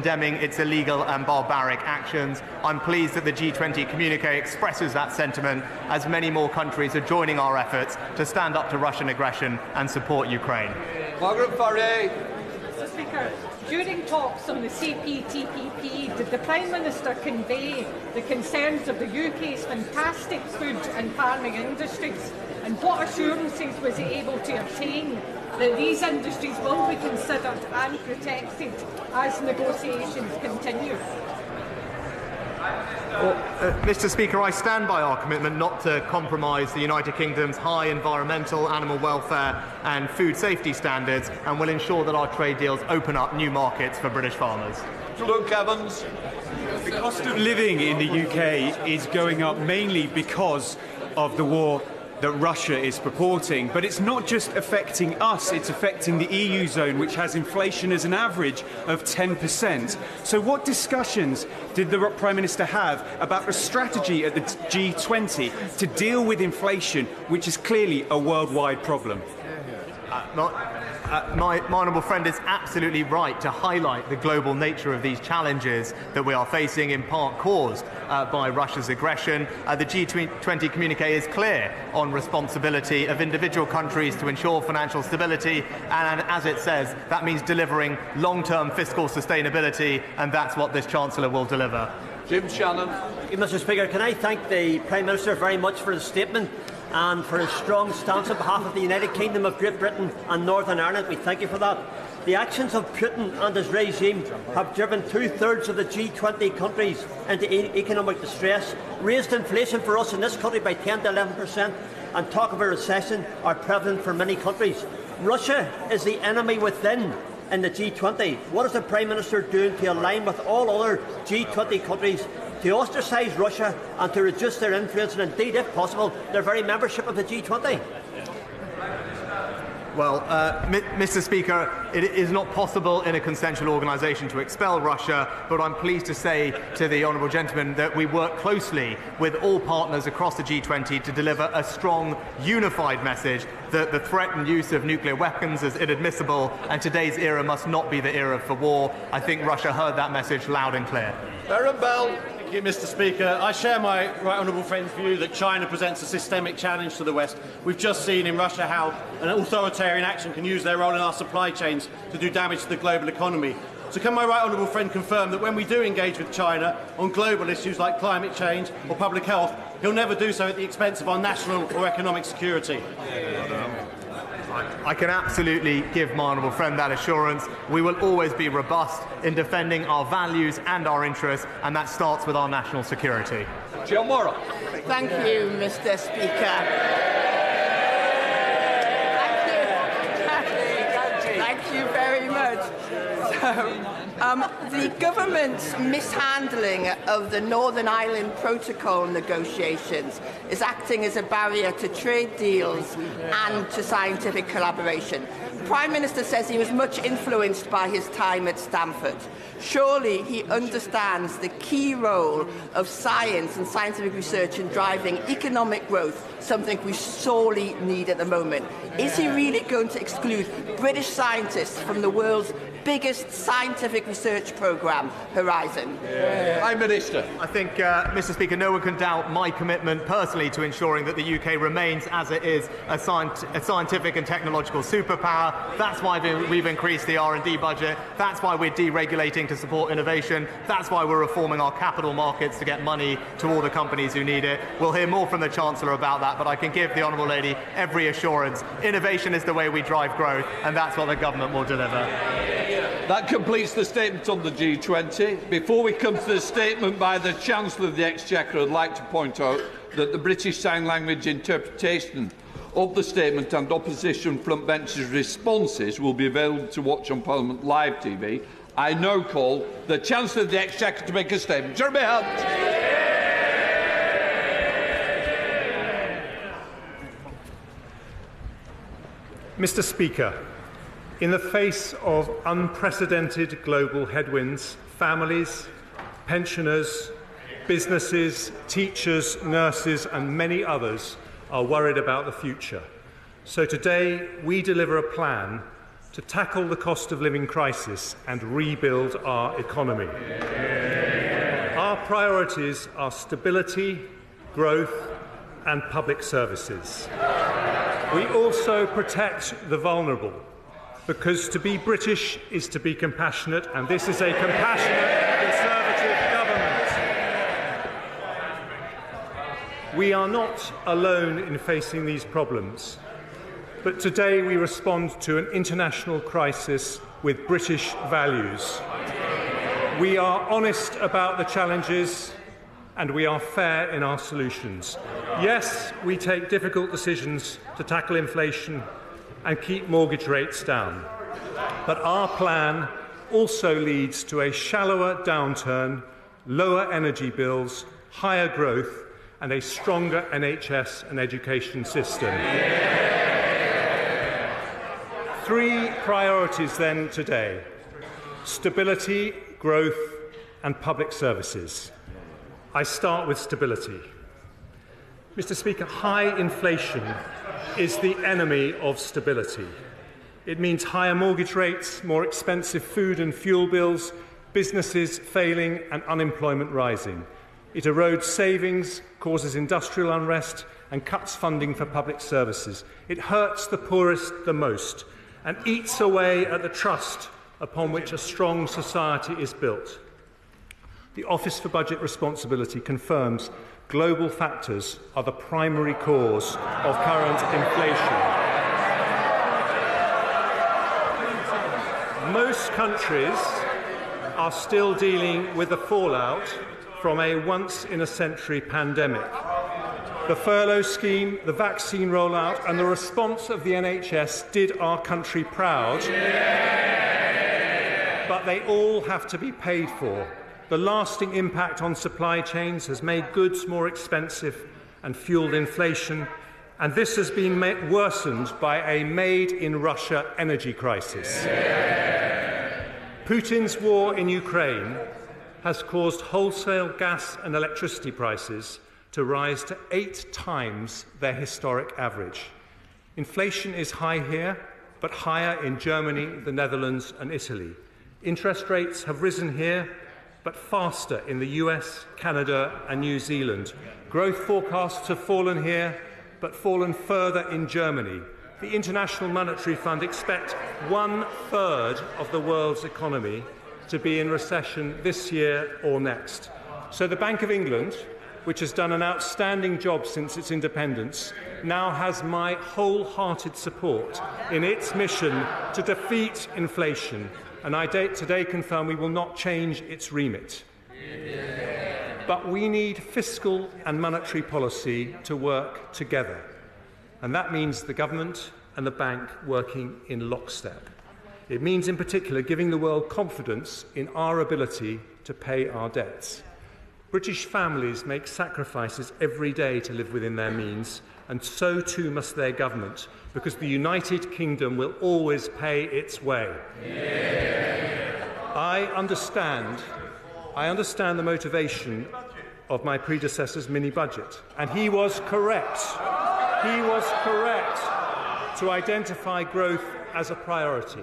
condemning its illegal and barbaric actions. I'm pleased that the G20 communiqué expresses that sentiment, as many more countries are joining our efforts to stand up to Russian aggression and support Ukraine. Margaret Farray. Mr. Speaker, during talks on the CPTPP, did the Prime Minister convey the concerns of the UK's fantastic food and farming industries, and what assurances was he able to obtain that these industries will be considered and protected as negotiations continue? Well, Mr. Speaker, I stand by our commitment not to compromise the United Kingdom's high environmental, animal welfare and food safety standards, and will ensure that our trade deals open up new markets for British farmers. Luke Evans. The cost of living in the UK is going up mainly because of the war that Russia is purporting. But it's not just affecting us, it's affecting the EU zone, which has inflation as an average of 10%. So what discussions did the Prime Minister have about a strategy at the G20 to deal with inflation, which is clearly a worldwide problem? My honourable friend is absolutely right to highlight the global nature of these challenges that we are facing, in part caused by Russia's aggression. The G20 communiqué is clear on responsibility of individual countries to ensure financial stability, and as it says, that means delivering long-term fiscal sustainability, and that's what this Chancellor will deliver. Jim Shannon. Mr. Speaker, can I thank the Prime Minister very much for his statement and for his strong stance on behalf of the United Kingdom of Great Britain and Northern Ireland. We thank you for that. The actions of Putin and his regime have driven two-thirds of the G20 countries into economic distress, raised inflation for us in this country by 10 to 11%, and talk of a recession are prevalent for many countries. Russia is the enemy within in the G20. What is the Prime Minister doing to align with all other G20 countries to ostracise Russia and to reduce their influence and indeed, if possible, their very membership of the G20? Well, Mr. Speaker, it is not possible in a consensual organisation to expel Russia, but I'm pleased to say to the honourable gentleman that we work closely with all partners across the G20 to deliver a strong, unified message that the threat and use of nuclear weapons is inadmissible, and today's era must not be the era for war. I think Russia heard that message loud and clear. Baron Bell. Thank you, Mr. Speaker. I share my right honourable friend's view that China presents a systemic challenge to the West. We've just seen in Russia how an authoritarian action can use their role in our supply chains to do damage to the global economy. So can my right honourable friend confirm that when we do engage with China on global issues like climate change or public health, he'll never do so at the expense of our national or economic security? I can absolutely give my honourable friend that assurance. We will always be robust in defending our values and our interests, and that starts with our national security. Jill Morrow. Thank you, Mr. Speaker. Thank you very much. The government's mishandling of the Northern Ireland Protocol negotiations is acting as a barrier to trade deals and to scientific collaboration. The Prime Minister says he was much influenced by his time at Stanford. Surely he understands the key role of science and scientific research in driving economic growth, something we sorely need at the moment. Is he really going to exclude British scientists from the world's biggest scientific research programme, Horizon? Prime Minister. I think, Mr. Speaker, no one can doubt my commitment personally to ensuring that the UK remains, as it is, a scientific and technological superpower. That's why we've increased the R&D budget. That's why we're deregulating to support innovation. That's why we're reforming our capital markets to get money to all the companies who need it. We'll hear more from the Chancellor about that, but I can give the Honourable Lady every assurance. Innovation is the way we drive growth, and that's what the government will deliver. That completes the statement on the G20. Before we come to the statement by the Chancellor of the Exchequer, I'd like to point out that the British Sign Language interpretation of the statement and opposition front benches' responses will be available to watch on Parliament Live TV. I now call the Chancellor of the Exchequer to make a statement. Jeremy Hunt. Mr. Speaker, in the face of unprecedented global headwinds, families, pensioners, businesses, teachers, nurses and many others are worried about the future. So today we deliver a plan to tackle the cost of living crisis and rebuild our economy. Our priorities are stability, growth and public services. We also protect the vulnerable, because to be British is to be compassionate, and this is a compassionate Conservative government. We are not alone in facing these problems, but today we respond to an international crisis with British values. We are honest about the challenges and we are fair in our solutions. Yes, we take difficult decisions to tackle inflation and keep mortgage rates down. But our plan also leads to a shallower downturn, lower energy bills, higher growth and a stronger NHS and education system. Three priorities then today: stability, growth and public services. I start with stability. Mr. Speaker, high inflation is the enemy of stability. It means higher mortgage rates, more expensive food and fuel bills, businesses failing and unemployment rising. It erodes savings, causes industrial unrest and cuts funding for public services. It hurts the poorest the most and eats away at the trust upon which a strong society is built. The Office for Budget Responsibility confirms global factors are the primary cause of current inflation. Most countries are still dealing with the fallout from a once-in-a-century pandemic. The furlough scheme, the vaccine rollout and the response of the NHS did our country proud, but they all have to be paid for. The lasting impact on supply chains has made goods more expensive and fuelled inflation, and this has been worsened by a made-in-Russia energy crisis. Putin's war in Ukraine has caused wholesale gas and electricity prices to rise to 8 times their historic average. Inflation is high here, but higher in Germany, the Netherlands and Italy. Interest rates have risen here, but faster in the US, Canada and New Zealand. Growth forecasts have fallen here, but fallen further in Germany. The International Monetary Fund expects 1/3 of the world's economy to be in recession this year or next. So the Bank of England, which has done an outstanding job since its independence, now has my wholehearted support in its mission to defeat inflation. And I today confirm we will not change its remit. But we need fiscal and monetary policy to work together. And that means the government and the bank working in lockstep. It means, in particular, giving the world confidence in our ability to pay our debts. British families make sacrifices every day to live within their means, and so too must their government, because the United Kingdom will always pay its way. I understand the motivation of my predecessor's mini-budget, and he was correct. He was correct to identify growth as a priority.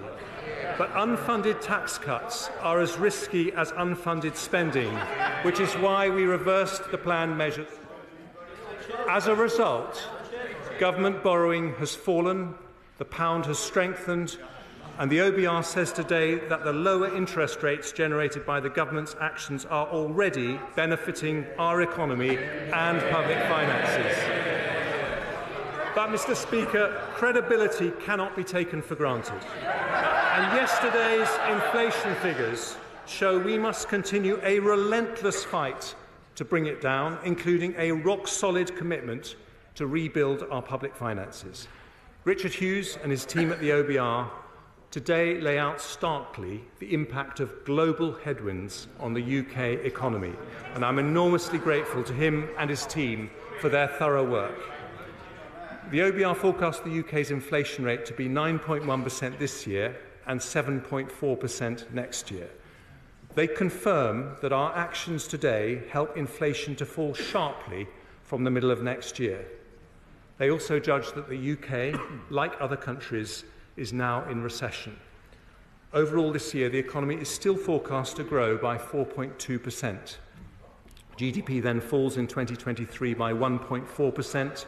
But unfunded tax cuts are as risky as unfunded spending, which is why we reversed the planned measures. As a result, government borrowing has fallen, the pound has strengthened, and the OBR says today that the lower interest rates generated by the government's actions are already benefiting our economy and public finances. But, Mr. Speaker, credibility cannot be taken for granted. And yesterday's inflation figures show we must continue a relentless fight to bring it down, including a rock-solid commitment to rebuild our public finances. Richard Hughes and his team at the OBR today lay out starkly the impact of global headwinds on the UK economy, and I'm enormously grateful to him and his team for their thorough work. The OBR forecast the UK's inflation rate to be 9.1% this year and 7.4% next year. They confirm that our actions today help inflation to fall sharply from the middle of next year. They also judge that the UK, like other countries, is now in recession. Overall this year, the economy is still forecast to grow by 4.2%. GDP then falls in 2023 by 1.4%,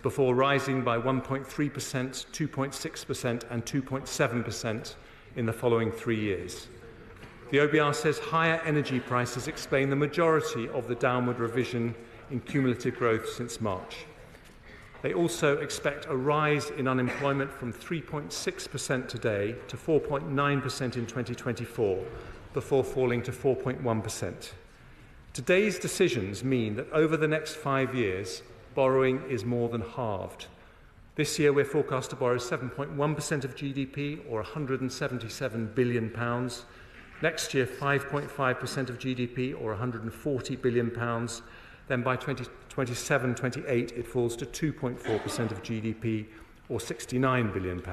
before rising by 1.3%, 2.6% and 2.7% in the following 3 years. The OBR says higher energy prices explain the majority of the downward revision in cumulative growth since March. They also expect a rise in unemployment from 3.6% today to 4.9% in 2024, before falling to 4.1%. Today's decisions mean that over the next 5 years, borrowing is more than halved. This year, we're forecast to borrow 7.1% of GDP, or £177 billion. Next year, 5.5% of GDP, or £140 billion. Then by 2027-28, it falls to 2.4% of GDP, or £69 billion.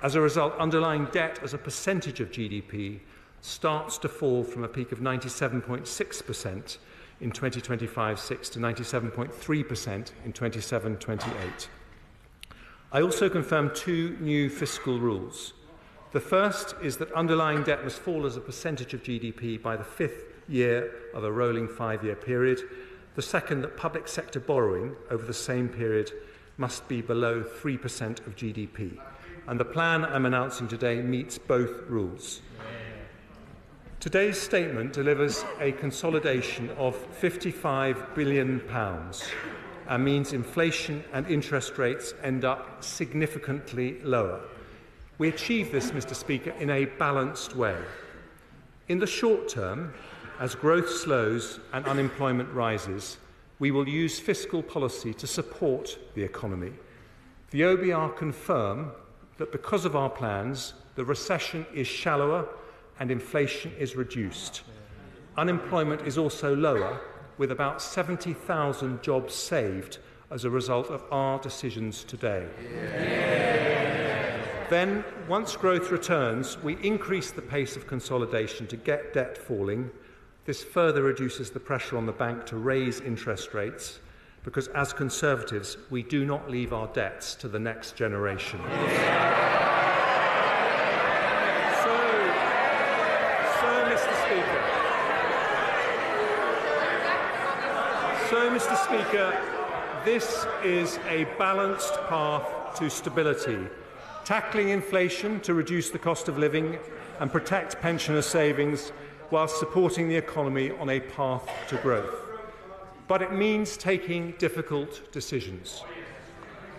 As a result, underlying debt as a percentage of GDP starts to fall from a peak of 97.6% in 2025-6 to 97.3% in 27-28. I also confirmed 2 new fiscal rules. The first is that underlying debt must fall as a percentage of GDP by the 5th year of a rolling 5-year period. The second, that public sector borrowing over the same period must be below 3% of GDP. And the plan I'm announcing today meets both rules. Today's statement delivers a consolidation of £55 billion and means inflation and interest rates end up significantly lower. We achieve this, Mr. Speaker, in a balanced way. In the short term, as growth slows and unemployment rises, we will use fiscal policy to support the economy. The OBR confirm that because of our plans, the recession is shallower and inflation is reduced. Unemployment is also lower, with about 70,000 jobs saved as a result of our decisions today. Then, once growth returns, we increase the pace of consolidation to get debt falling. This further reduces the pressure on the bank to raise interest rates, because as Conservatives, we do not leave our debts to the next generation. So, Mr. Speaker, this is a balanced path to stability, tackling inflation to reduce the cost of living and protect pensioner savings whilst supporting the economy on a path to growth. But it means taking difficult decisions.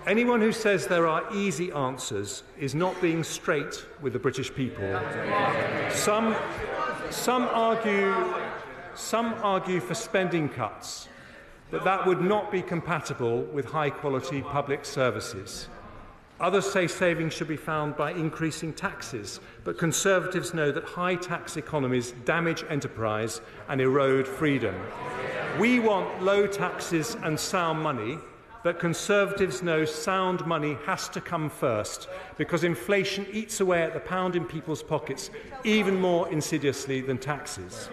Anyone who says there are easy answers is not being straight with the British people. Some argue for spending cuts, but that would not be compatible with high-quality public services. Others say savings should be found by increasing taxes, but Conservatives know that high-tax economies damage enterprise and erode freedom. We want low taxes and sound money, but Conservatives know sound money has to come first, because inflation eats away at the pound in people's pockets even more insidiously than taxes.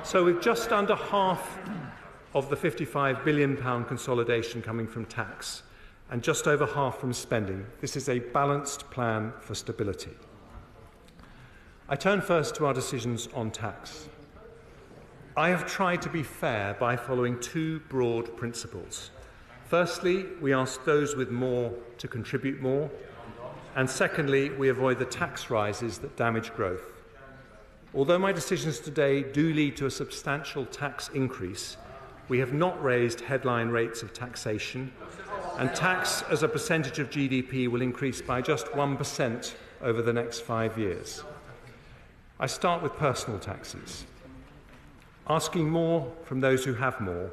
So with just under half of the £55 billion consolidation coming from tax and just over half from spending, this is a balanced plan for stability. I turn first to our decisions on tax. I have tried to be fair by following 2 broad principles. Firstly, we ask those with more to contribute more, and secondly, we avoid the tax rises that damage growth. Although my decisions today do lead to a substantial tax increase, we have not raised headline rates of taxation, and tax as a percentage of GDP will increase by just 1% over the next 5 years. I start with personal taxes. Asking more from those who have more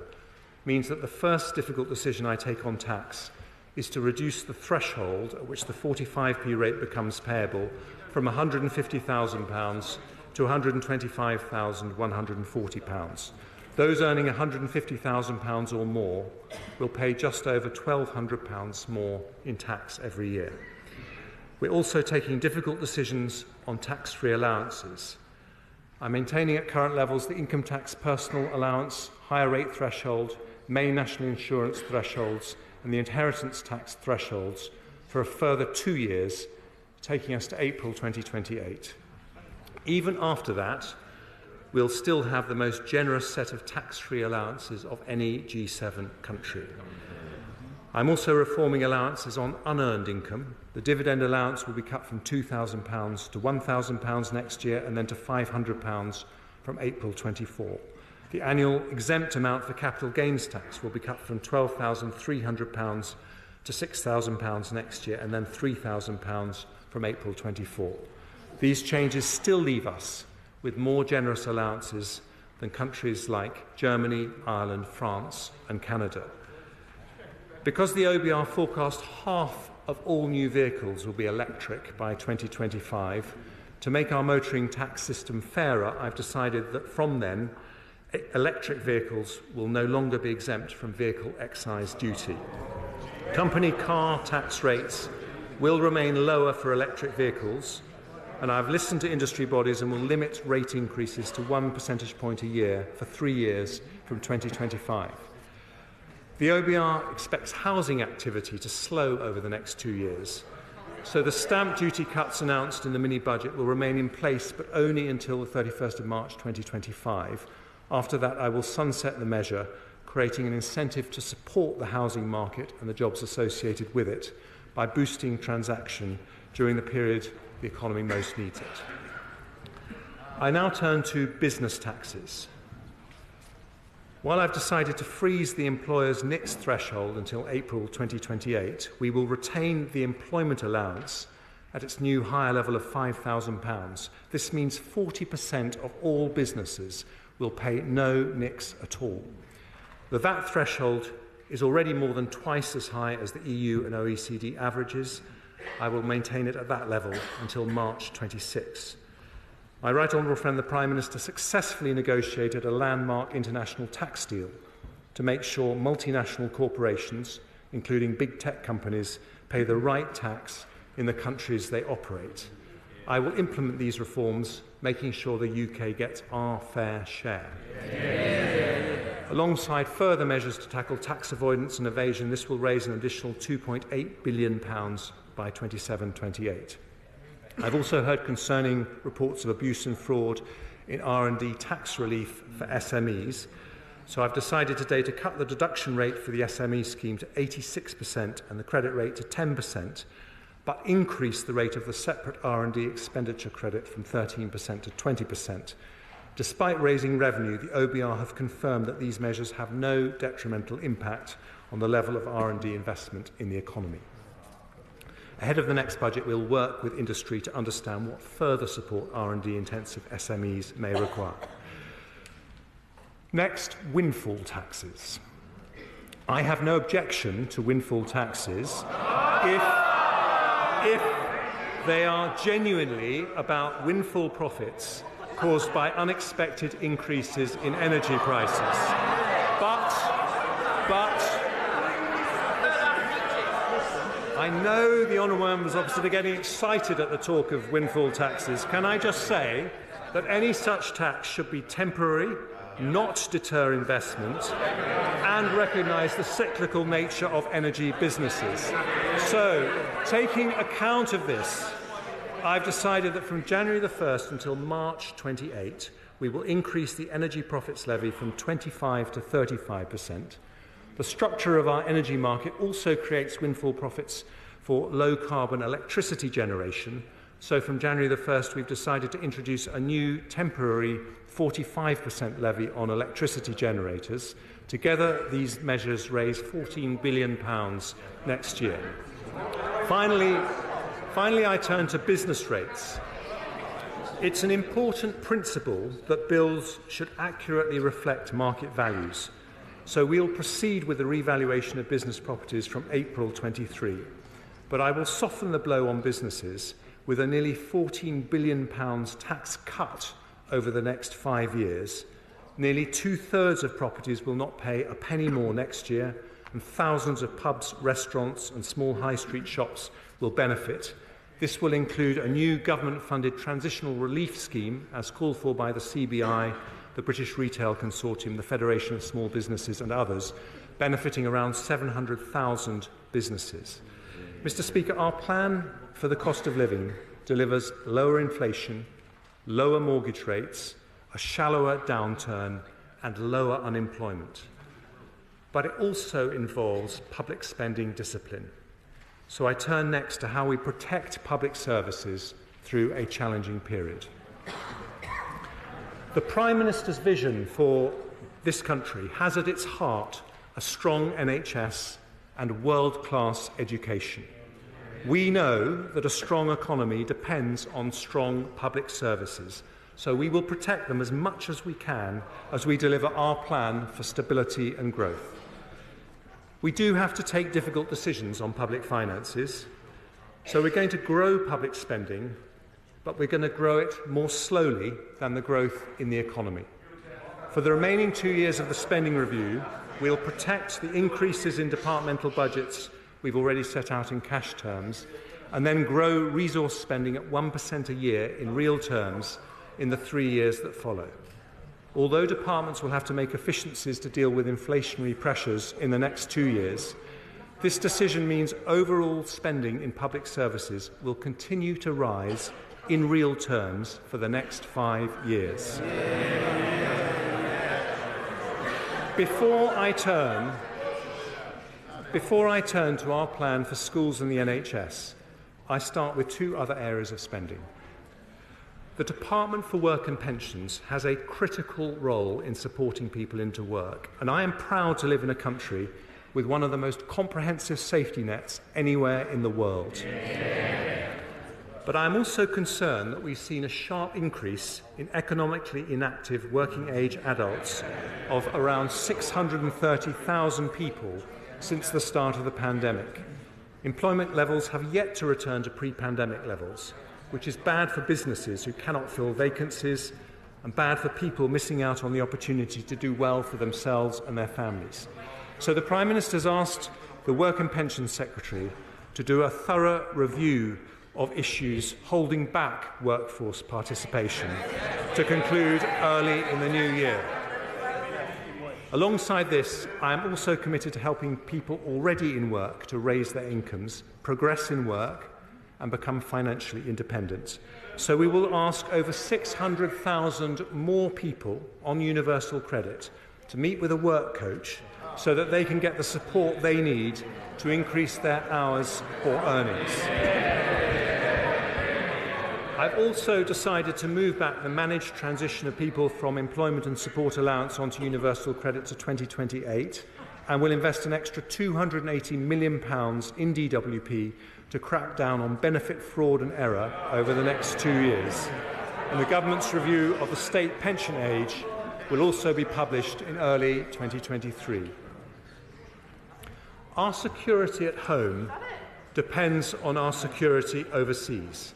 means that the first difficult decision I take on tax is to reduce the threshold at which the 45p rate becomes payable from £150,000 to £125,140. Those earning £150,000 or more will pay just over £1,200 more in tax every year. We're also taking difficult decisions on tax-free allowances. I'm maintaining at current levels the income tax personal allowance, higher rate threshold, main national insurance thresholds and the inheritance tax thresholds for a further 2 years, taking us to April 2028. Even after that, we'll still have the most generous set of tax-free allowances of any G7 country. I'm also reforming allowances on unearned income. The dividend allowance will be cut from £2,000 to £1,000 next year and then to £500 from April 24. The annual exempt amount for capital gains tax will be cut from £12,300 to £6,000 next year and then £3,000 from April 24. These changes still leave us with more generous allowances than countries like Germany, Ireland, France and Canada. Because the OBR forecast half of all new vehicles will be electric by 2025, to make our motoring tax system fairer, I've decided that from then, electric vehicles will no longer be exempt from vehicle excise duty. Company car tax rates will remain lower for electric vehicles, and I've listened to industry bodies and will limit rate increases to 1 percentage point a year for 3 years from 2025. The OBR expects housing activity to slow over the next 2 years, so the stamp duty cuts announced in the mini-budget will remain in place, but only until the 31st of March 2025. After that, I will sunset the measure, creating an incentive to support the housing market and the jobs associated with it by boosting transaction during the period the economy most needs it. I now turn to business taxes. While I've decided to freeze the employer's NICS threshold until April 2028, we will retain the employment allowance at its new higher level of £5,000. This means 40% of all businesses will pay no NICS at all. The VAT threshold is already more than twice as high as the EU and OECD averages. I will maintain it at that level until March 26. My right honourable friend, the Prime Minister, successfully negotiated a landmark international tax deal to make sure multinational corporations, including big tech companies, pay the right tax in the countries they operate. I will implement these reforms, making sure the UK gets our fair share. Alongside further measures to tackle tax avoidance and evasion, this will raise an additional £2.8 billion by 27-28. I've also heard concerning reports of abuse and fraud in R&D tax relief for SMEs, so I've decided today to cut the deduction rate for the SME scheme to 86% and the credit rate to 10%, but increase the rate of the separate R&D expenditure credit from 13% to 20%. Despite raising revenue, the OBR have confirmed that these measures have no detrimental impact on the level of R&D investment in the economy. Ahead of the next budget, we'll work with industry to understand what further support R&D-intensive SMEs may require. Next, windfall taxes. I have no objection to windfall taxes if they are genuinely about windfall profits caused by unexpected increases in energy prices. But I know the honourable members opposite are getting excited at the talk of windfall taxes. Can I just say that any such tax should be temporary, not deter investment, and recognise the cyclical nature of energy businesses. So, taking account of this, I've decided that from January the 1st until March 28, we will increase the energy profits levy from 25% to 35%. The structure of our energy market also creates windfall profits for low-carbon electricity generation. So from January the 1st, we've decided to introduce a new temporary 45% levy on electricity generators. Together, these measures raise £14 billion next year. Finally, I turn to business rates. It's an important principle that bills should accurately reflect market values. So we'll proceed with the revaluation of business properties from April 23. But I will soften the blow on businesses with a nearly £14 billion tax cut over the next 5 years. Nearly 2/3 of properties will not pay a penny more next year, and thousands of pubs, restaurants and small high street shops will benefit. This will include a new government-funded transitional relief scheme, as called for by the CBI, the British Retail Consortium, the Federation of Small Businesses and others, benefiting around 700,000 businesses. Mr. Speaker, our plan for the cost of living delivers lower inflation, lower mortgage rates, a shallower downturn and lower unemployment. But it also involves public spending discipline. So I turn next to how we protect public services through a challenging period. The Prime Minister's vision for this country has at its heart a strong NHS and world-class education. We know that a strong economy depends on strong public services, so we will protect them as much as we can as we deliver our plan for stability and growth. We do have to take difficult decisions on public finances, so we're going to grow public spending, but we're going to grow it more slowly than the growth in the economy. For the remaining 2 years of the spending review, we'll protect the increases in departmental budgets we've already set out in cash terms, and then grow resource spending at 1% a year in real terms in the 3 years that follow. Although departments will have to make efficiencies to deal with inflationary pressures in the next 2 years, this decision means overall spending in public services will continue to rise in real terms for the next 5 years. Before I turn to our plan for schools and the NHS, I start with 2 other areas of spending. The Department for Work and Pensions has a critical role in supporting people into work, and I am proud to live in a country with one of the most comprehensive safety nets anywhere in the world. But I am also concerned that we've seen a sharp increase in economically inactive working-age adults of around 630,000 people since the start of the pandemic. Employment levels have yet to return to pre-pandemic levels, which is bad for businesses who cannot fill vacancies and bad for people missing out on the opportunity to do well for themselves and their families. So the Prime Minister has asked the Work and Pensions Secretary to do a thorough review of issues holding back workforce participation to conclude early in the new year. Alongside this, I am also committed to helping people already in work to raise their incomes, progress in work and become financially independent. So we will ask over 600,000 more people on universal credit to meet with a work coach so that they can get the support they need to increase their hours or earnings. I've also decided to move back the managed transition of people from employment and support allowance onto universal credit to 2028 and will invest an extra £280 million in DWP to crack down on benefit fraud and error over the next 2 years. And the Government's review of the state pension age will also be published in early 2023. Our security at home depends on our security overseas.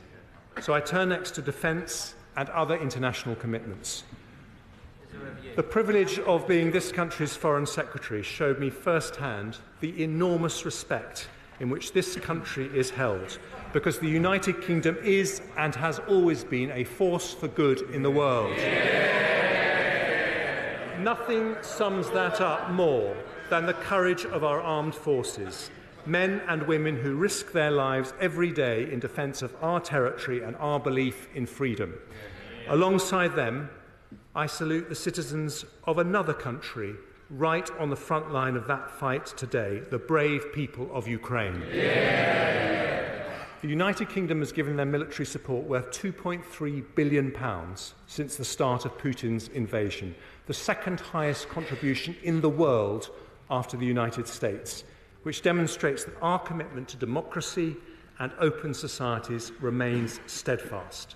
So I turn next to defence and other international commitments. The privilege of being this country's Foreign Secretary showed me firsthand the enormous respect in which this country is held, because the United Kingdom is and has always been a force for good in the world. Nothing sums that up more than the courage of our armed forces, men and women who risk their lives every day in defence of our territory and our belief in freedom. Alongside them, I salute the citizens of another country right on the front line of that fight today, the brave people of Ukraine. Yeah. The United Kingdom has given their military support worth £2.3 billion since the start of Putin's invasion, the second highest contribution in the world after the United States, which demonstrates that our commitment to democracy and open societies remains steadfast.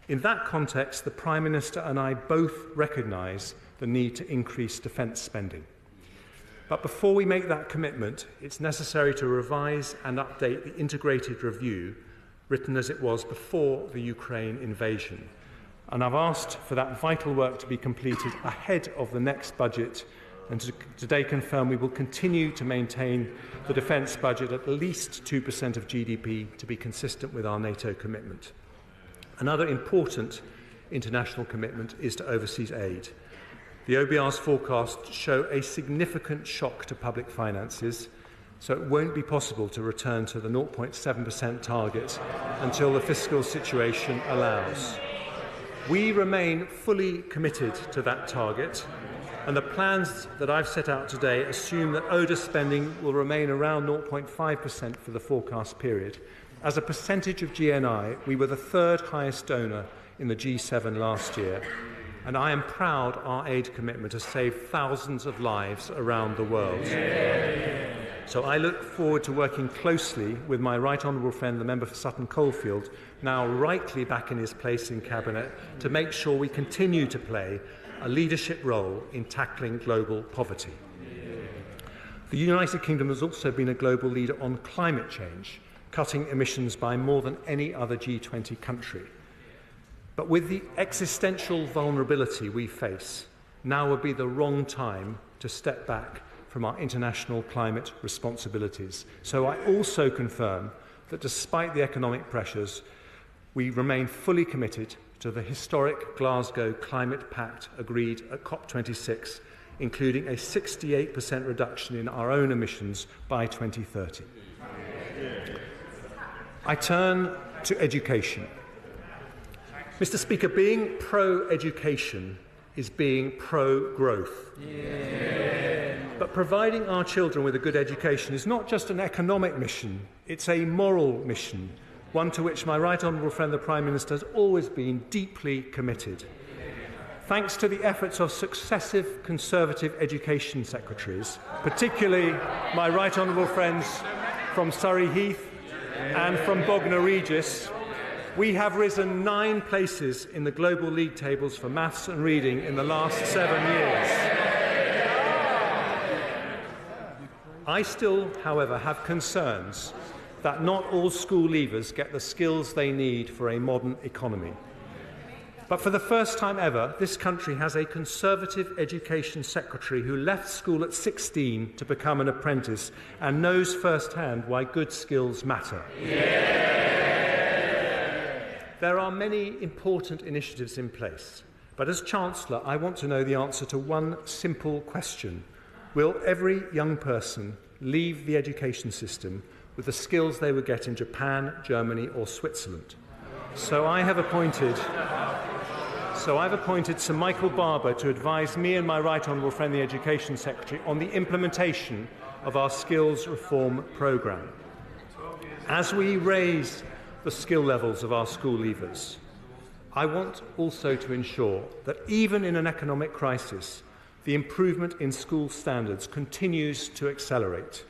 In that context, the Prime Minister and I both recognise the need to increase defence spending. But before we make that commitment, it's necessary to revise and update the integrated review written as it was before the Ukraine invasion. And I've asked for that vital work to be completed ahead of the next budget and to today confirm we will continue to maintain the defence budget at least 2% of GDP to be consistent with our NATO commitment. Another important international commitment is to overseas aid. The OBR's forecasts show a significant shock to public finances, so it won't be possible to return to the 0.7% target until the fiscal situation allows. We remain fully committed to that target, and the plans that I've set out today assume that ODA spending will remain around 0.5% for the forecast period. As a percentage of GNI, we were the third highest donor in the G7 last year, and I am proud our aid commitment has saved thousands of lives around the world. So I look forward to working closely with my right honourable friend, the member for Sutton Coldfield, now rightly back in his place in Cabinet, to make sure we continue to play a leadership role in tackling global poverty. The United Kingdom has also been a global leader on climate change, cutting emissions by more than any other G20 country. But with the existential vulnerability we face, now would be the wrong time to step back from our international climate responsibilities. So I also confirm that despite the economic pressures, we remain fully committed to the historic Glasgow Climate Pact agreed at COP26, including a 68% reduction in our own emissions by 2030. I turn to education. Mr. Speaker, being pro-education is being pro-growth. But providing our children with a good education is not just an economic mission, it's a moral mission, one to which my right honourable friend the Prime Minister has always been deeply committed. Thanks to the efforts of successive Conservative education secretaries, particularly my right honourable friends from Surrey Heath and from Bognor Regis, we have risen 9 places in the global league tables for maths and reading in the last 7 years. I still, however, have concerns that not all school leavers get the skills they need for a modern economy. But for the first time ever, this country has a Conservative education secretary who left school at 16 to become an apprentice and knows firsthand why good skills matter. There are many important initiatives in place, but as Chancellor, I want to know the answer to one simple question. Will every young person leave the education system with the skills they would get in Japan, Germany or Switzerland? So I've appointed Sir Michael Barber to advise me and my right honourable friend, the Education Secretary, on the implementation of our skills reform programme. As we raise the skill levels of our school leavers, I want also to ensure that even in an economic crisis, the improvement in school standards continues to accelerate.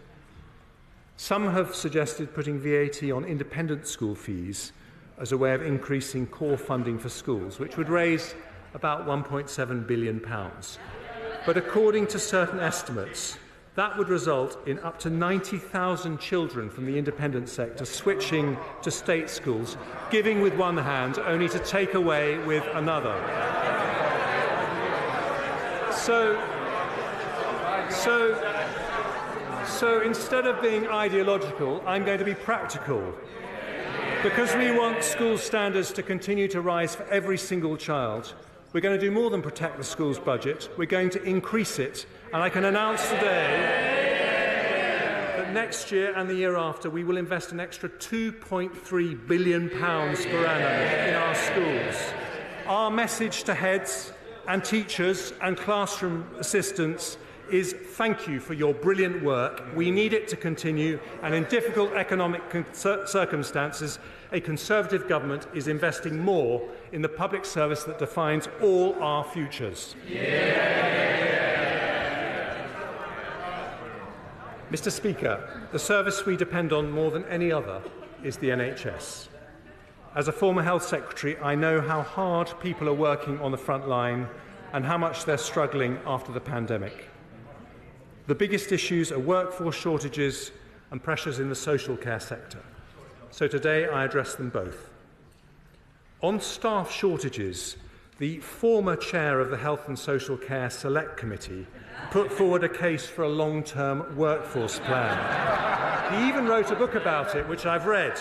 Some have suggested putting VAT on independent school fees as a way of increasing core funding for schools, which would raise about £1.7 billion. But according to certain estimates, that would result in up to 90,000 children from the independent sector switching to state schools, giving with one hand only to take away with another. So instead of being ideological, I'm going to be practical. Because we want school standards to continue to rise for every single child, we're going to do more than protect the school's budget. We're going to increase it. And I can announce today that next year and the year after, we will invest an extra £2.3 billion per annum in our schools. Our message to heads and teachers and classroom assistants is thank you for your brilliant work. We need it to continue, and in difficult economic circumstances, a Conservative government is investing more in the public service that defines all our futures. Mr. Speaker, the service we depend on more than any other is the NHS. As a former Health Secretary, I know how hard people are working on the front line and how much they're struggling after the pandemic. The biggest issues are workforce shortages and pressures in the social care sector. So today I address them both. On staff shortages, the former chair of the Health and Social Care Select Committee put forward a case for a long-term workforce plan. He even wrote a book about it, which I've read.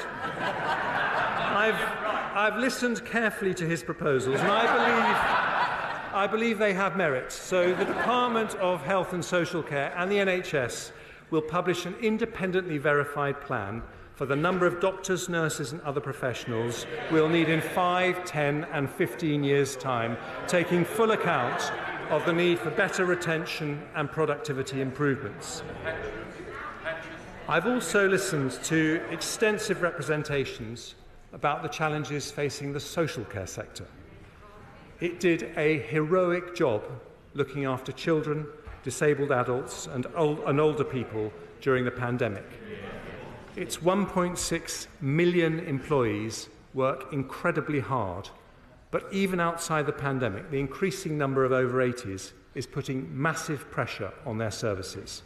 I've listened carefully to his proposals, and I believe they have merit. So the Department of Health and Social Care and the NHS will publish an independently verified plan for the number of doctors, nurses and other professionals we'll need in 5, 10 and 15 years' time, taking full account of the need for better retention and productivity improvements. I've also listened to extensive representations about the challenges facing the social care sector. It did a heroic job looking after children, disabled adults and older people during the pandemic. Its 1.6 million employees work incredibly hard, but even outside the pandemic, the increasing number of over 80s is putting massive pressure on their services.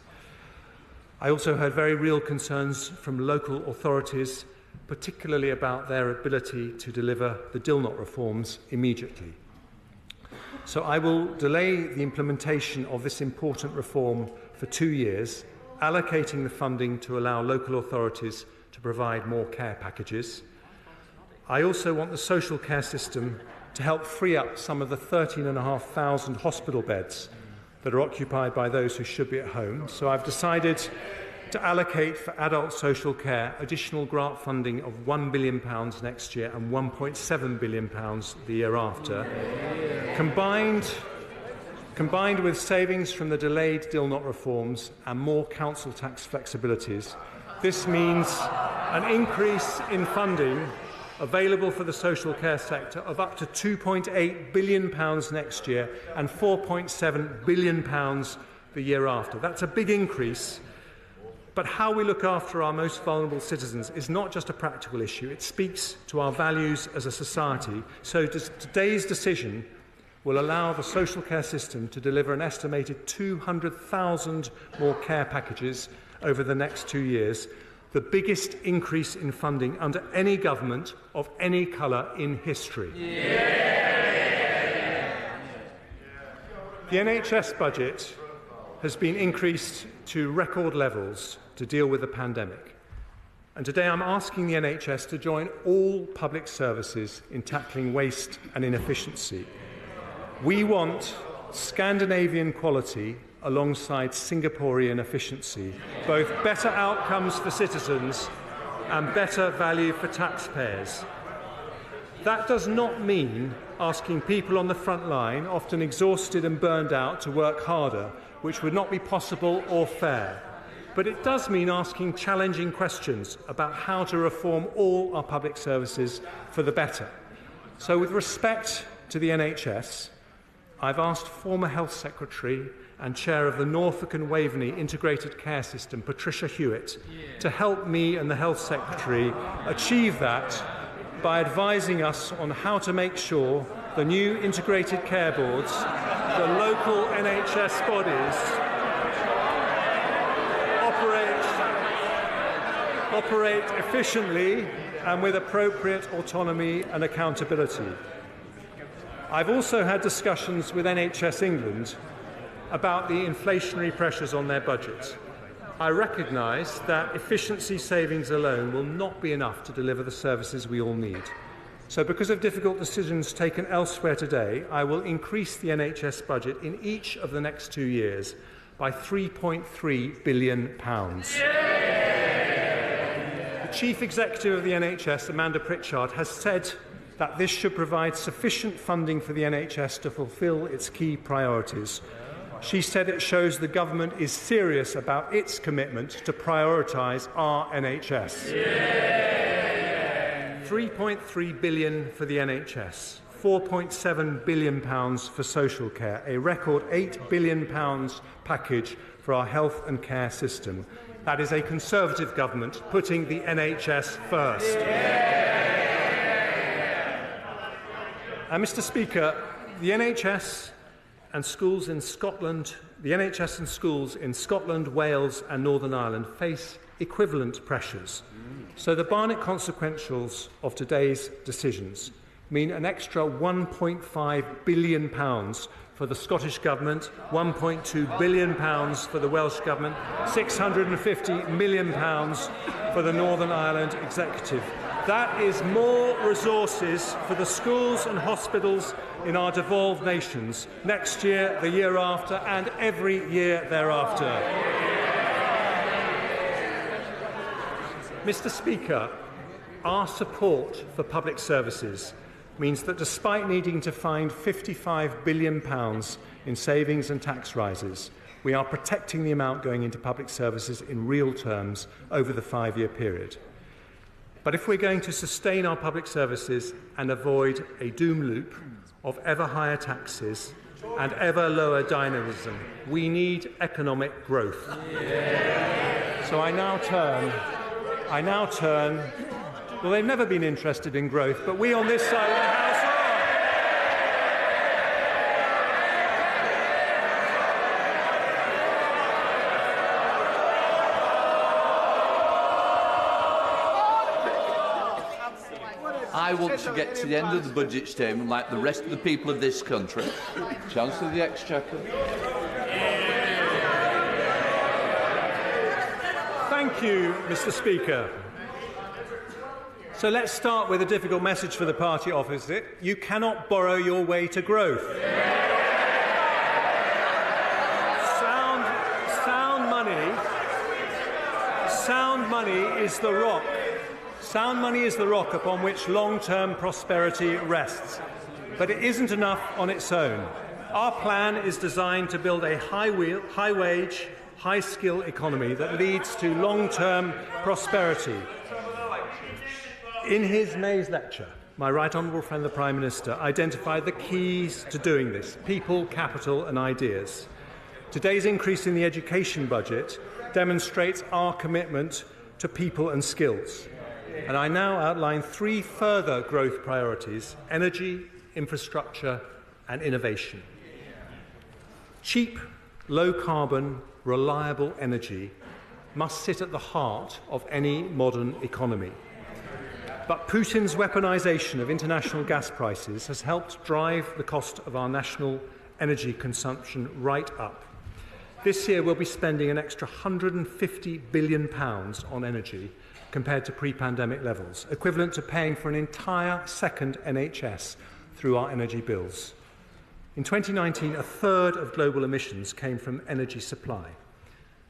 I also heard very real concerns from local authorities, particularly about their ability to deliver the DILNOT reforms immediately. So I will delay the implementation of this important reform for 2 years, allocating the funding to allow local authorities to provide more care packages. I also want the social care system to help free up some of the 13,500 hospital beds that are occupied by those who should be at home. So I've decided to allocate for adult social care additional grant funding of £1 billion next year and £1.7 billion the year after. Combined with savings from the delayed DILNOT reforms and more council tax flexibilities, this means an increase in funding available for the social care sector of up to £2.8 billion next year and £4.7 billion the year after. That's a big increase, but how we look after our most vulnerable citizens is not just a practical issue. It speaks to our values as a society. So today's decision will allow the social care system to deliver an estimated 200,000 more care packages over the next 2 years, the biggest increase in funding under any government of any colour in history. The NHS budget has been increased to record levels to deal with the pandemic. And today I'm asking the NHS to join all public services in tackling waste and inefficiency. We want Scandinavian quality alongside Singaporean efficiency, both better outcomes for citizens and better value for taxpayers. That does not mean asking people on the front line, often exhausted and burned out, to work harder, which would not be possible or fair. But it does mean asking challenging questions about how to reform all our public services for the better. So with respect to the NHS, I've asked former Health Secretary and Chair of the Norfolk and Waveney Integrated Care System, Patricia Hewitt, to help me and the Health Secretary achieve that by advising us on how to make sure the new integrated care boards, the local NHS bodies, operate efficiently and with appropriate autonomy and accountability. I've also had discussions with NHS England about the inflationary pressures on their budget. I recognise that efficiency savings alone will not be enough to deliver the services we all need. So because of difficult decisions taken elsewhere today, I will increase the NHS budget in each of the next 2 years by £3.3 billion. The Chief Executive of the NHS, Amanda Pritchard, has said that this should provide sufficient funding for the NHS to fulfil its key priorities. She said it shows the government is serious about its commitment to prioritise our NHS. £3.3 billion for the NHS, £4.7 billion for social care, a record £8 billion package for our health and care system. That is a Conservative government putting the NHS first. And Mr. Speaker, the NHS and schools in Scotland, Wales and Northern Ireland face equivalent pressures. So the Barnett consequentials of today's decisions mean an extra £1.5 billion for the Scottish Government, £1.2 billion for the Welsh Government, £650 million for the Northern Ireland Executive. That is more resources for the schools and hospitals in our devolved nations next year, the year after, and every year thereafter. Mr. Speaker, our support for public services means that despite needing to find £55 billion in savings and tax rises, we are protecting the amount going into public services in real terms over the 5-year period. But if we're going to sustain our public services and avoid a doom loop of ever higher taxes and ever lower dynamism, we need economic growth. So I now turn, well, they've never been interested in growth, but we on this side of the House I want to get to the end of the budget statement like the rest of the people of this country. Chancellor of the Exchequer. Thank you, Mr. Speaker. So let's start with a difficult message for the party opposite. You cannot borrow your way to growth. Sound money is the rock. Sound money is the rock upon which long-term prosperity rests. But it isn't enough on its own. Our plan is designed to build a high-wage, high-skill economy that leads to long-term prosperity. In his May's lecture, my right honourable friend the Prime Minister identified the keys to doing this: people, capital and ideas. Today's increase in the education budget demonstrates our commitment to people and skills. And I now outline 3 further growth priorities: energy, infrastructure and innovation. Cheap, low-carbon, reliable energy must sit at the heart of any modern economy. But Putin's weaponisation of international gas prices has helped drive the cost of our national energy consumption right up. This year we'll be spending an extra £150 billion on energy compared to pre-pandemic levels, equivalent to paying for an entire second NHS through our energy bills. In 2019, a third of global emissions came from energy supply.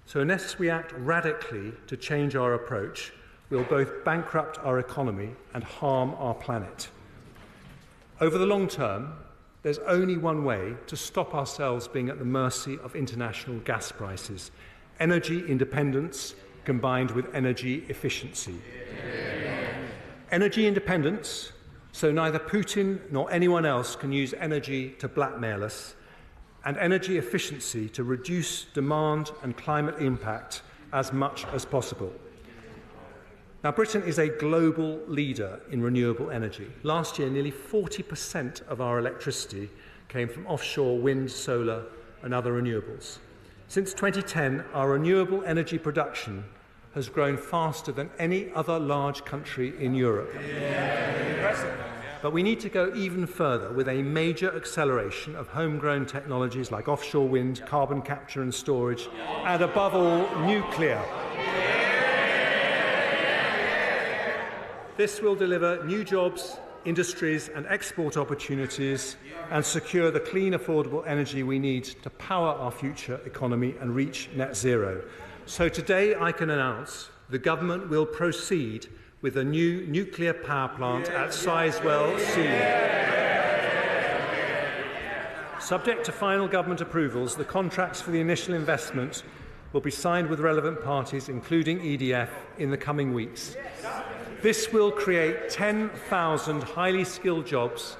So unless we act radically to change our approach, we'll both bankrupt our economy and harm our planet. Over the long term, there's only one way to stop ourselves being at the mercy of international gas prices: energy independence combined with energy efficiency. Energy independence, so neither Putin nor anyone else can use energy to blackmail us, and energy efficiency to reduce demand and climate impact as much as possible. Now, Britain is a global leader in renewable energy. Last year, nearly 40% of our electricity came from offshore wind, solar and other renewables. Since 2010, our renewable energy production has grown faster than any other large country in Europe. But we need to go even further with a major acceleration of homegrown technologies like offshore wind, carbon capture and storage, and above all, nuclear. This will deliver new jobs, industries and export opportunities and secure the clean, affordable energy we need to power our future economy and reach net zero. So today I can announce the government will proceed with a new nuclear power plant at Sizewell C. Subject to final government approvals, the contracts for the initial investment will be signed with relevant parties, including EDF, in the coming weeks. This will create 10,000 highly skilled jobs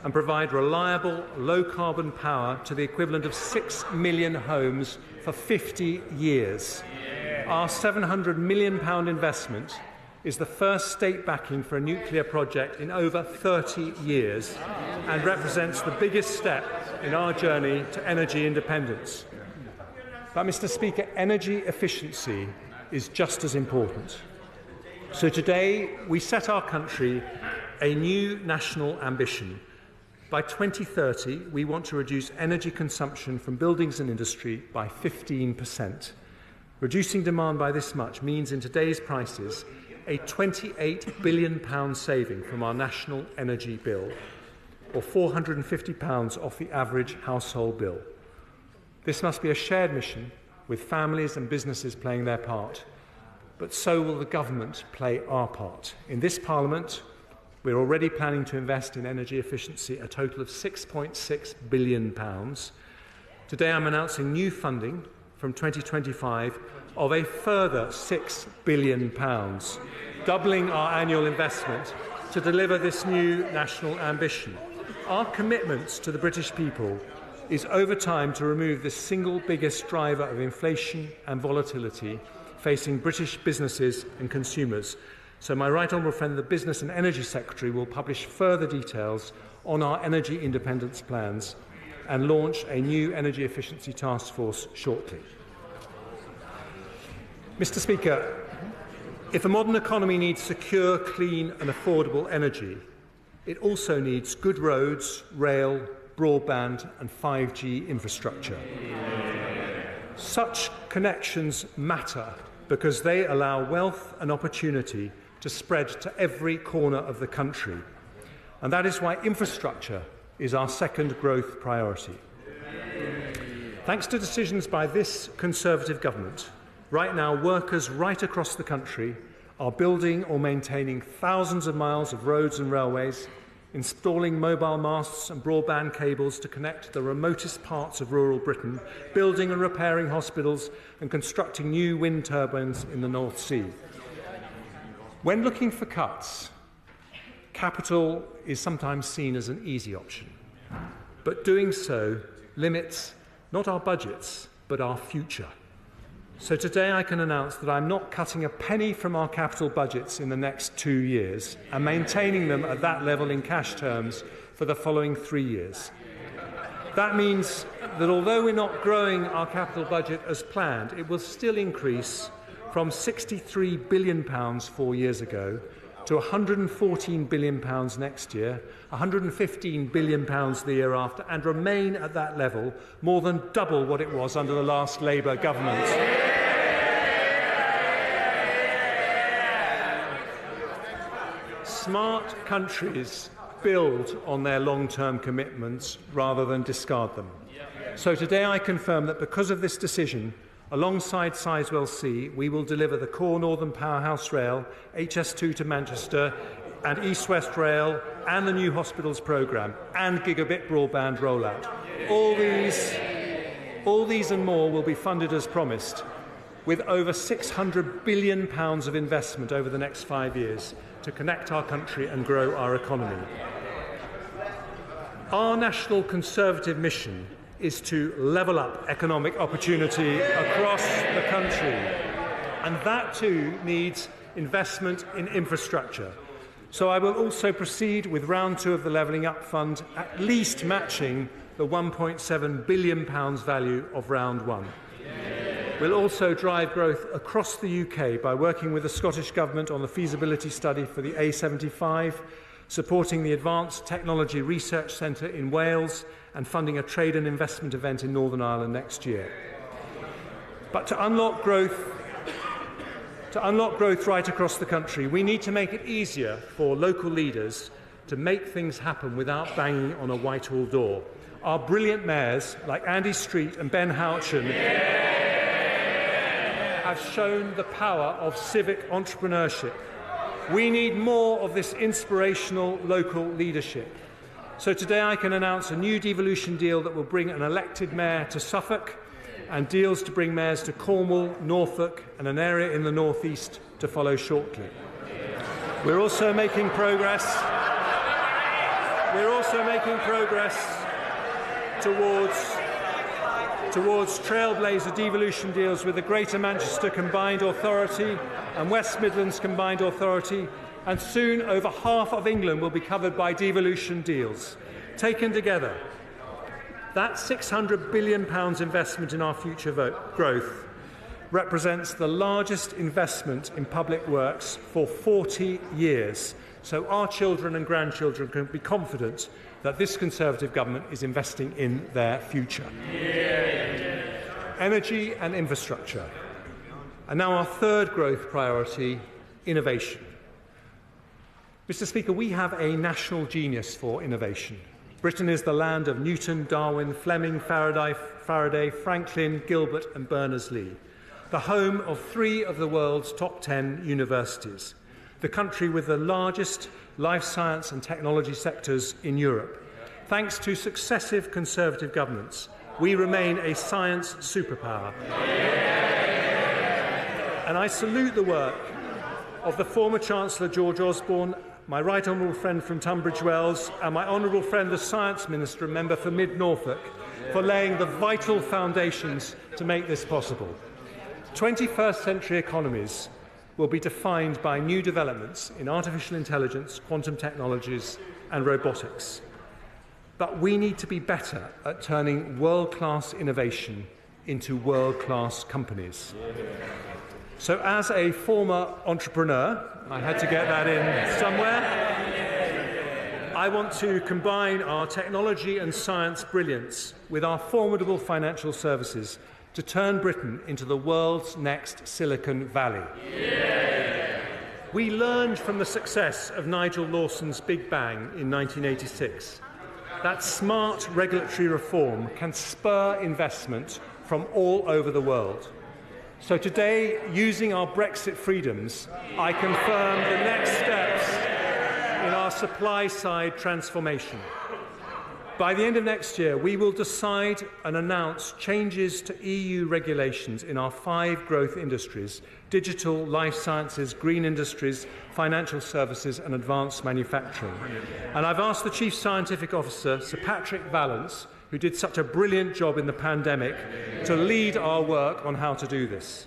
and provide reliable, low-carbon power to the equivalent of 6 million homes for 50 years. Our £700 million investment is the first state backing for a nuclear project in over 30 years and represents the biggest step in our journey to energy independence. But, Mr. Speaker, energy efficiency is just as important. So today we set our country a new national ambition. By 2030, we want to reduce energy consumption from buildings and industry by 15%. Reducing demand by this much means, in today's prices, a £28 billion saving from our national energy bill, or £450 off the average household bill. This must be a shared mission, with families and businesses playing their part. but so will the government play our part. In this Parliament, we're already planning to invest in energy efficiency a total of £6.6 billion. Today I'm announcing new funding from 2025 of a further £6 billion, doubling our annual investment to deliver this new national ambition. Our commitment to the British people is over time to remove the single biggest driver of inflation and volatility facing British businesses and consumers. So my right honourable friend, the Business and Energy Secretary, will publish further details on our energy independence plans and launch a new energy efficiency task force shortly. Mr. Speaker, if a modern economy needs secure, clean and affordable energy, it also needs good roads, rail, broadband and 5G infrastructure. Such connections matter because they allow wealth and opportunity to spread to every corner of the country. And that is why infrastructure is our second growth priority. Thanks to decisions by this Conservative government, right now workers right across the country are building or maintaining thousands of miles of roads and railways, installing mobile masts and broadband cables to connect the remotest parts of rural Britain, building and repairing hospitals and constructing new wind turbines in the North Sea. When looking for cuts, capital is sometimes seen as an easy option, but doing so limits not our budgets, but our future. So today I can announce that I'm not cutting a penny from our capital budgets in the next 2 years and maintaining them at that level in cash terms for the following 3 years. That means that although we're not growing our capital budget as planned, it will still increase from £63 billion 4 years ago to £114 billion next year, £115 billion the year after, and remain at that level, more than double what it was under the last Labour government. Smart countries build on their long-term commitments rather than discard them. So today I confirm that because of this decision, alongside Sizewell C, we will deliver the core Northern Powerhouse Rail, HS2 to Manchester, and East-West Rail, and the new hospitals programme, and gigabit broadband rollout. All these and more will be funded as promised, with over £600 billion of investment over the next 5 years to connect our country and grow our economy. Our National Conservative mission is to level up economic opportunity across the country. And that too needs investment in infrastructure. So I will also proceed with round 2 of the Levelling Up Fund, at least matching the £1.7 billion value of round 1. We'll also drive growth across the UK by working with the Scottish Government on the feasibility study for the A75, supporting the Advanced Technology Research Centre in Wales, and funding a trade and investment event in Northern Ireland next year. But to unlock growth right across the country, we need to make it easier for local leaders to make things happen without banging on a Whitehall door. Our brilliant mayors, like Andy Street and Ben Houchin, have shown the power of civic entrepreneurship. We need more of this inspirational local leadership. So today I can announce a new devolution deal that will bring an elected mayor to Suffolk and deals to bring mayors to Cornwall, Norfolk and an area in the North East to follow shortly. We're also making progress towards trailblazer devolution deals with the Greater Manchester Combined Authority and West Midlands Combined Authority, and soon over half of England will be covered by devolution deals. Taken together, that £600 billion investment in our future growth represents the largest investment in public works for 40 years. So our children and grandchildren can be confident that this Conservative government is investing in their future. Energy and infrastructure. And now our third growth priority, innovation. Mr. Speaker, we have a national genius for innovation. Britain is the land of Newton, Darwin, Fleming, Faraday, Franklin, Gilbert and Berners-Lee. the home of 3 of the world's top 10 universities, the country with the largest life science and technology sectors in Europe. Thanks to successive Conservative governments, we remain a science superpower. And I salute the work of the former Chancellor George Osborne, my right honourable friend from Tunbridge Wells, and my honourable friend the Science Minister and member for Mid Norfolk, for laying the vital foundations to make this possible. 21st century economies will be defined by new developments in artificial intelligence, quantum technologies and robotics. But we need to be better at turning world-class innovation into world-class companies. So as a former entrepreneur, I had to get that in somewhere, I want to combine our technology and science brilliance with our formidable financial services to turn Britain into the world's next Silicon Valley. Yeah. We learned from the success of Nigel Lawson's Big Bang in 1986 that smart regulatory reform can spur investment from all over the world. So today, using our Brexit freedoms, I confirm the next steps in our supply-side transformation. By the end of next year, we will decide and announce changes to EU regulations in our 5 growth industries: digital, life sciences, green industries, financial services and advanced manufacturing. And I've asked the Chief Scientific Officer, Sir Patrick Vallance, who did such a brilliant job in the pandemic, to lead our work on how to do this.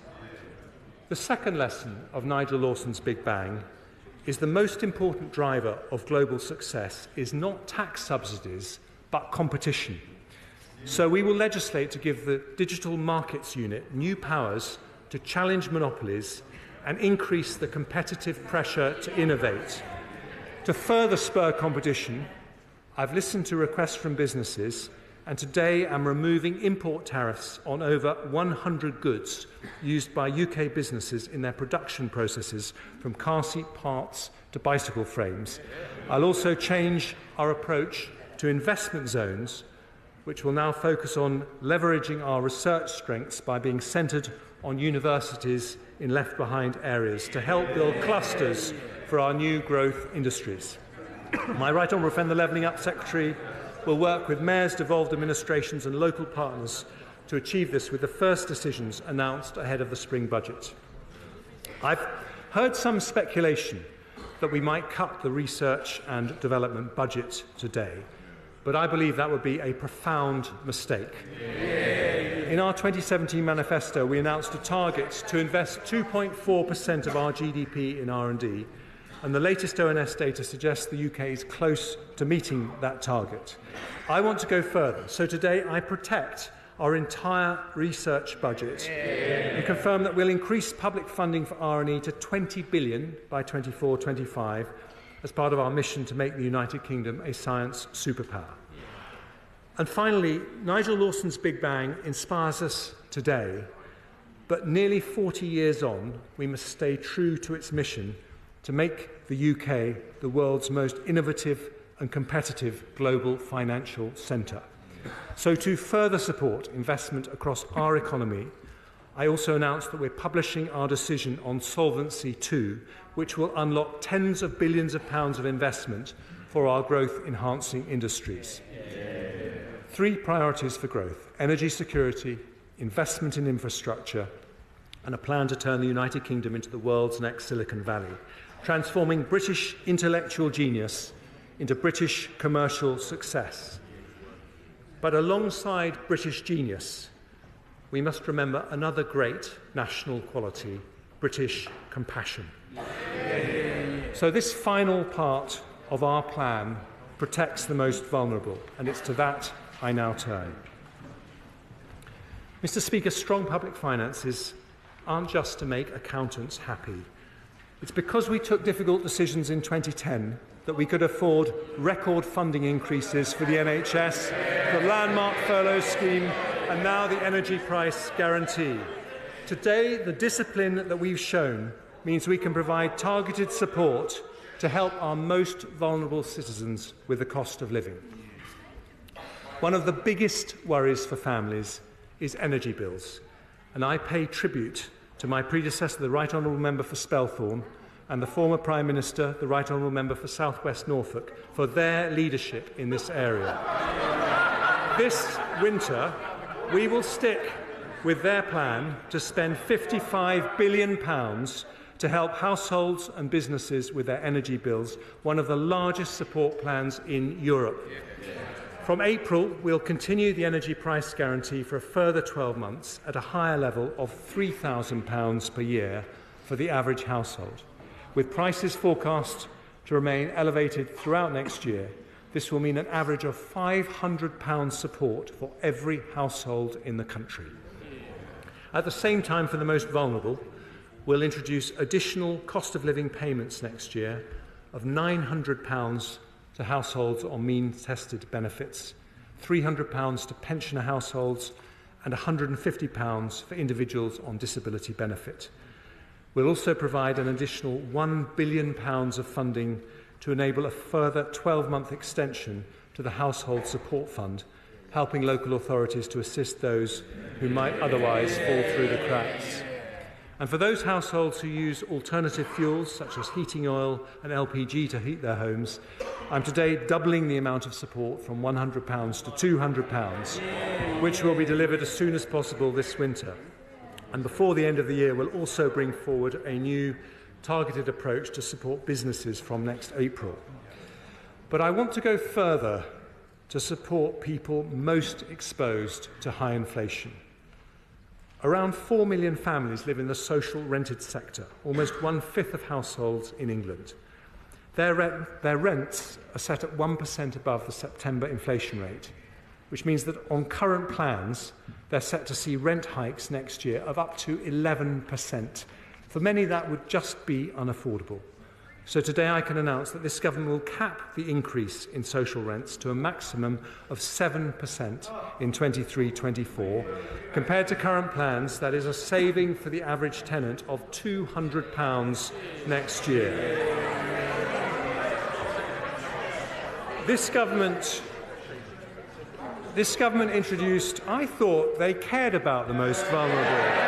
The second lesson of Nigel Lawson's Big Bang is the most important driver of global success is not tax subsidies, but competition. So we will legislate to give the Digital Markets Unit new powers to challenge monopolies and increase the competitive pressure to innovate. To further spur competition, I've listened to requests from businesses, and today I'm removing import tariffs on over 100 goods used by UK businesses in their production processes, from car seat parts to bicycle frames. I'll also change our approach to investment zones, which will now focus on leveraging our research strengths by being centred on universities in left-behind areas to help build clusters for our new growth industries. My right honourable friend, the Levelling Up Secretary, will work with mayors, devolved administrations and local partners to achieve this, with the first decisions announced ahead of the spring budget. I've heard some speculation that we might cut the research and development budget today, but I believe that would be a profound mistake. In our 2017 manifesto, we announced a target to invest 2.4% of our GDP in R&D, and the latest ONS data suggests the UK is close to meeting that target. I want to go further, so today I protect our entire research budget and confirm that we'll increase public funding for R&E to 20 billion by 24-25 as part of our mission to make the United Kingdom a science superpower. And finally, Nigel Lawson's Big Bang inspires us today, but nearly 40 years on, we must stay true to its mission to make the UK the world's most innovative and competitive global financial centre. So to further support investment across our economy, I also announced that we're publishing our decision on Solvency II, which will unlock tens of billions of pounds of investment for our growth-enhancing industries. 3 priorities for growth: energy security, investment in infrastructure, and a plan to turn the United Kingdom into the world's next Silicon Valley, transforming British intellectual genius into British commercial success. But alongside British genius, we must remember another great national quality: British compassion. So this final part of our plan protects the most vulnerable, and it's to that I now turn. Mr. Speaker, strong public finances aren't just to make accountants happy. It's because we took difficult decisions in 2010 that we could afford record funding increases for the NHS, the landmark furlough scheme, and now the energy price guarantee. Today, the discipline that we've shown means we can provide targeted support to help our most vulnerable citizens with the cost of living. One of the biggest worries for families is energy bills. and I pay tribute to my predecessor, the Right Honourable Member for Spelthorne, and the former Prime Minister, the Right Honourable Member for South West Norfolk, for their leadership in this area. This winter, we will stick with their plan to spend £55 billion to help households and businesses with their energy bills, one of the largest support plans in Europe. From April, we'll continue the energy price guarantee for a further 12 months at a higher level of £3,000 per year for the average household. With prices forecast to remain elevated throughout next year, this will mean an average of £500 support for every household in the country. At the same time, for the most vulnerable, we'll introduce additional cost of living payments next year of £900 to households on means-tested benefits, £300 to pensioner households, and £150 for individuals on disability benefit. We'll also provide an additional £1 billion of funding to enable a further 12-month extension to the Household Support Fund, helping local authorities to assist those who might otherwise fall through the cracks. And for those households who use alternative fuels, such as heating oil and LPG to heat their homes, I'm today doubling the amount of support from £100 to £200, which will be delivered as soon as possible this winter. And before the end of the year, we'll also bring forward a new targeted approach to support businesses from next April. But I want to go further to support people most exposed to high inflation. Around 4 million families live in the social rented sector, almost 1/5 of households in England. Their rents are set at 1% above the September inflation rate, which means that on current plans, they're set to see rent hikes next year of up to 11%. For many, that would just be unaffordable. So today I can announce that this government will cap the increase in social rents to a maximum of 7% in 23-24. Compared to current plans, that is a saving for the average tenant of £200 next year. This government introduced, I thought they cared about the most vulnerable.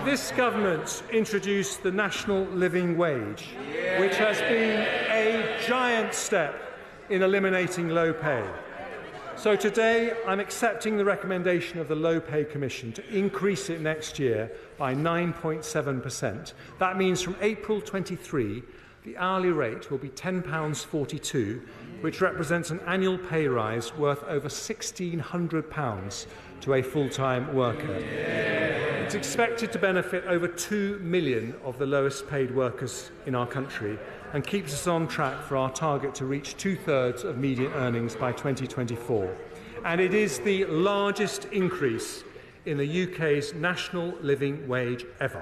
This government introduced the national living wage, which has been a giant step in eliminating low pay. So today I'm accepting the recommendation of the Low Pay Commission to increase it next year by 9.7%. That means from April 23, the hourly rate will be £10.42, which represents an annual pay rise worth over £1,600 to a full-time worker. It's expected to benefit over 2 million of the lowest paid workers in our country and keeps us on track for our target to reach 2/3 of median earnings by 2024. And it is the largest increase in the UK's national living wage ever.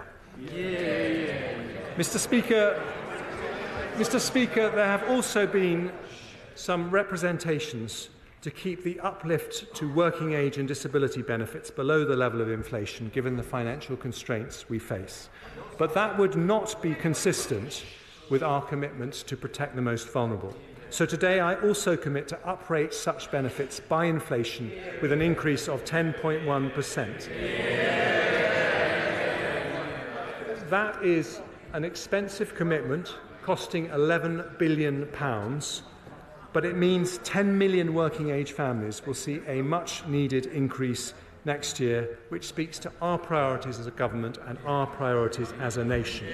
Mr. Speaker, there have also been some representations to keep the uplift to working age and disability benefits below the level of inflation, given the financial constraints we face. But that would not be consistent with our commitment to protect the most vulnerable. So today I also commit to uprate such benefits by inflation with an increase of 10.1%. That is an expensive commitment costing £11 billion, but it means 10 million working-age families will see a much-needed increase next year, which speaks to our priorities as a government and our priorities as a nation.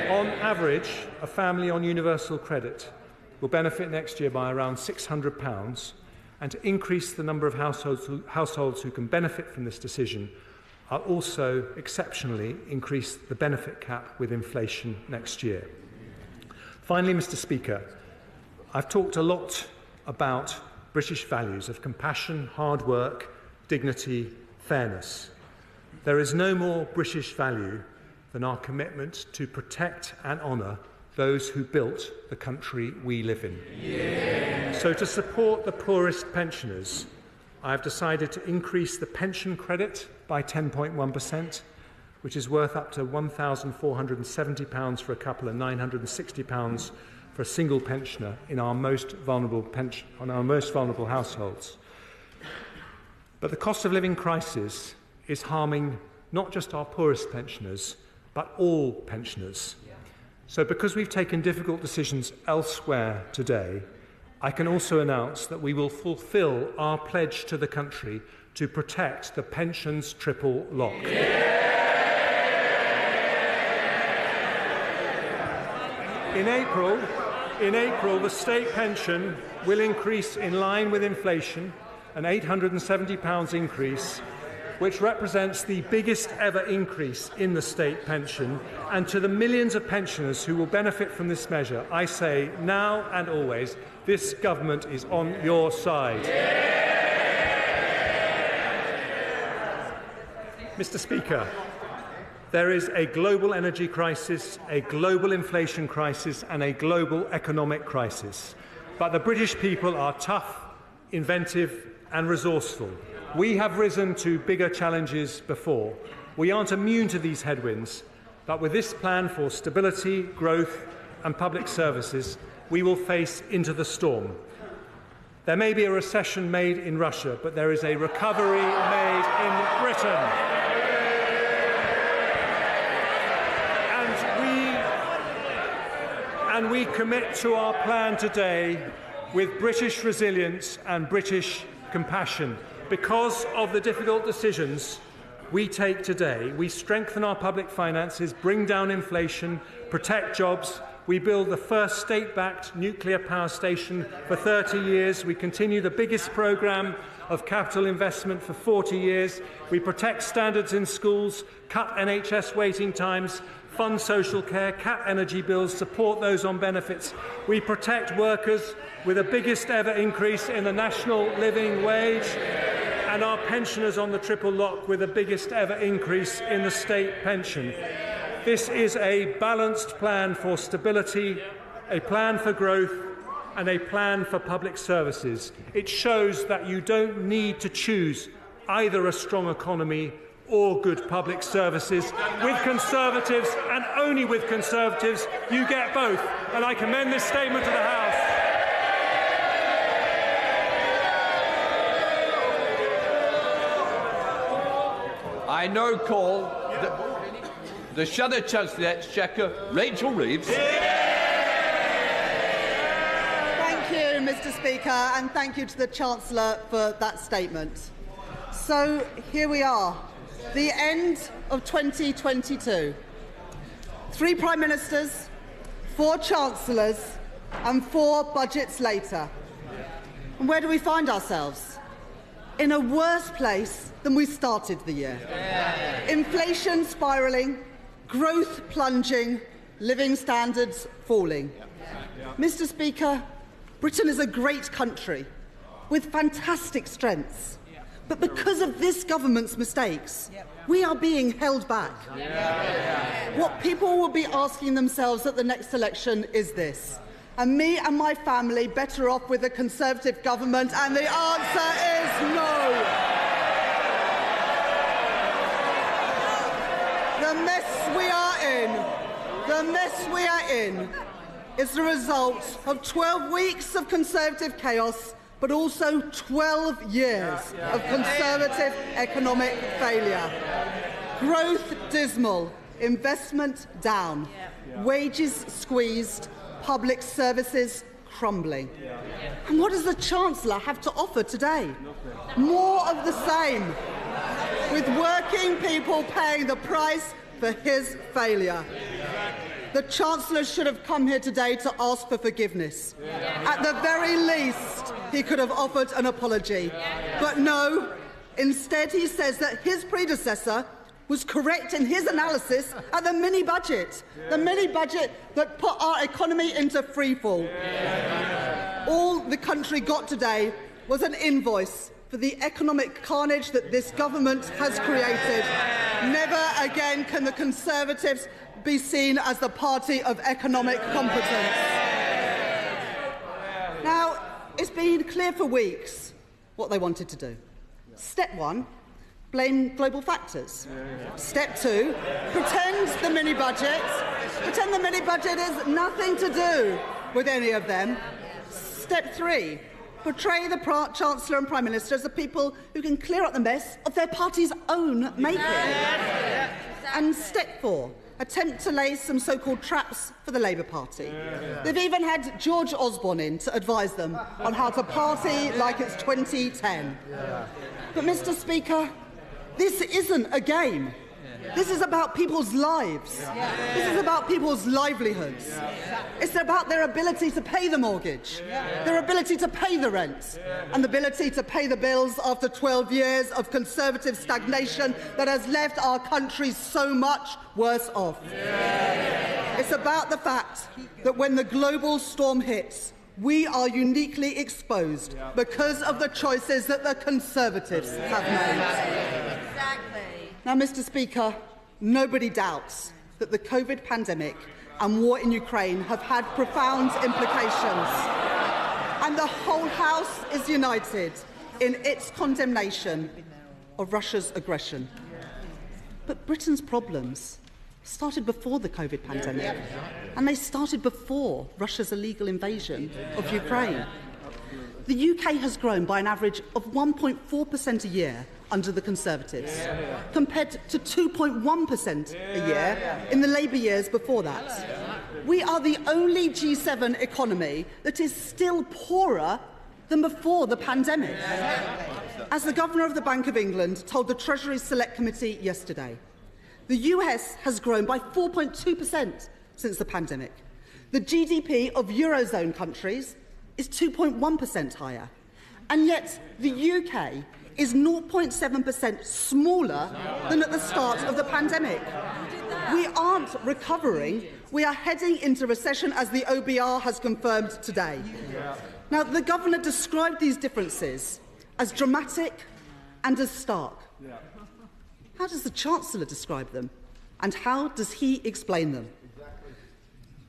On average, a family on universal credit will benefit next year by around £600, and to increase the number of households who can benefit from this decision, I'll also exceptionally increase the benefit cap with inflation next year. Finally, Mr. Speaker, I've talked a lot about British values of compassion, hard work, dignity, fairness. There is no more British value than our commitment to protect and honour those who built the country we live in. So to support the poorest pensioners, I have decided to increase the pension credit by 10.1%, which is worth up to £1,470 for a couple and £960 for a single pensioner in our most vulnerable households. But the cost of living crisis is harming not just our poorest pensioners, but all pensioners. So because we've taken difficult decisions elsewhere today, I can also announce that we will fulfil our pledge to the country to protect the pensions triple lock. In April, the state pension will increase in line with inflation, an £870 increase, which represents the biggest ever increase in the state pension. And to the millions of pensioners who will benefit from this measure, I say now and always, this government is on your side. Mr. Speaker, there is a global energy crisis, a global inflation crisis, and a global economic crisis. But the British people are tough, inventive, and resourceful. We have risen to bigger challenges before. We aren't immune to these headwinds, but with this plan for stability, growth, and public services, we will face into the storm. There may be a recession made in Russia, but there is a recovery made in Britain. And we commit to our plan today with British resilience and British compassion. Because of the difficult decisions we take today, we strengthen our public finances, bring down inflation, protect jobs. We build the first state-backed nuclear power station for 30 years. We continue the biggest programme of capital investment for 40 years. We protect standards in schools, cut NHS waiting times, fund social care, cap energy bills, support those on benefits. We protect workers with the biggest ever increase in the national living wage, and our pensioners on the triple lock with the biggest ever increase in the state pension. This is a balanced plan for stability, a plan for growth, and a plan for public services. It shows that you don't need to choose either a strong economy or good public services. With Conservatives, and only with Conservatives, you get both. And I commend this statement to the House. I now call the Shadow Chancellor of the Exchequer, Rachel Reeves. Thank you, Mr. Speaker, and thank you to the Chancellor for that statement. So here we are, the end of 2022. 3 Prime Ministers, 4 Chancellors, and 4 budgets later. And where do we find ourselves? In a worse place than we started the year. Inflation spiralling, growth plunging, living standards falling. Mr. Speaker, Britain is a great country with fantastic strengths. But because of this government's mistakes, we are being held back. What people will be asking themselves at the next election is this: are me and my family better off with a Conservative government? And the answer is no. The mess we are in is the result of 12 weeks of Conservative chaos, but also 12 years of Conservative economic failure. Growth dismal, investment down, wages squeezed, public services crumbling. And what does the Chancellor have to offer today? More of the same, with working people paying the price for his failure. The Chancellor should have come here today to ask for forgiveness. At the very least, he could have offered an apology. But no, instead he says that his predecessor was correct in his analysis at the mini-budget, the mini-budget that put our economy into freefall. All the country got today was an invoice for the economic carnage that this government has created. Never again can the Conservatives be seen as the party of economic competence. Now, it's been clear for weeks what they wanted to do. Step 1, blame global factors. Step 2, pretend the mini-budget has nothing to do with any of them. Step 3, portray the Chancellor and Prime Minister as the people who can clear up the mess of their party's own making. And step 4, attempt to lay some so-called traps for the Labour Party. They've even had George Osborne in to advise them on how to party like it's 2010. But, Mr. Speaker, this isn't a game. This is about people's lives. This is about people's livelihoods. It's about their ability to pay the mortgage, their ability to pay the rent, and the ability to pay the bills after 12 years of Conservative stagnation that has left our country so much worse off. It's about the fact that when the global storm hits, we are uniquely exposed because of the choices that the Conservatives have made. Now, Mr. Speaker, nobody doubts that the COVID pandemic and war in Ukraine have had profound implications. And the whole House is united in its condemnation of Russia's aggression. But Britain's problems started before the COVID pandemic, and they started before Russia's illegal invasion of Ukraine. The UK has grown by an average of 1.4% a year under the Conservatives, compared to 2.1% a year in the Labour years before that. We are the only G7 economy that is still poorer than before the pandemic. As the Governor of the Bank of England told the Treasury Select Committee yesterday, the US has grown by 4.2% since the pandemic. The GDP of Eurozone countries is 2.1% higher. And yet the UK is 0.7% smaller than at the start of the pandemic. We aren't recovering. We are heading into recession, as the OBR has confirmed today. Now, the Governor described these differences as dramatic and as stark. How does the Chancellor describe them? And how does he explain them?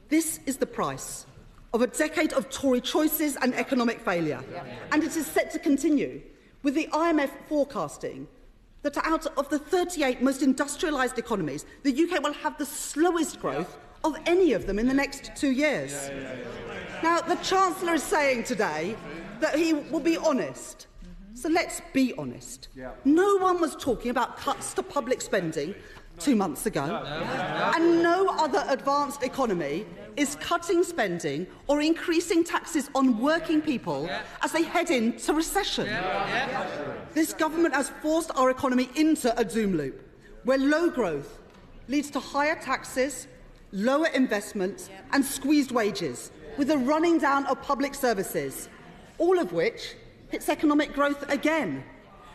This is the price of a decade of Tory choices and economic failure. And it is set to continue, with the IMF forecasting that out of the 38 most industrialised economies, the UK will have the slowest growth of any of them in the next 2 years. Now, the Chancellor is saying today that he will be honest. So let's be honest. No one was talking about cuts to public spending 2 months ago, and no other advanced economy is cutting spending or increasing taxes on working people as they head into recession. This government has forced our economy into a doom loop, where low growth leads to higher taxes, lower investment and squeezed wages, with a running down of public services, all of which hits economic growth again.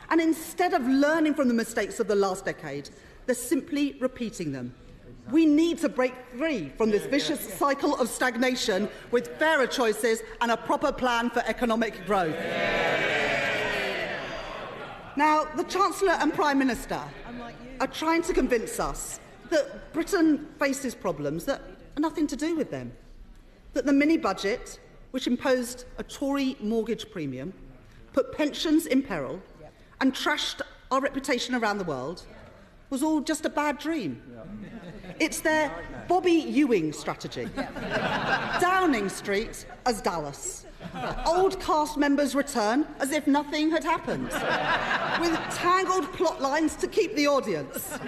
And instead of learning from the mistakes of the last decade, they're simply repeating them. We need to break free from this vicious cycle of stagnation with fairer choices and a proper plan for economic growth. Now, the Chancellor and Prime Minister are trying to convince us that Britain faces problems that are nothing to do with them, that the mini-budget, which imposed a Tory mortgage premium, put pensions in peril and trashed our reputation around the world, was all just a bad dream. It's their Bobby Ewing strategy. Downing Street as Dallas. Old cast members return as if nothing had happened, with tangled plot lines to keep the audience.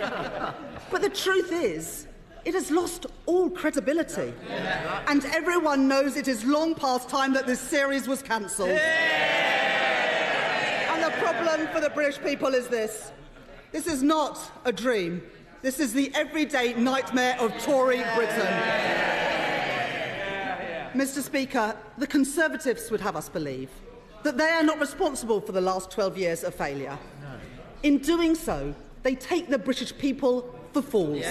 But the truth is, it has lost all credibility. And everyone knows it is long past time that this series was cancelled. And the problem for the British people is this. This is not a dream. This is the everyday nightmare of Tory Britain. Mr. Speaker, the Conservatives would have us believe that they are not responsible for the last 12 years of failure. In doing so, they take the British people for fools.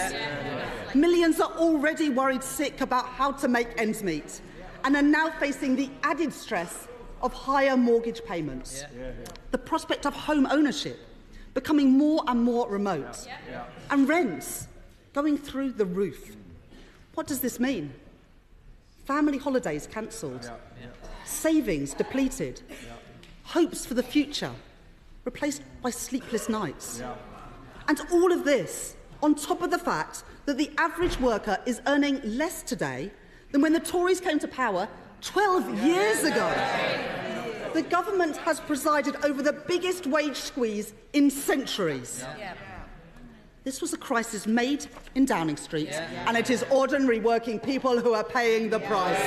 Millions are already worried sick about how to make ends meet and are now facing the added stress of higher mortgage payments. The prospect of home ownership becoming more and more remote, and rents going through the roof. What does this mean? Family holidays cancelled, savings depleted, hopes for the future replaced by sleepless nights. And all of this on top of the fact that the average worker is earning less today than when the Tories came to power 12 years ago. The government has presided over the biggest wage squeeze in centuries. This was a crisis made in Downing Street, and it is ordinary working people who are paying the price.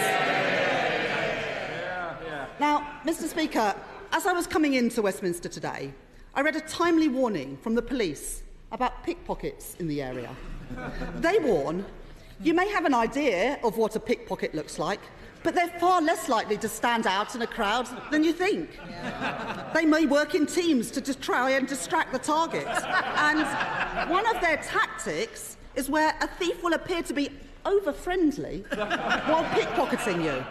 Now, Mr. Speaker, as I was coming into Westminster today, I read a timely warning from the police about pickpockets in the area. They warn, you may have an idea of what a pickpocket looks like, but they're far less likely to stand out in a crowd than you think. They may work in teams to try and distract the target. And one of their tactics is where a thief will appear to be over-friendly while pickpocketing you.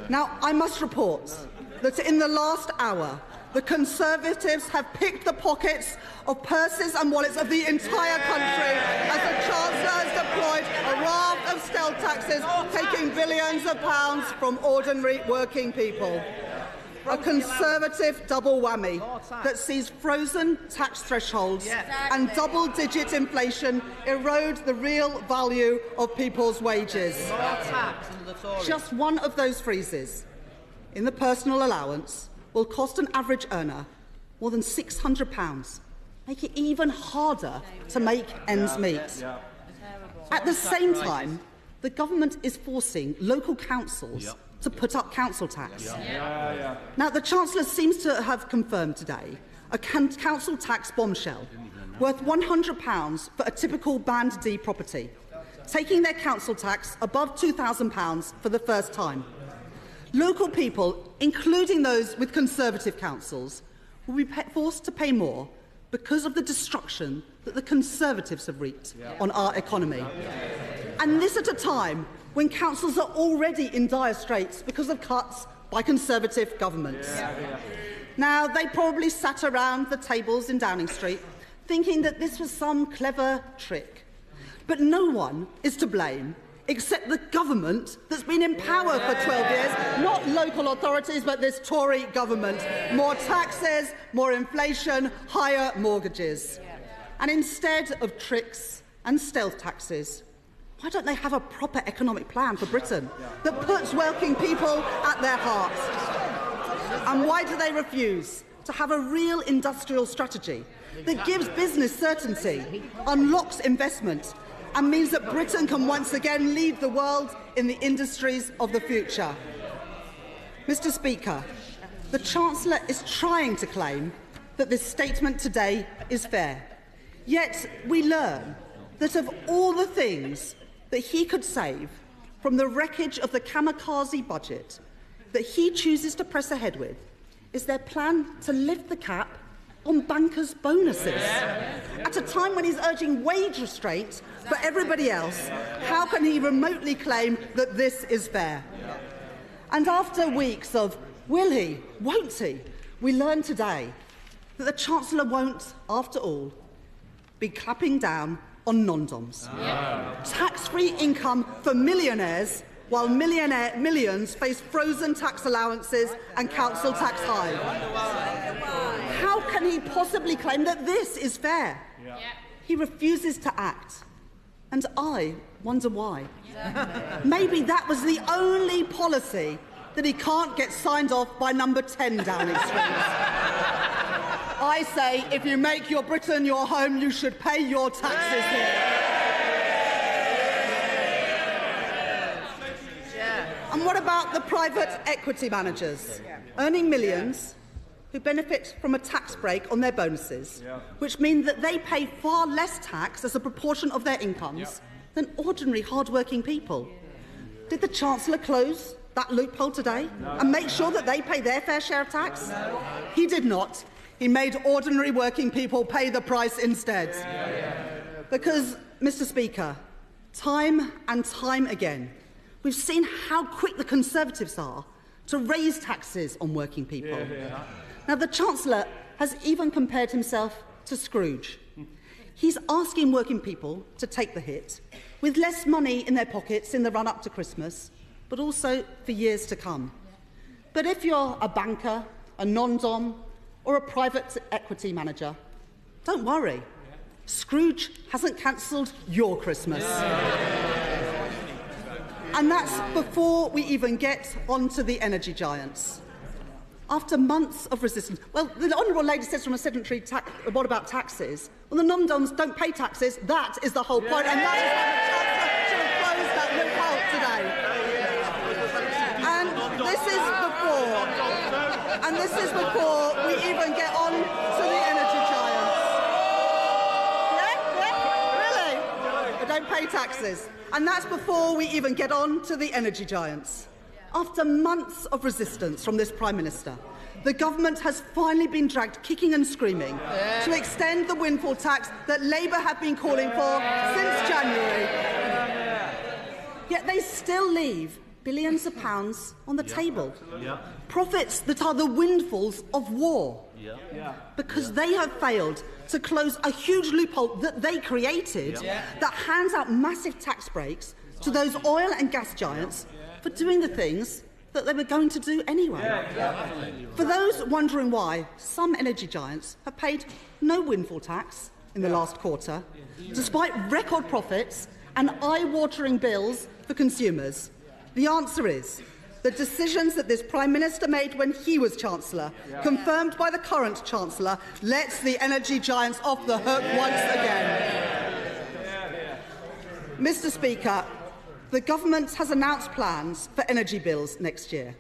Now, I must report that in the last hour, the Conservatives have picked the pockets of purses and wallets of the entire country as the Chancellor has deployed a raft of stealth taxes, taking billions of pounds from ordinary working people. A Conservative double whammy that sees frozen tax thresholds and double-digit inflation erode the real value of people's wages. Just one of those freezes in the personal allowance will cost an average earner more than £600, make it even harder to make ends meet. At the same time, the government is forcing local councils to put up council tax. Now, the Chancellor seems to have confirmed today a council tax bombshell worth £100 for a typical Band D property, taking their council tax above £2,000 for the first time. Local people, including those with Conservative councils, will be forced to pay more because of the destruction that the Conservatives have wreaked on our economy. And this at a time when councils are already in dire straits because of cuts by Conservative governments. Now, they probably sat around the tables in Downing Street thinking that this was some clever trick. But no one is to blame except the government that's been in power for 12 years, not local authorities, but this Tory government. More taxes, more inflation, higher mortgages. And instead of tricks and stealth taxes, why don't they have a proper economic plan for Britain that puts working people at their heart? And why do they refuse to have a real industrial strategy that gives business certainty, unlocks investment, and means that Britain can once again lead the world in the industries of the future? Mr. Speaker, the Chancellor is trying to claim that this statement today is fair. Yet we learn that of all the things that he could save from the wreckage of the kamikaze budget that he chooses to press ahead with is their plan to lift the cap on bankers' bonuses. At a time when he's urging wage restraint for everybody else, how can he remotely claim that this is fair? And after weeks of will he, won't he, we learn today that the Chancellor won't, after all, be clapping down on non-doms. Tax-free income for millionaires, while millions face frozen tax allowances and council tax highs. How can he possibly claim that this is fair? He refuses to act, and I wonder why. Maybe that was the only policy that he can't get signed off by number 10 Downing Street. I say, if you make your Britain your home, you should pay your taxes here. And what about the private equity managers earning millions who benefit from a tax break on their bonuses, which mean that they pay far less tax as a proportion of their incomes than ordinary hard-working people? Did the Chancellor close that loophole today and make sure that they pay their fair share of tax? He did not. He made ordinary working people pay the price instead. Because, Mr. Speaker, time and time again, we've seen how quick the Conservatives are to raise taxes on working people. Now, the Chancellor has even compared himself to Scrooge. He's asking working people to take the hit, with less money in their pockets in the run-up to Christmas, but also for years to come. But if you're a banker, a non-dom, or a private equity manager, don't worry. Scrooge hasn't cancelled your Christmas. And that's before we even get onto the energy giants. After months of resistance, well, the Honourable Lady says from a sedentary what about taxes? Well, the non-doms don't pay taxes. That is the whole point, and that is why the Chancellor should have closed that loophole today. And this is before we even get on to the energy giants. Really? They don't pay taxes. And that's before we even get on to the energy giants. After months of resistance from this Prime Minister, the government has finally been dragged kicking and screaming to extend the windfall tax that Labour have been calling for since January. Yet they still leave billions of pounds on the table. Profits that are the windfalls of war. Because they have failed to close a huge loophole that they created that hands out massive tax breaks to those oil and gas giants for doing the things that they were going to do anyway. For those wondering why, some energy giants have paid no windfall tax in the last quarter, despite record profits and eye-watering bills for consumers. The answer is the decisions that this Prime Minister made when he was Chancellor, confirmed by the current Chancellor, lets the energy giants off the hook once again. Mr. Speaker, the government has announced plans for energy bills next year,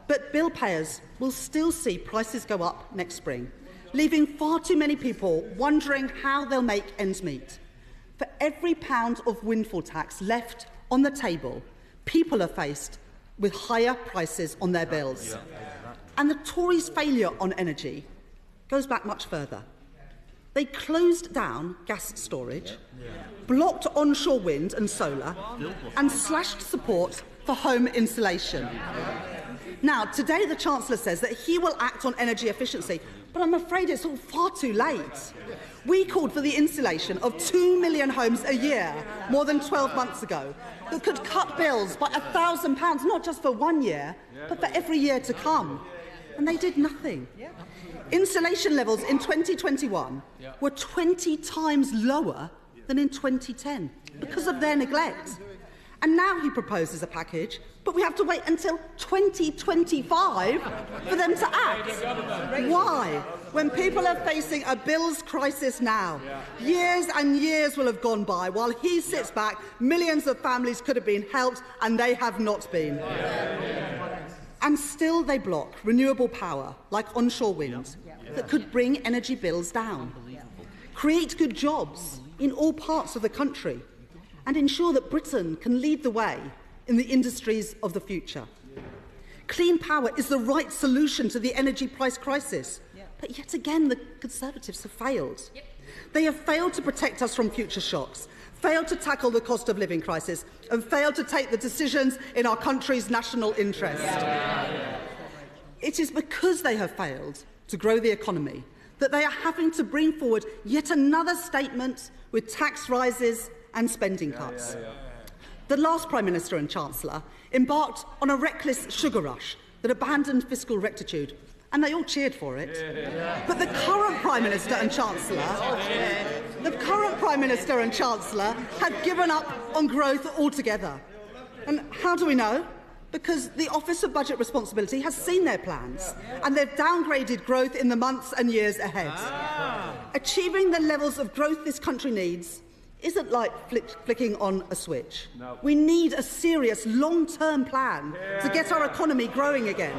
but bill payers will still see prices go up next spring, leaving far too many people wondering how they'll make ends meet. For every pound of windfall tax left on the table, people are faced with higher prices on their bills. And the Tories' failure on energy goes back much further. They closed down gas storage, blocked onshore wind and solar, and slashed support for home insulation. Now, today the Chancellor says that he will act on energy efficiency, but I'm afraid it's all far too late. We called for the insulation of 2 million homes a year more than 12 months ago that could cut bills by £1,000, not just for 1 year, but for every year to come. And they did nothing. Insulation levels in 2021 were 20 times lower than in 2010 because of their neglect. And now he proposes a package, but we have to wait until 2025 for them to act. Why? When people are facing a bills crisis now, years and years will have gone by while he sits back, millions of families could have been helped, and they have not been. And still they block renewable power, like onshore wind, that could bring energy bills down, create good jobs in all parts of the country, and ensure that Britain can lead the way in the industries of the future. Clean power is the right solution to the energy price crisis, but yet again the Conservatives have failed. They have failed to protect us from future shocks, failed to tackle the cost of living crisis, and failed to take the decisions in our country's national interest. It is because they have failed to grow the economy that they are having to bring forward yet another statement with tax rises and spending cuts. The last Prime Minister and Chancellor embarked on a reckless sugar rush that abandoned fiscal rectitude, and they all cheered for it. But the current Prime Minister and Chancellor have given up on growth altogether. And how do we know? Because the Office of Budget Responsibility has seen their plans, and they've downgraded growth in the months and years ahead. Achieving the levels of growth this country needs isn't like flicking on a switch. No. We need a serious long-term plan to get our economy growing again,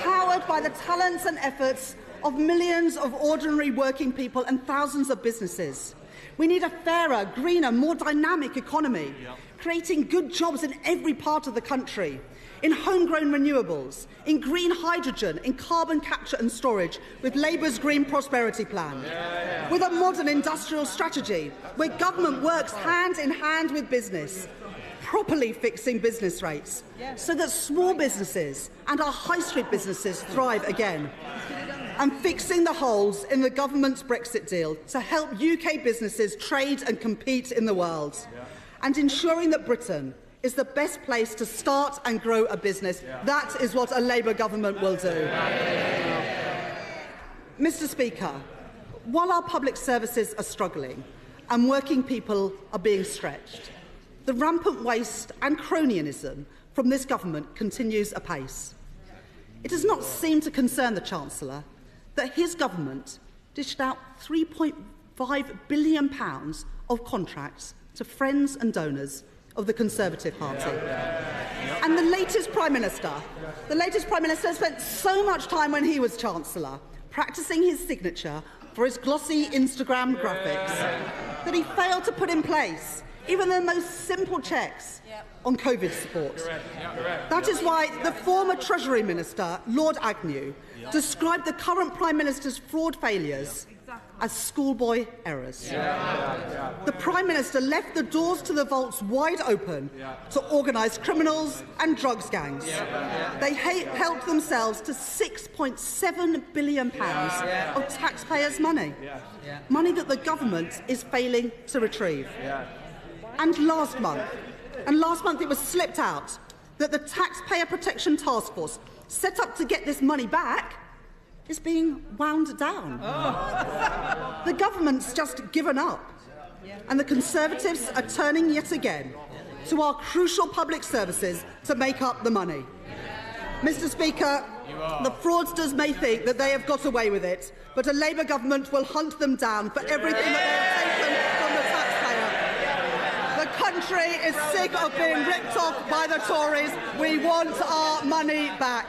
powered by the talents and efforts of millions of ordinary working people and thousands of businesses. We need a fairer, greener, more dynamic economy, creating good jobs in every part of the country, in homegrown renewables, in green hydrogen, in carbon capture and storage, with Labour's Green Prosperity Plan, with a modern industrial strategy where government works hand in hand with business, properly fixing business rates so that small businesses and our high street businesses thrive again, and fixing the holes in the government's Brexit deal to help UK businesses trade and compete in the world, and ensuring that Britain is the best place to start and grow a business. That is what a Labour government will do. Mr. Speaker, while our public services are struggling and working people are being stretched, the rampant waste and cronyism from this government continues apace. It does not seem to concern the Chancellor that his government dished out £3.5 billion of contracts to friends and donors of the Conservative Party. And the latest Prime Minister spent so much time when he was Chancellor practising his signature for his glossy Instagram graphics that he failed to put in place even the most simple checks on COVID support. That is why the former Treasury Minister, Lord Agnew, described the current Prime Minister's fraud failures as schoolboy errors. The Prime Minister left the doors to the vaults wide open to organised criminals and drugs gangs. They helped themselves to £6.7 billion of taxpayers' money, money that the government is failing to retrieve. And last month it was slipped out that the Taxpayer Protection Task Force set up to get this money back is being wound down. The government's just given up, and the Conservatives are turning yet again to our crucial public services to make up the money. Mr. Speaker, the fraudsters may think that they have got away with it, but a Labour government will hunt them down for everything that they have taken from the taxpayer. The country is sick of being ripped off by the Tories. We want our money back.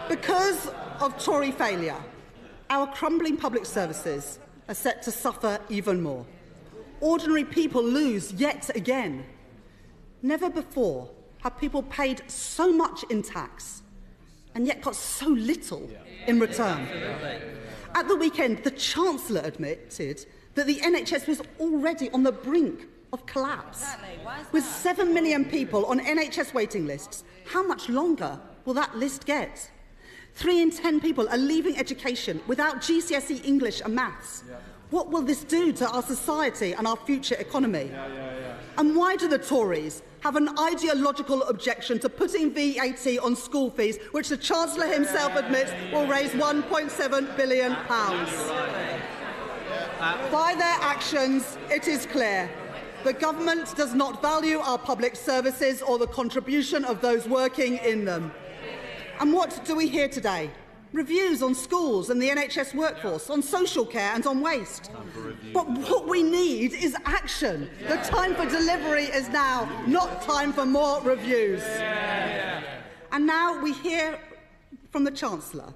Because of Tory failure, our crumbling public services are set to suffer even more. Ordinary people lose yet again. Never before have people paid so much in tax and yet got so little in return. At the weekend, the Chancellor admitted that the NHS was already on the brink of collapse. With 7 million people on NHS waiting lists, how much longer will that list get? 3 in 10 people are leaving education without GCSE English and maths. What will this do to our society and our future economy? And why do the Tories have an ideological objection to putting VAT on school fees, which the Chancellor himself admits will raise £1.7 billion? By their actions, it is clear the government does not value our public services or the contribution of those working in them. And what do we hear today? Reviews on schools and the NHS workforce, on social care and on waste. But what we need is action. The time for delivery is now, not time for more reviews. And now we hear from the Chancellor,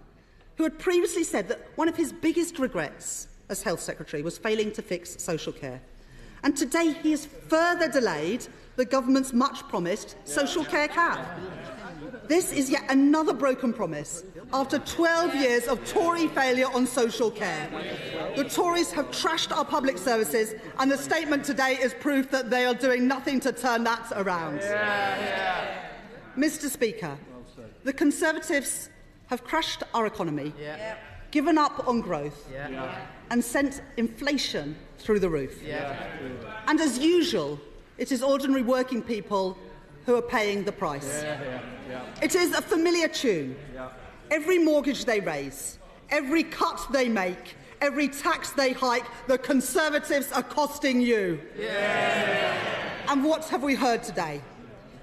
who had previously said that one of his biggest regrets as Health Secretary was failing to fix social care. And today he has further delayed the government's much-promised social care cap. This is yet another broken promise after 12 years of Tory failure on social care. The Tories have trashed our public services, and the statement today is proof that they are doing nothing to turn that around. Mr. Speaker, the Conservatives have crushed our economy, given up on growth, and sent inflation through the roof. And as usual, it is ordinary working people who are paying the price. It is a familiar tune. Every mortgage they raise, every cut they make, every tax they hike, the Conservatives are costing you. And what have we heard today?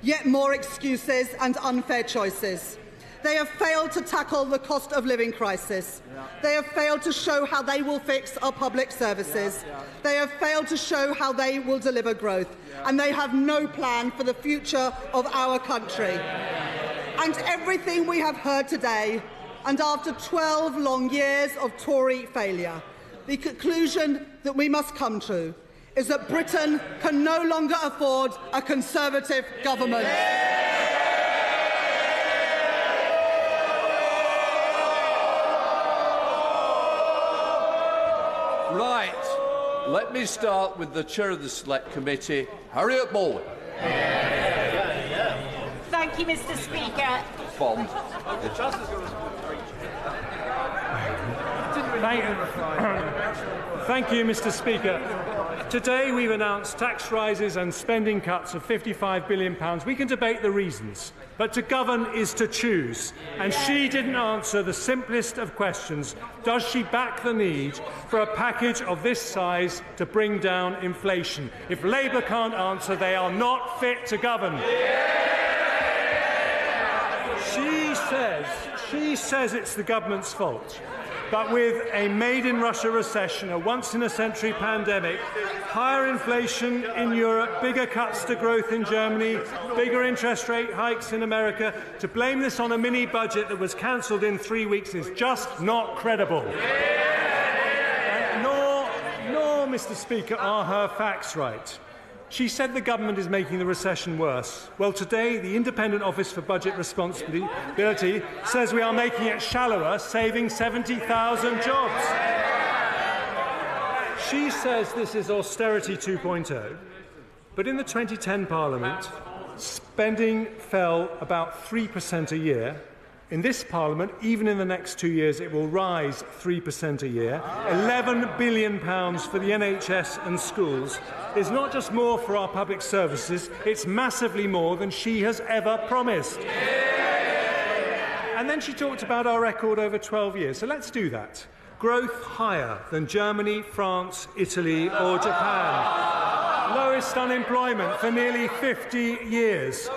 Yet more excuses and unfair choices. They have failed to tackle the cost of living crisis. They have failed to show how they will fix our public services. They have failed to show how they will deliver growth. And they have no plan for the future of our country. And everything we have heard today, and after 12 long years of Tory failure, the conclusion that we must come to is that Britain can no longer afford a Conservative government. Right. Let me start with the chair of the Select Committee, Harriet Bowen. Thank you, Mr. Speaker. Bond. Thank you, Mr. Speaker. Today we've announced tax rises and spending cuts of £55 billion. We can debate the reasons, but to govern is to choose. And she didn't answer the simplest of questions. Does she back the need for a package of this size to bring down inflation? If Labour can't answer, they are not fit to govern. She says it's the government's fault. But with a made-in-Russia recession, a once-in-a-century pandemic, higher inflation in Europe, bigger cuts to growth in Germany, bigger interest rate hikes in America, to blame this on a mini-budget that was cancelled in 3 weeks is just not credible. Nor, Mr. Speaker, are her facts right. She said the government is making the recession worse. Well, today, the Independent Office for Budget Responsibility says we are making it shallower, saving 70,000 jobs. She says this is austerity 2.0, but in the 2010 Parliament, spending fell about 3% a year. In this Parliament, even in the next 2 years, it will rise 3% a year. £11 billion for the NHS and schools is not just more for our public services, it's massively more than she has ever promised. And then she talked about our record over 12 years, so let's do that. Growth higher than Germany, France, Italy or Japan. Lowest unemployment for nearly 50 years.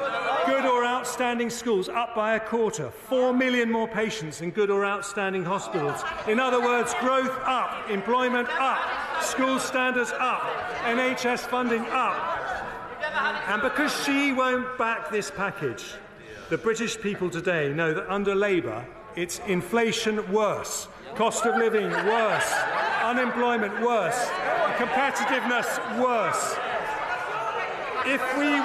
Good or outstanding schools up by a quarter. 4 million more patients in good or outstanding hospitals. In other words, growth up, employment up, school standards up, NHS funding up. And because she won't back this package, the British people today know that under Labour, it's inflation worse, cost of living worse, unemployment worse, competitiveness worse. If we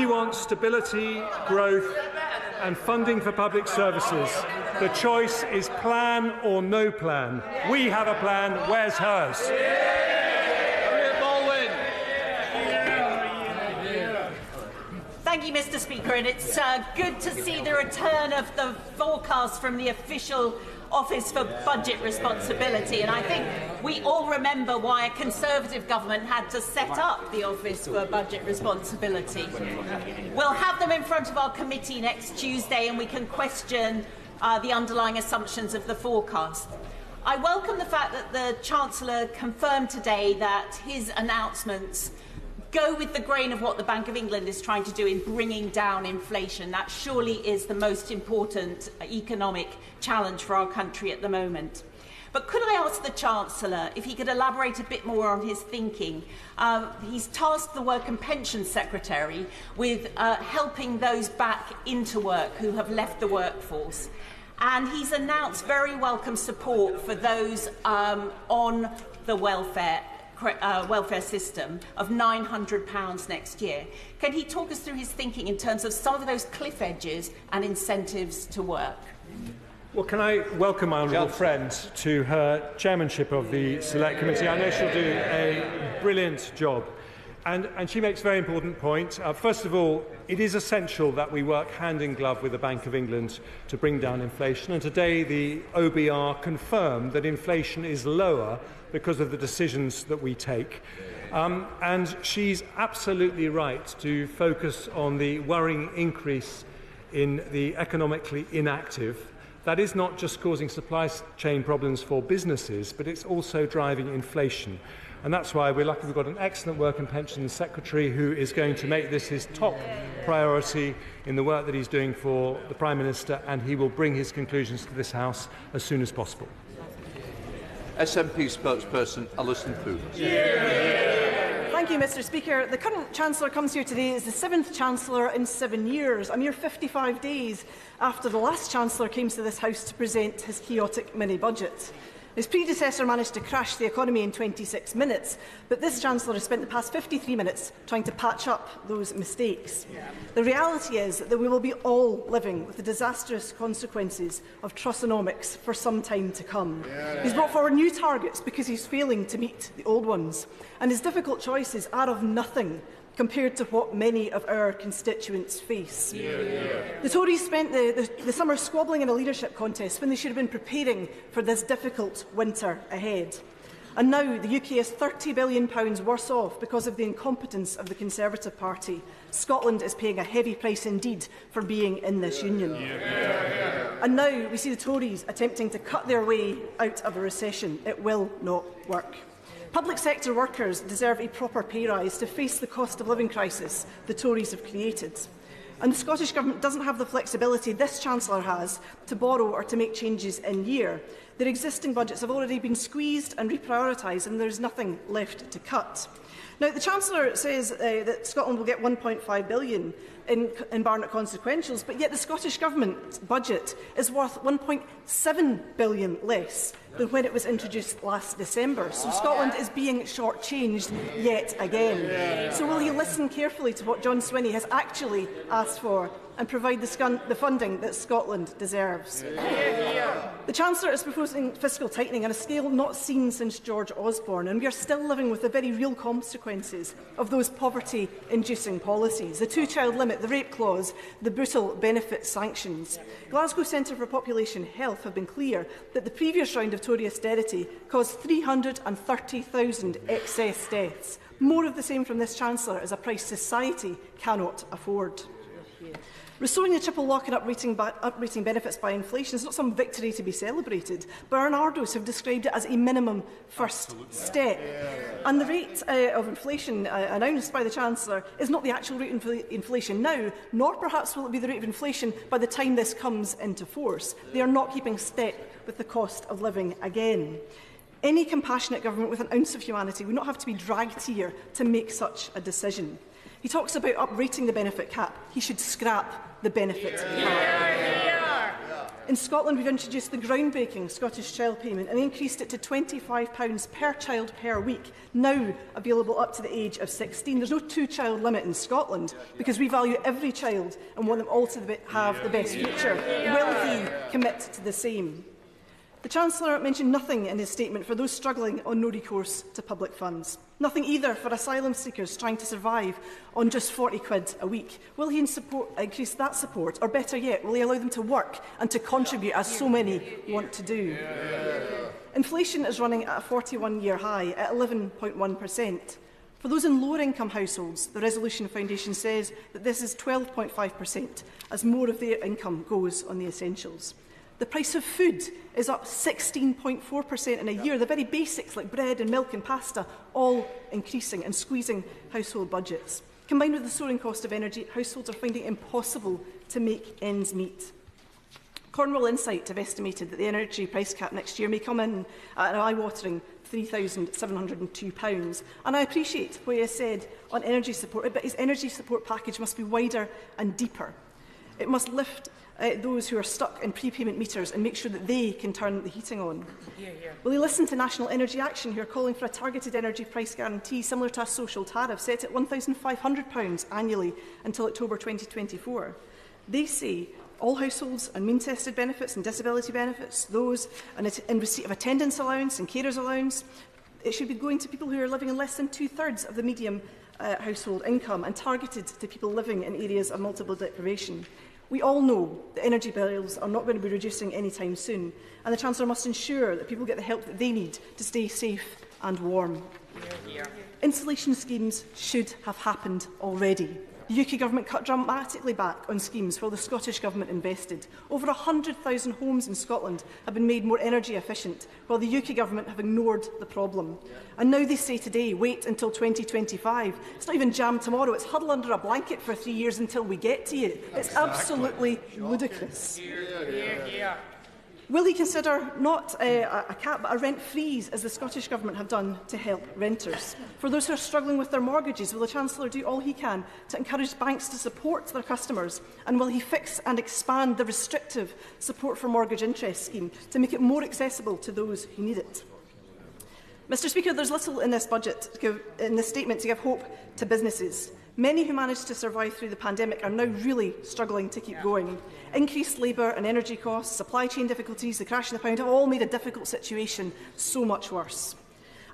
want stability, growth and funding for public services, the choice is plan or no plan. We have a plan. Where's hers? Thank you, Mr. Speaker, and it's good to see the return of the forecast from the official Office for Budget Responsibility, and I think we all remember why a Conservative government had to set up the Office for Budget Responsibility. We'll have them in front of our committee next Tuesday and we can question the underlying assumptions of the forecast. I welcome the fact that the Chancellor confirmed today that his announcements go with the grain of what the Bank of England is trying to do in bringing down inflation. That surely is the most important economic challenge for our country at the moment. But could I ask the Chancellor if he could elaborate a bit more on his thinking? He's tasked the Work and Pensions Secretary with helping those back into work who have left the workforce. And he's announced very welcome support for those on the welfare system of £900 next year. Can he talk us through his thinking in terms of some of those cliff edges and incentives to work? Well, can I welcome my honourable friend to her chairmanship of the Select Committee? I know she'll do a brilliant job. And she makes a very important point. First of all, it is essential that we work hand in glove with the Bank of England to bring down inflation. And today the OBR confirmed that inflation is lower because of the decisions that we take. And she's absolutely right to focus on the worrying increase in the economically inactive. That is not just causing supply chain problems for businesses, but it's also driving inflation. And that's why we're lucky we've got an excellent Work and Pensions Secretary who is going to make this his top priority in the work that he's doing for the Prime Minister, and he will bring his conclusions to this House as soon as possible. SNP spokesperson Alison Poole. Thank you, Mr. Speaker. The current Chancellor comes here today as the 7th Chancellor in 7 years, a mere 55 days after the last Chancellor came to this House to present his chaotic mini-budget. His predecessor managed to crash the economy in 26 minutes, but this Chancellor has spent the past 53 minutes trying to patch up those mistakes. The reality is that we will be all living with the disastrous consequences of Trussonomics for some time to come. He's brought forward new targets because he's failing to meet the old ones, and his difficult choices are of nothing compared to what many of our constituents face. The Tories spent the summer squabbling in a leadership contest when they should have been preparing for this difficult winter ahead. And now the UK is £30 billion worse off because of the incompetence of the Conservative Party. Scotland is paying a heavy price indeed for being in this union. And now we see the Tories attempting to cut their way out of a recession. It will not work. Public sector workers deserve a proper pay rise to face the cost of living crisis the Tories have created. And the Scottish Government doesn't have the flexibility this Chancellor has to borrow or to make changes in year. Their existing budgets have already been squeezed and reprioritised, and there is nothing left to cut. Now, the Chancellor says that Scotland will get £1.5 billion in Barnett consequentials, but yet the Scottish Government's budget is worth £1.7 billion less than when it was introduced last December. So Scotland is being shortchanged yet again. So will he listen carefully to what John Swinney has actually asked for and provide the funding that Scotland deserves? The Chancellor is proposing fiscal tightening on a scale not seen since George Osborne, and we are still living with the very real consequences of those poverty-inducing policies. The two-child limit, the rape clause, the brutal benefit sanctions. Glasgow Centre for Population Health have been clear that the previous round of Tory austerity caused 330,000 excess deaths. More of the same from this Chancellor is a price society cannot afford. Restoring the triple lock and uprating benefits by inflation is not some victory to be celebrated. Bernardos have described it as a minimum first step. And the rate of inflation announced by the Chancellor is not the actual rate of inflation now, nor perhaps will it be the rate of inflation by the time this comes into force. They are not keeping step with the cost of living again. Any compassionate government with an ounce of humanity would not have to be dragged here to make such a decision. He talks about uprating the benefit cap. He should scrap the benefit cap. In Scotland, we've introduced the groundbreaking Scottish Child Payment and increased it to £25 per child per week, now available up to the age of 16. There's no two-child limit in Scotland because we value every child and want them all to have the best future. Will he commit to the same? The Chancellor mentioned nothing in his statement for those struggling on no recourse to public funds. Nothing either for asylum seekers trying to survive on just £40 a week. Will he increase that support, or better yet, will he allow them to work and to contribute, as so many want to do? Inflation is running at a 41-year high at 11.1%. For those in lower-income households, the Resolution Foundation says that this is 12.5%, as more of their income goes on the essentials. The price of food is up 16.4% in a year. The very basics like bread and milk and pasta all increasing and squeezing household budgets. Combined with the soaring cost of energy, households are finding it impossible to make ends meet. Cornwall Insight have estimated that the energy price cap next year may come in at an eye-watering £3,702. And I appreciate what he has said on energy support, but his energy support package must be wider and deeper. It must lift those who are stuck in prepayment meters and make sure that they can turn the heating on. Will he listen to National Energy Action, who are calling for a targeted energy price guarantee similar to a social tariff set at £1,500 annually until October 2024? They say all households and mean-tested benefits and disability benefits, those in receipt of attendance allowance and carers allowance, it should be going to people who are living in less than two-thirds of the medium household income and targeted to people living in areas of multiple deprivation. We all know that energy bills are not going to be reducing anytime soon, and the Chancellor must ensure that people get the help that they need to stay safe and warm. Insulation schemes should have happened already. The UK Government cut dramatically back on schemes while the Scottish Government invested. Over 100,000 homes in Scotland have been made more energy efficient, while the UK Government have ignored the problem. And now they say today, wait until 2025. It's not even jam tomorrow, it's huddle under a blanket for 3 years until we get to you. It's absolutely ludicrous. Will he consider not a cap but a rent freeze, as the Scottish Government have done to help renters? For those who are struggling with their mortgages, will the Chancellor do all he can to encourage banks to support their customers? And will he fix and expand the restrictive support for mortgage interest scheme to make it more accessible to those who need it? Mr Speaker, there's little in this statement to give hope to businesses. Many who managed to survive through the pandemic are now really struggling to keep going. Increased labour and energy costs, supply chain difficulties, the crash of the pound have all made a difficult situation so much worse.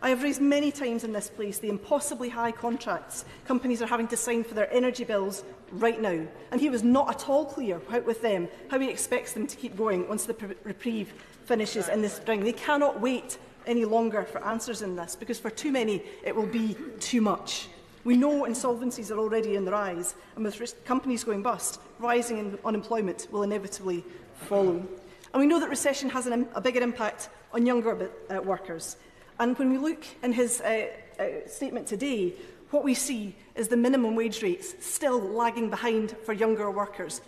I have raised many times in this place the impossibly high contracts companies are having to sign for their energy bills right now, and he was not at all clear with them how he expects them to keep going once the reprieve finishes in the spring. They cannot wait any longer for answers in this, because for too many it will be too much. We know insolvencies are already on the rise, and with companies going bust, rising unemployment will inevitably follow. And we know that recession has a bigger impact on younger workers. And when we look in his statement today, what we see is the minimum wage rates still lagging behind for younger workers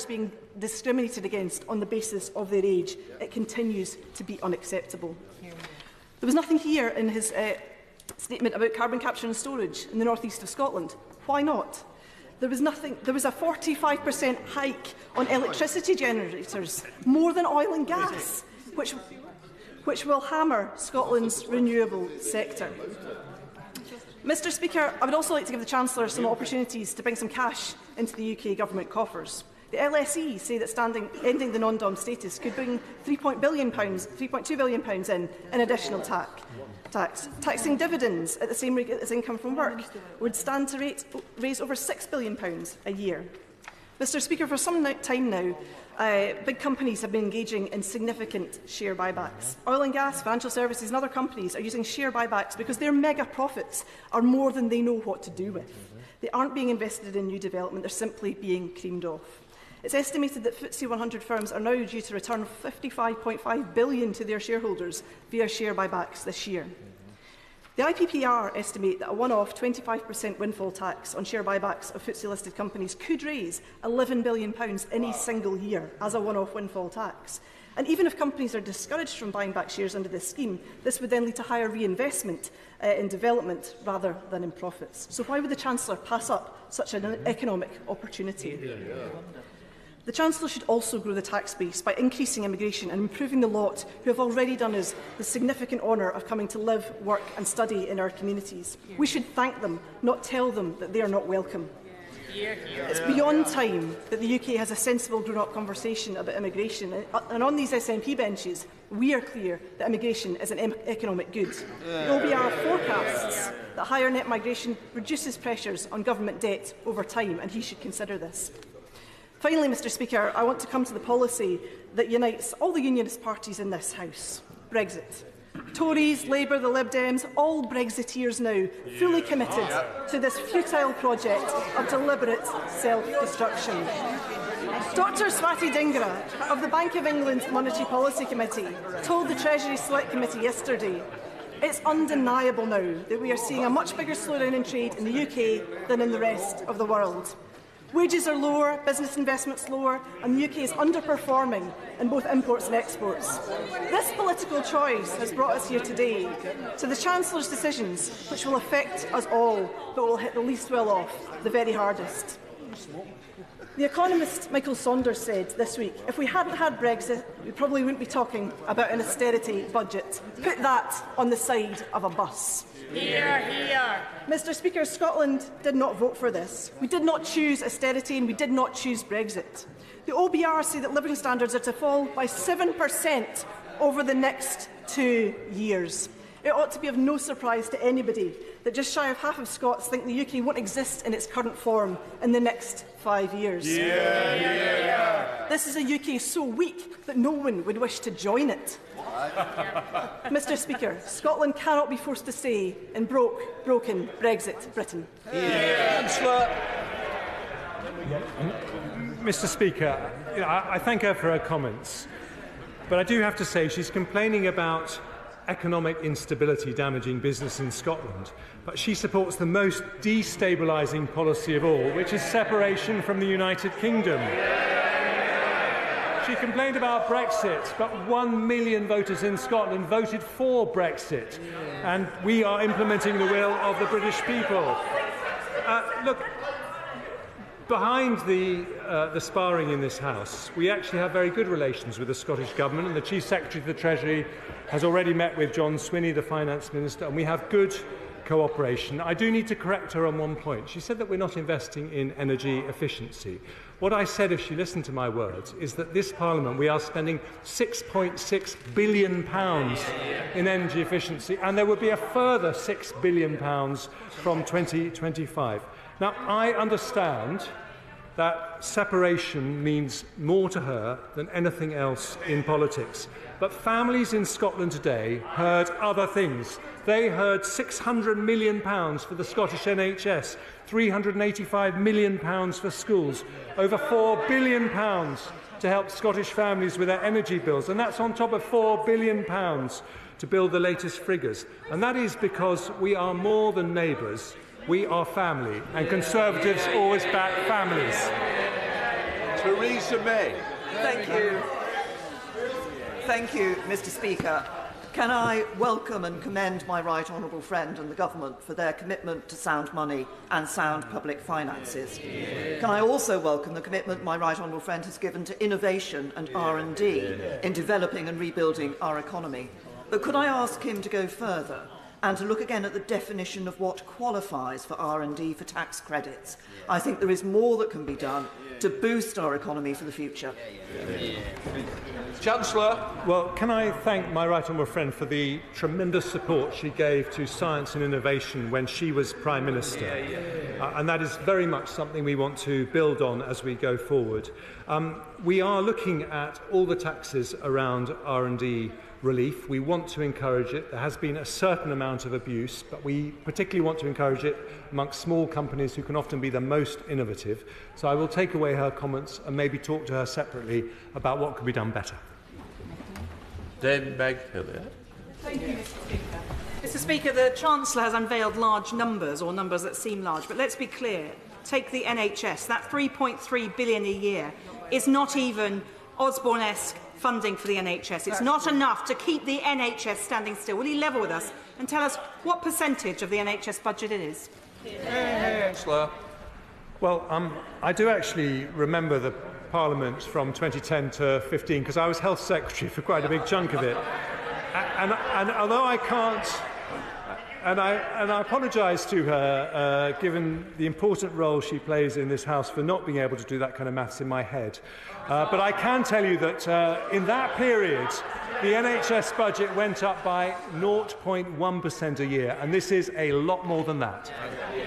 being discriminated against on the basis of their age. It continues to be unacceptable. There was nothing here in his statement about carbon capture and storage in the north east of Scotland. Why not? There was a 45% hike on electricity generators, more than oil and gas, which will hammer Scotland's renewable sector. Mr Speaker, I would also like to give the Chancellor some opportunities to bring some cash into the UK government coffers. The LSE say that ending the non-dom status could bring £3.2 billion in additional tax. Taxing dividends at the same rate as income from work would stand to raise over £6 billion a year. Mr Speaker, for some time now, big companies have been engaging in significant share buybacks. Oil and gas, financial services and other companies are using share buybacks because their mega profits are more than they know what to do with. They aren't being invested in new development, they're simply being creamed off. It's estimated that FTSE 100 firms are now due to return £55.5 billion to their shareholders via share buybacks this year. The IPPR estimate that a one-off 25% windfall tax on share buybacks of FTSE-listed companies could raise £11 billion in a single year as a one-off windfall tax. And even if companies are discouraged from buying back shares under this scheme, this would then lead to higher reinvestment in development rather than in profits. So why would the Chancellor pass up such an economic opportunity? The Chancellor should also grow the tax base by increasing immigration and improving the lot who have already done us the significant honour of coming to live, work and study in our communities. We should thank them, not tell them that they are not welcome. It's beyond time that the UK has a sensible grown-up conversation about immigration, and on these SNP benches we are clear that immigration is an economic good. The OBR forecasts that higher net migration reduces pressures on government debt over time, and he should consider this. Finally, Mr Speaker, I want to come to the policy that unites all the unionist parties in this House: Brexit. Tories, Labour, the Lib Dems, all Brexiteers now fully committed to this futile project of deliberate self-destruction. Dr Swati Dhingra of the Bank of England Monetary Policy Committee told the Treasury Select Committee yesterday, "It's undeniable now that we are seeing a much bigger slowdown in trade in the UK than in the rest of the world. Wages are lower, business investment's lower, and the UK is underperforming in both imports and exports. This political choice has brought us here today to the Chancellor's decisions, which will affect us all, but will hit the least well off the very hardest." The economist Michael Saunders said this week, if we hadn't had Brexit, we probably wouldn't be talking about an austerity budget. Put that on the side of a bus. Hear, hear. Mr Speaker, Scotland did not vote for this. We did not choose austerity and we did not choose Brexit. The OBR say that living standards are to fall by 7% over the next 2 years. It ought to be of no surprise to anybody that just shy of half of Scots think the UK won't exist in its current form in the next 5 years. This is a UK so weak that no one would wish to join it. Mr Speaker, Scotland cannot be forced to stay in broken Brexit Britain. Chancellor. Mr Speaker, I thank her for her comments, but I do have to say she's complaining about economic instability damaging business in Scotland, but she supports the most destabilising policy of all, which is separation from the United Kingdom. She complained about Brexit, but 1 million voters in Scotland voted for Brexit, and we are implementing the will of the British people. Look, behind the sparring in this House, we actually have very good relations with the Scottish Government, and the Chief Secretary of the Treasury has already met with John Swinney, the Finance Minister, and we have good cooperation. I do need to correct her on one point. She said that we're not investing in energy efficiency. What I said, if she listened to my words, is that this Parliament, we are spending £6.6 billion in energy efficiency, and there would be a further £6 billion from 2025. Now, I understand that separation means more to her than anything else in politics. But families in Scotland today heard other things. They heard £600 million for the Scottish NHS, £385 million for schools, over £4 billion to help Scottish families with their energy bills, and that's on top of £4 billion to build the latest frigates. And that is because we are more than neighbours. We are family, and Conservatives always back families. Theresa May. Thank you. Thank you, Mr. Speaker. Can I welcome and commend my right honourable friend and the government for their commitment to sound money and sound public finances? Can I also welcome the commitment my right honourable friend has given to innovation and R&D in developing and rebuilding our economy? But could I ask him to go further and to look again at the definition of what qualifies for R&D for tax credits? I think there is more that can be done to boost our economy for the future. Chancellor. Well, can I thank my right honourable friend for the tremendous support she gave to science and innovation when she was Prime Minister. And that is very much something we want to build on as we go forward. We are looking at all the taxes around R&D relief. We want to encourage it. There has been a certain amount of abuse, but we particularly want to encourage it amongst small companies who can often be the most innovative. So I will take away her comments and maybe talk to her separately about what could be done better. Dame Meg Hillier. Thank you, Mr. Speaker. Mr. Speaker, the Chancellor has unveiled large numbers, or numbers that seem large, but let's be clear. Take the NHS. That £3.3 billion a year is not even Osborne-esque funding for the NHS. It's not enough to keep the NHS standing still. Will he level with us and tell us what percentage of the NHS budget it is? Chancellor. Well, I do actually remember the Parliament from 2010 to 15 because I was Health Secretary for quite a big chunk of it. And although I can't, and I apologise to her, given the important role she plays in this House, for not being able to do that kind of maths in my head. But I can tell you that in that period, the NHS budget went up by 0.1% a year, and this is a lot more than that.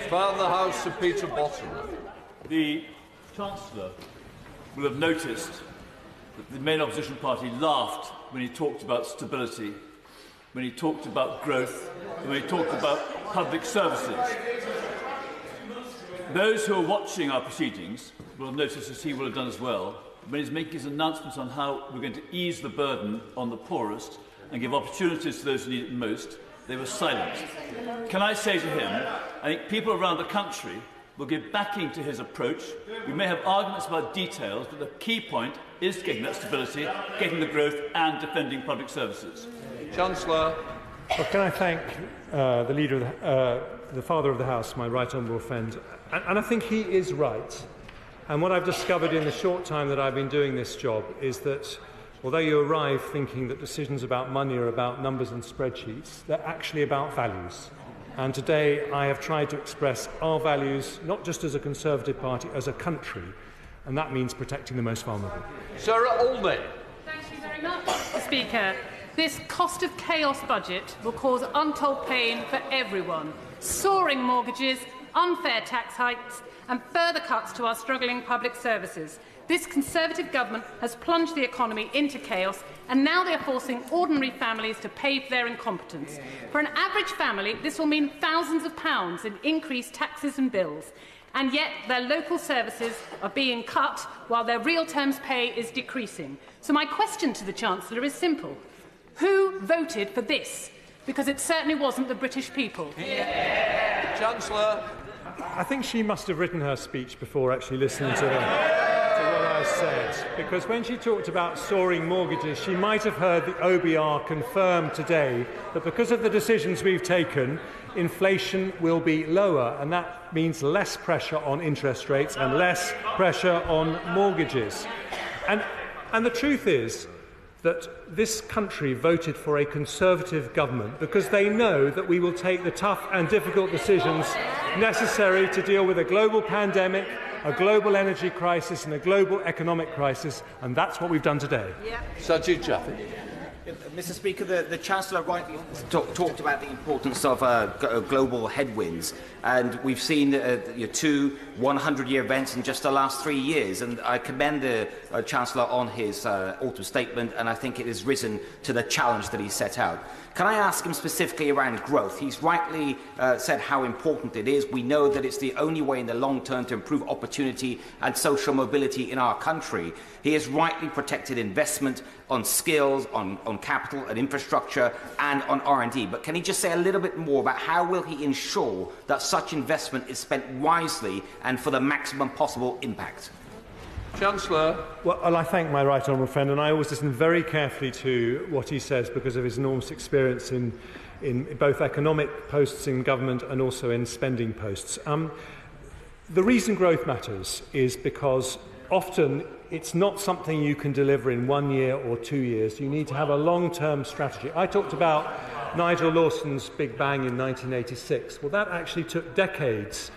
Father of the House, Sir Peter Bottom. The Chancellor will have noticed that the main opposition party laughed when he talked about stability, when he talked about growth, and when he talked about public services. Those who are watching our proceedings will have noticed, as he will have done as well, when he's making his announcements on how we're going to ease the burden on the poorest and give opportunities to those who need it most, they were silent. Can I say to him, I think people around the country will give backing to his approach. We may have arguments about details, but the key point is getting that stability, getting the growth and defending public services. Chancellor. Well, can I thank the leader, the Father of the House, my right honourable friend, and I think he is right. And what I've discovered in the short time that I've been doing this job is that although you arrive thinking that decisions about money are about numbers and spreadsheets, they're actually about values. And today I have tried to express our values, not just as a Conservative Party, as a country, and that means protecting the most vulnerable. Sarah Olney. Thank you very much, Mr. Speaker. This cost of chaos budget will cause untold pain for everyone. Soaring mortgages, unfair tax hikes and further cuts to our struggling public services. This Conservative government has plunged the economy into chaos, and now they are forcing ordinary families to pay for their incompetence. For an average family, this will mean thousands of pounds in increased taxes and bills, and yet their local services are being cut while their real terms pay is decreasing. So my question to the Chancellor is simple. Who voted for this? Because it certainly wasn't the British people. Yeah. Chancellor. I think she must have written her speech before actually listening to what I said, because when she talked about soaring mortgages, she might have heard the OBR confirm today that because of the decisions we've taken, inflation will be lower, and that means less pressure on interest rates and less pressure on mortgages. And the truth is that this country voted for a Conservative government because they know that we will take the tough and difficult decisions necessary to deal with a global pandemic, a global energy crisis and a global economic crisis, and that's what we've done today. Sajid Jaffy. Mr. Speaker, the Chancellor rightly talked about the importance of global headwinds, and we've seen two 100-year events in just the last 3 years, and I commend the Chancellor on his autumn statement, and I think it has risen to the challenge that he set out. Can I ask him specifically around growth? He's rightly said how important it is. We know that it's the only way in the long term to improve opportunity and social mobility in our country. He has rightly protected investment on skills, on capital and infrastructure and on R&D. But can he just say a little bit more about how will he ensure that such investment is spent wisely and for the maximum possible impact? Chancellor. Well, I thank my right honourable friend, and I always listen very carefully to what he says because of his enormous experience in both economic posts in government and also in spending posts. The reason growth matters is because often it's not something you can deliver in 1 year or 2 years. You need to have a long-term strategy. I talked about Nigel Lawson's Big Bang in 1986. Well, that actually took decades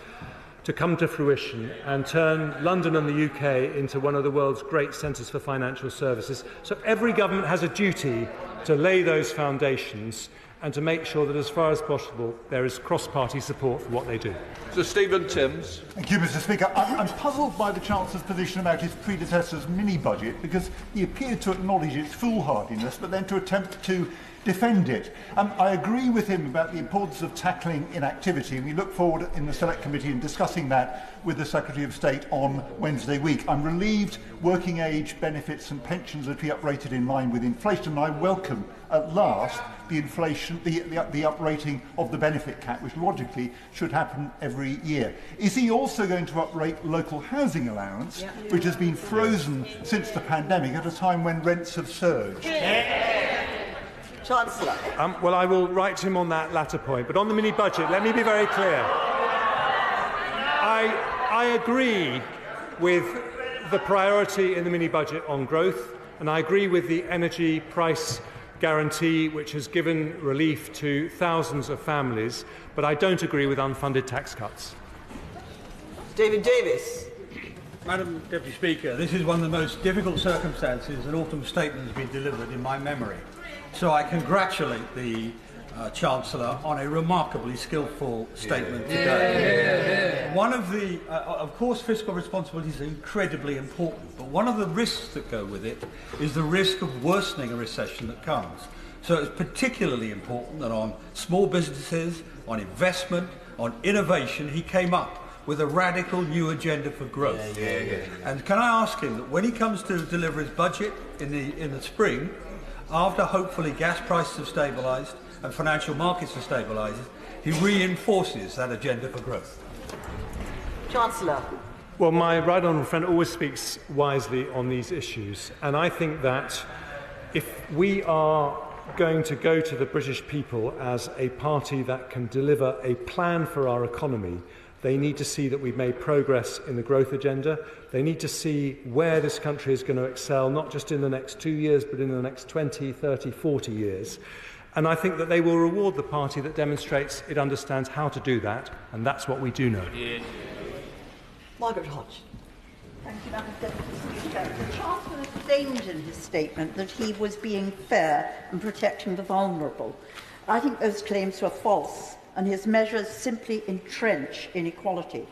to come to fruition and turn London and the UK into one of the world's great centres for financial services. So every government has a duty to lay those foundations and to make sure that as far as possible there is cross-party support for what they do. So Stephen Timms. Thank you, Mr. Speaker. I'm puzzled by the Chancellor's position about his predecessor's mini-budget because he appeared to acknowledge its foolhardiness but then to attempt to defend it. I agree with him about the importance of tackling inactivity, and we look forward in the Select Committee in discussing that with the Secretary of State on Wednesday week. I'm relieved working age benefits and pensions are to be uprated in line with inflation, and I welcome at last the uprating of the benefit cap, which logically should happen every year. Is he also going to uprate local housing allowance, which has been frozen since the pandemic at a time when rents have surged? Chancellor. Well, I will write to him on that latter point. But on the mini-budget, let me be very clear. I agree with the priority in the mini-budget on growth, and I agree with the energy price guarantee, which has given relief to thousands of families, but I don't agree with unfunded tax cuts. David Davis. Madam Deputy Speaker, this is one of the most difficult circumstances an autumn statement has been delivered in my memory. So I congratulate the Chancellor on a remarkably skillful statement today. One of the, of course, fiscal responsibility is incredibly important, but one of the risks that go with it is the risk of worsening a recession that comes. So it's particularly important that on small businesses, on investment, on innovation, he came up with a radical new agenda for growth. And can I ask him that when he comes to deliver his budget in the spring, after hopefully gas prices have stabilised and financial markets have stabilised, he reinforces that agenda for growth? Chancellor. Well, my right honourable friend always speaks wisely on these issues, and I think that if we are going to go to the British people as a party that can deliver a plan for our economy, they need to see that we've made progress in the growth agenda. They need to see where this country is going to excel, not just in the next 2 years, but in the next 20, 30, 40 years. And I think that they will reward the party that demonstrates it understands how to do that, and that's what we do know. Margaret Hodge. Thank you, Madam Deputy Speaker. The Chancellor claimed in his statement that he was being fair and protecting the vulnerable. I think those claims were false, and his measures simply entrench inequality.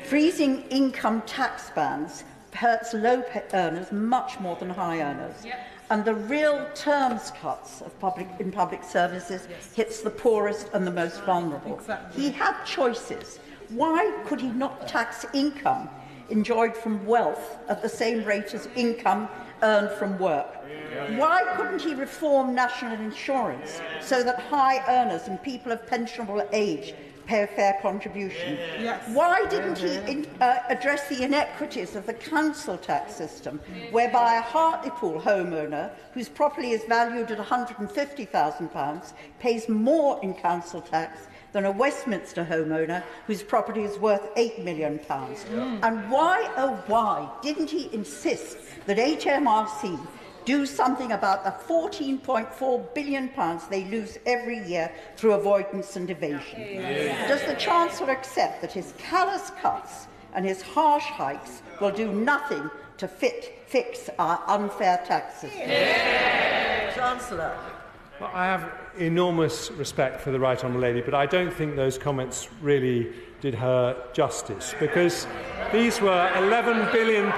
Freezing income tax bans hurts low earners much more than high earners. And the real terms cuts of in public services hits the poorest and the most vulnerable. He had choices. Why could he not tax income enjoyed from wealth at the same rate as income earned from work? Why couldn't he reform national insurance so that high earners and people of pensionable age pay a fair contribution? Why didn't he address the inequities of the council tax system, whereby a Hartlepool homeowner whose property is valued at £150,000 pays more in council tax than a Westminster homeowner whose property is worth £8 million? And why, oh why, didn't he insist that HMRC Do something about the £14.4 billion they lose every year through avoidance and evasion. Does the Chancellor accept that his callous cuts and his harsh hikes will do nothing to fix our unfair tax system? Chancellor. Well, I have enormous respect for the Right Honourable Lady, but I don't think those comments really did her justice, because these were £11 billion.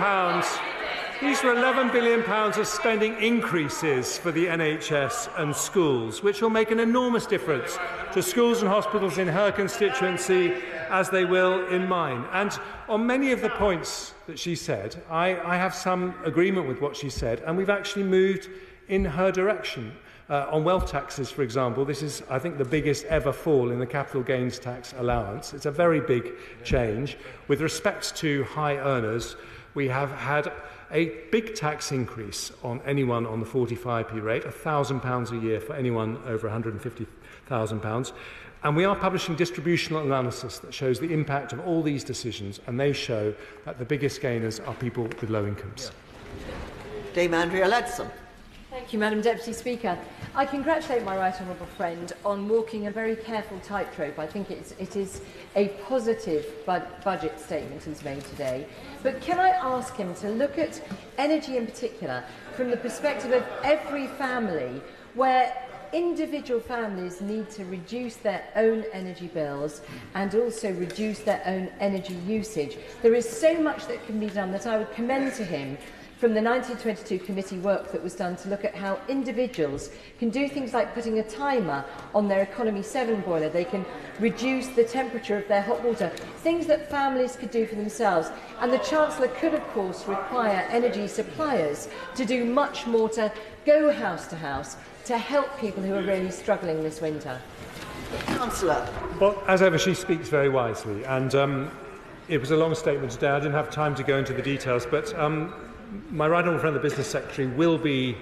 These were £11 billion of spending increases for the NHS and schools, which will make an enormous difference to schools and hospitals in her constituency, as they will in mine. And on many of the points that she said, I have some agreement with what she said, and we've actually moved in her direction. On wealth taxes, for example, this is, I think, the biggest ever fall in the capital gains tax allowance. It's a very big change. With respect to high earners, we have had a big tax increase on anyone on the 45p rate, £1,000 a year for anyone over £150,000. And we are publishing distributional analysis that shows the impact of all these decisions, and they show that the biggest gainers are people with low incomes. Dame Andrea Leadsom. Thank you, Madam Deputy Speaker. I congratulate my right honourable friend on walking a very careful tightrope. I think it is a positive budget statement he's made today. But can I ask him to look at energy in particular from the perspective of every family, where individual families need to reduce their own energy bills and also reduce their own energy usage? There is so much that can be done that I would commend to him from the 1922 committee work that was done to look at how individuals can do things like putting a timer on their Economy 7 boiler. They can reduce the temperature of their hot water, things that families could do for themselves. And the Chancellor could, of course, require energy suppliers to do much more to go house to house to help people who are really struggling this winter. Chancellor. Well, as ever, she speaks very wisely. And it was a long statement today. I didn't have time to go into the details, but my right honourable friend, the Business Secretary, will be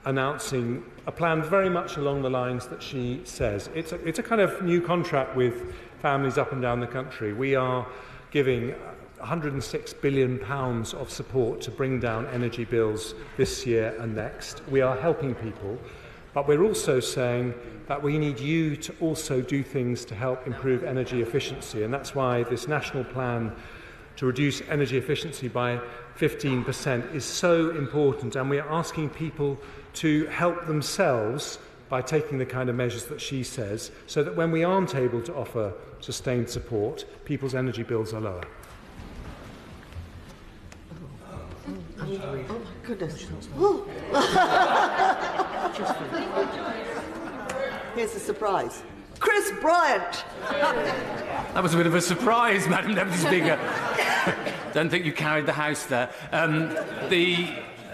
announcing a plan very much along the lines that she says. It's a kind of new contract with families up and down the country. We are giving £106 billion of support to bring down energy bills this year and next. We are helping people, but we're also saying that we need you to also do things to help improve energy efficiency, and that's why this national plan to reduce energy efficiency by 15% is so important, and we are asking people to help themselves by taking the kind of measures that she says, so that when we aren't able to offer sustained support, people's energy bills are lower. Oh my goodness. Here's a surprise. Chris Bryant. That was a bit of a surprise, Madam Deputy Speaker. Don't think you carried the House there.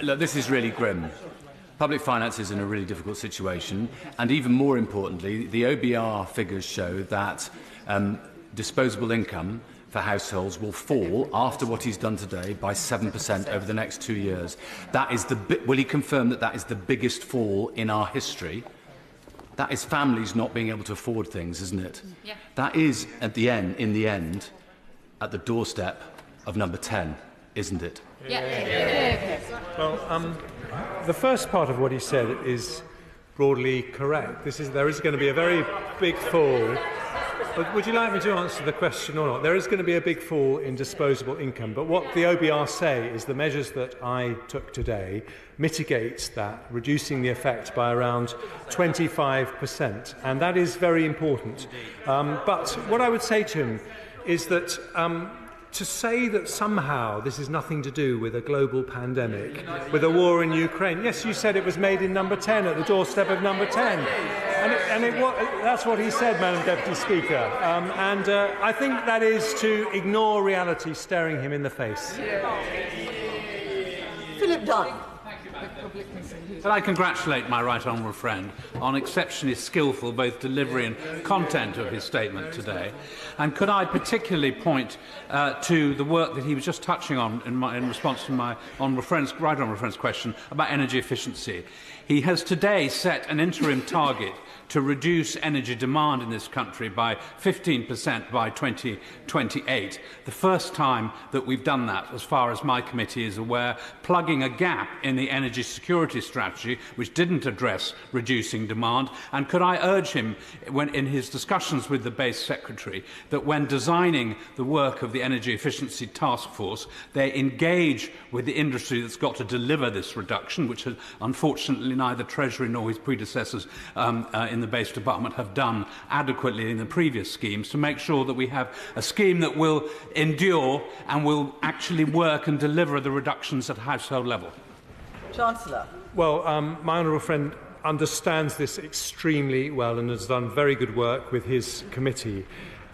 Look, this is really grim. Public finance is in a really difficult situation, and even more importantly, the OBR figures show that disposable income for households will fall after what he's done today by 7% over the next 2 years. That is will he confirm that that is the biggest fall in our history? That is families not being able to afford things, isn't it? Yeah. That is, in the end, at the doorstep of number 10, isn't it? Yeah. Well, the first part of what he said is broadly correct. There is going to be a very big fall. But would you like me to answer the question or not? There is going to be a big fall in disposable income, but what the OBR say is the measures that I took today mitigates that, reducing the effect by around 25%, and that is very important. But what I would say to him is that to say that somehow this is nothing to do with a global pandemic, with a war in Ukraine. Yes, you said it was made in number 10, at the doorstep of number 10. That's what he said, Madam Deputy Speaker. I think that is to ignore reality staring him in the face. Philip Dunn. But I congratulate my right honourable friend on exceptionally skillful both delivery and content of his statement today. And could I particularly point to the work that he was just touching on in response to my right honourable friend's question about energy efficiency. He has today set an interim target to reduce energy demand in this country by 15% by 2028. The first time that we've done that, as far as my committee is aware, plugging a gap in the energy security strategy, which didn't address reducing demand? And could I urge him, when in his discussions with the base secretary, that when designing the work of the Energy Efficiency Task Force, they engage with the industry that's got to deliver this reduction, which unfortunately neither Treasury nor his predecessors in the base department have done adequately in the previous schemes, to make sure that we have a scheme that will endure and will actually work and deliver the reductions at household level. Chancellor. Well, my honourable friend understands this extremely well and has done very good work with his committee.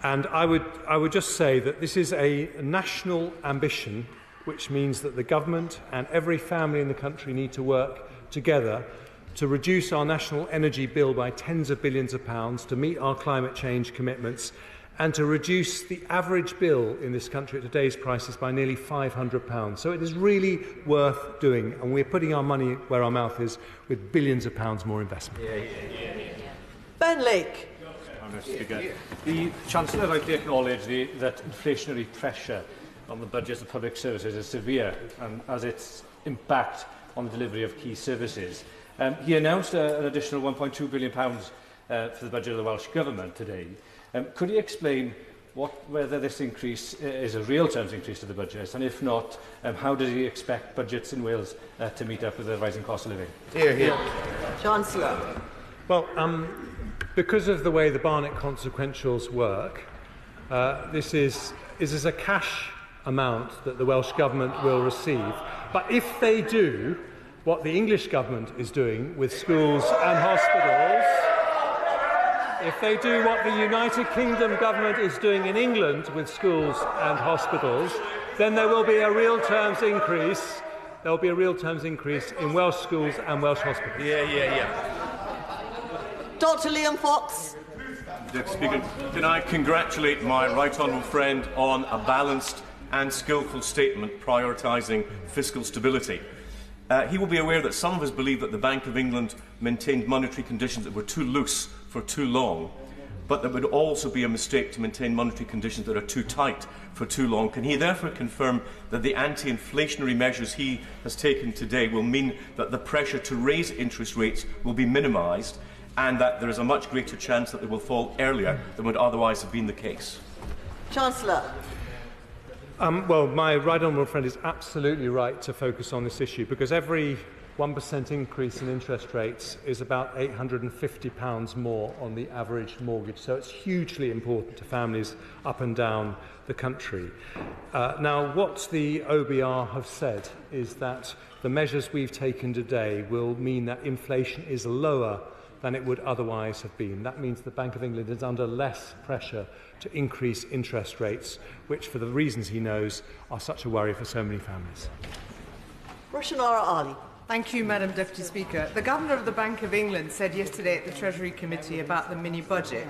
And I would just say that this is a national ambition, which means that the government and every family in the country need to work together to reduce our national energy bill by tens of billions of pounds, to meet our climate change commitments, and to reduce the average bill in this country at today's prices by nearly £500. So it is really worth doing, and we're putting our money where our mouth is with billions of pounds more investment. Ben Lake. The Chancellor rightly acknowledged that inflationary pressure on the budgets of public services is severe, and as its impact on the delivery of key services. He announced an additional £1.2 billion for the budget of the Welsh Government today. Could he explain whether this increase is a real terms increase to the budget, and if not, how does he expect budgets in Wales to meet up with the rising cost of living? Hear, hear. Chancellor. Well, because of the way the Barnett consequentials work, this is a cash amount that the Welsh Government will receive. But if they do what the English Government is doing with schools and hospitals, if they do what the United Kingdom Government is doing in England with schools and hospitals, then there will be a real terms increase. There will be a real terms increase in Welsh schools and Welsh hospitals. Dr. Liam Fox. Deputy Speaker, can I congratulate my right honourable friend on a balanced and skilful statement prioritising fiscal stability. He will be aware that some of us believe that the Bank of England maintained monetary conditions that were too loose for too long, but that would also be a mistake to maintain monetary conditions that are too tight for too long. Can he therefore confirm that the anti-inflationary measures he has taken today will mean that the pressure to raise interest rates will be minimised, and that there is a much greater chance that they will fall earlier than would otherwise have been the case? Chancellor. Well, my right honourable friend is absolutely right to focus on this issue, because every 1% increase in interest rates is about £850 more on the average mortgage. So it's hugely important to families up and down the country. Now, what the OBR have said is that the measures we've taken today will mean that inflation is lower than it would otherwise have been. That means the Bank of England is under less pressure to increase interest rates, which, for the reasons he knows, are such a worry for so many families. Rushanara Ali. Thank you, Madam Deputy Speaker. The Governor of the Bank of England said yesterday at the Treasury Committee about the mini-budget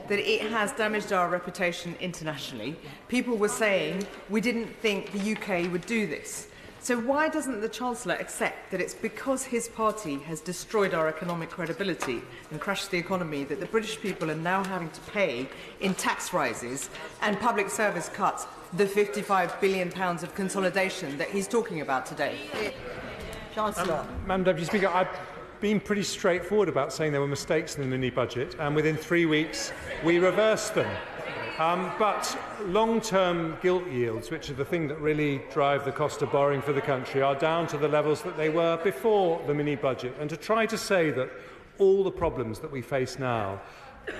that it has damaged our reputation internationally. People were saying we didn't think the UK would do this. So why doesn't the Chancellor accept that it's because his party has destroyed our economic credibility and crashed the economy that the British people are now having to pay in tax rises and public service cuts the £55 billion of consolidation that he's talking about today? Chancellor. Madam Deputy Speaker, I've been pretty straightforward about saying there were mistakes in the mini-budget, and within 3 weeks we reversed them. But long-term gilt yields, which are the thing that really drive the cost of borrowing for the country, are down to the levels that they were before the mini-budget. And to try to say that all the problems that we face now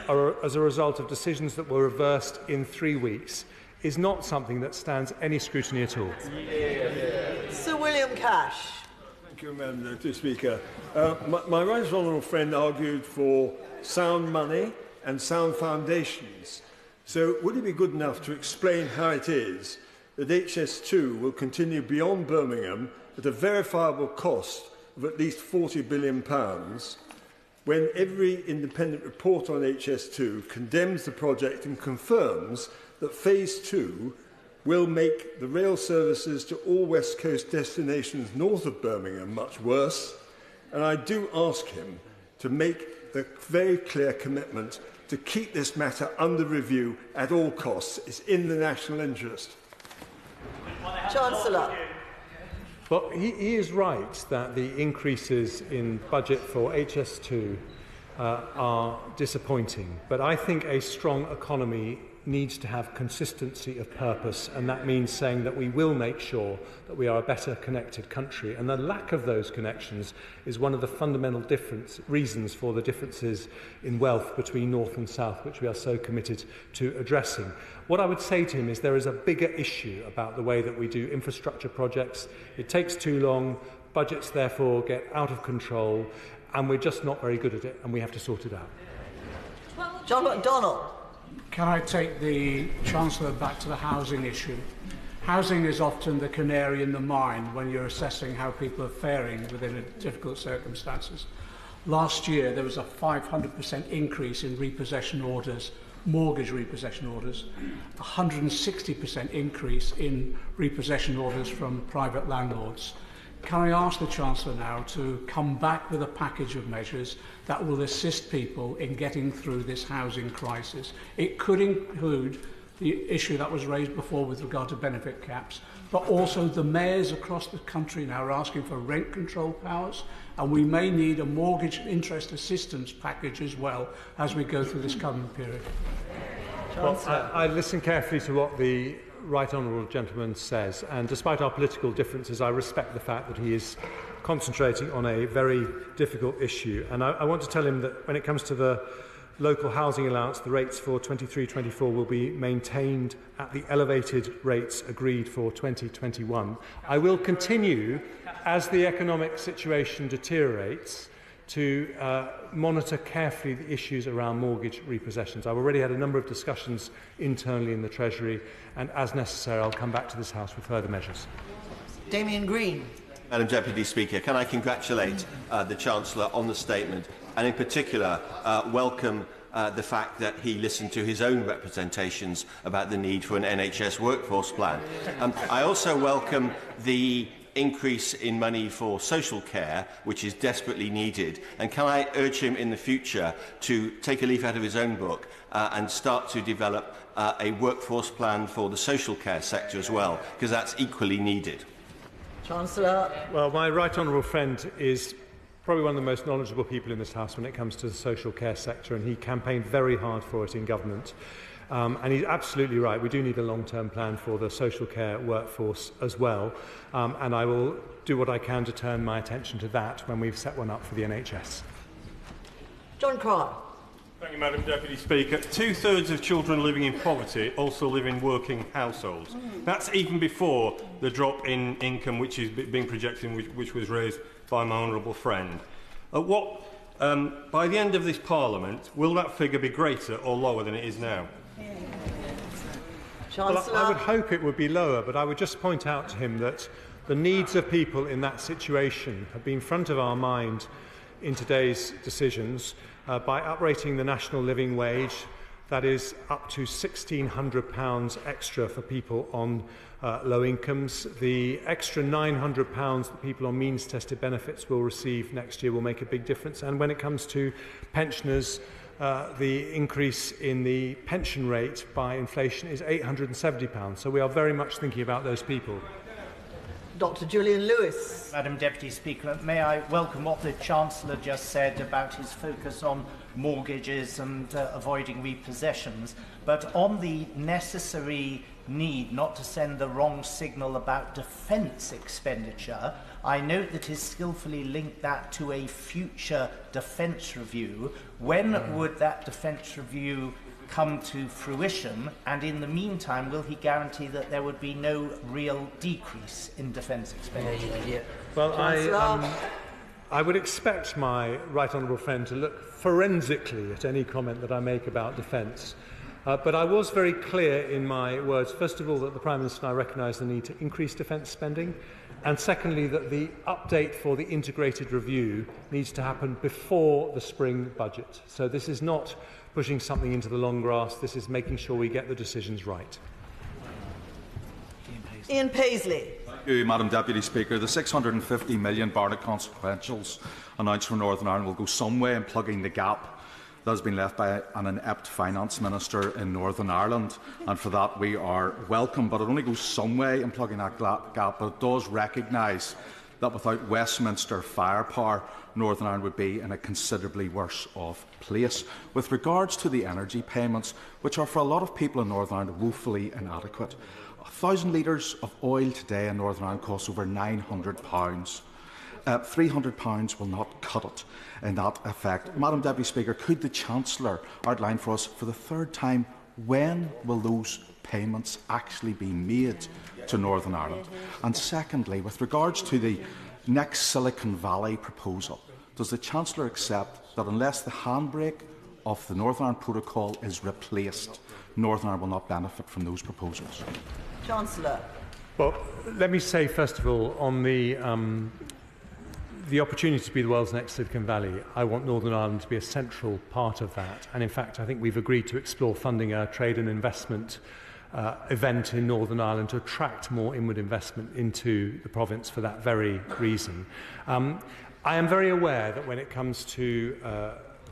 are as a result of decisions that were reversed in 3 weeks is not something that stands any scrutiny at all. Sir William Cash. Thank you, Madam Deputy Speaker. My right honourable friend argued for sound money and sound foundations. So would he be good enough to explain how it is that HS2 will continue beyond Birmingham at a verifiable cost of at least £40 billion when every independent report on HS2 condemns the project and confirms that Phase 2 will make the rail services to all West Coast destinations north of Birmingham much worse? And I do ask him to make the very clear commitment to keep this matter under review at all costs. It's in the national interest. Chancellor. But he is right that the increases in budget for HS2 are disappointing. But I think a strong economy needs to have consistency of purpose, and that means saying that we will make sure that we are a better connected country. And the lack of those connections is one of the fundamental reasons for the differences in wealth between North and South, which we are so committed to addressing. What I would say to him is there is a bigger issue about the way that we do infrastructure projects. It takes too long, budgets therefore get out of control, and we're just not very good at it, and we have to sort it out. John McDonnell. Can I take the Chancellor back to the housing issue? Housing is often the canary in the mine when you're assessing how people are faring within difficult circumstances. Last year, there was a 500% increase in repossession orders, mortgage repossession orders, 160% increase in repossession orders from private landlords. Can I ask the Chancellor now to come back with a package of measures that will assist people in getting through this housing crisis? It could include the issue that was raised before with regard to benefit caps, but also the mayors across the country now are asking for rent control powers, and we may need a mortgage interest assistance package as well as we go through this coming period. Well, I listened carefully to what the Right Honourable Gentleman says, and despite our political differences, I respect the fact that he is concentrating on a very difficult issue. And I want to tell him that when it comes to the local housing allowance, the rates for 23-24 will be maintained at the elevated rates agreed for 2021. I will continue, as the economic situation deteriorates, to monitor carefully the issues around mortgage repossessions. I've already had a number of discussions internally in the Treasury, and as necessary, I'll come back to this House with further measures. Damian Green. Madam Deputy Speaker, can I congratulate the Chancellor on the statement, and in particular welcome the fact that he listened to his own representations about the need for an NHS workforce plan. I also welcome the increase in money for social care, which is desperately needed. And can I urge him in the future to take a leaf out of his own book and start to develop a workforce plan for the social care sector as well, because that's equally needed. Chancellor. Well, my right honourable friend is probably one of the most knowledgeable people in this House when it comes to the social care sector, and he campaigned very hard for it in government. And he's absolutely right. We do need a long-term plan for the social care workforce as well. And I will do what I can to turn my attention to that when we've set one up for the NHS. John Cryer. Thank you, Madam Deputy Speaker. 2/3 of children living in poverty also live in working households. That's even before the drop in income which is being projected, which was raised by my honourable friend. By the end of this Parliament, will that figure be greater or lower than it is now? Well, I would hope it would be lower, but I would just point out to him that the needs of people in that situation have been front of our mind in today's decisions by uprating the national living wage. That is up to £1,600 extra for people on low incomes. The extra £900 that people on means-tested benefits will receive next year will make a big difference. And when it comes to pensioners, the increase in the pension rate by inflation is £870. So we are very much thinking about those people. Dr. Julian Lewis. Madam Deputy Speaker, may I welcome what the Chancellor just said about his focus on mortgages and avoiding repossessions, but on the necessary need not to send the wrong signal about defence expenditure, I note that he's skillfully linked that to a future defence review. When would that defence review come to fruition, and in the meantime will he guarantee that there would be no real decrease in defence expenditure? Well, I would expect my right honourable friend to look forensically at any comment that I make about defence. But I was very clear in my words, first of all, that the Prime Minister and I recognise the need to increase defence spending, and secondly, that the update for the integrated review needs to happen before the spring budget. So this is not pushing something into the long grass, this is making sure we get the decisions right. Ian Paisley. Thank you, Madam Deputy Speaker. The £650 million Barnett consequentials announced for Northern Ireland will go some way in plugging the gap that has been left by an inept finance minister in Northern Ireland, and for that we are welcome. But it only goes some way in plugging that gap, but it does recognise that without Westminster firepower, Northern Ireland would be in a considerably worse off place. With regards to the energy payments, which are for a lot of people in Northern Ireland woefully inadequate, 1,000 litres of oil today in Northern Ireland costs over £900. £300 will not cut it in that effect. Madam Deputy Speaker, could the Chancellor outline for us for the third time when will those payments actually be made to Northern Ireland? And secondly, with regards to the next Silicon Valley proposal, does the Chancellor accept that unless the handbrake of the Northern Ireland Protocol is replaced, Northern Ireland will not benefit from those proposals? Chancellor. Well, let me say first of all, on the opportunity to be the world's next Silicon Valley, I want Northern Ireland to be a central part of that. And in fact, I think we've agreed to explore funding a trade and investment event in Northern Ireland to attract more inward investment into the province for that very reason. I am very aware that when it comes to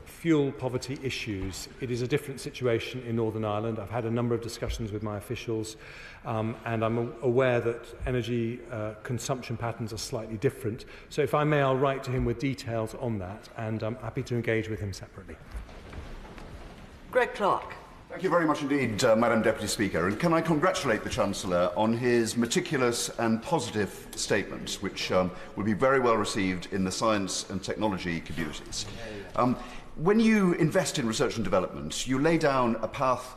fuel poverty issues, it is a different situation in Northern Ireland. I've had a number of discussions with my officials, and I'm aware that energy consumption patterns are slightly different. So if I may, I'll write to him with details on that, and I'm happy to engage with him separately. Greg Clark. Thank you very much indeed, Madam Deputy Speaker. And can I congratulate the Chancellor on his meticulous and positive statement, which will be very well received in the science and technology communities. When you invest in research and development, you lay down a path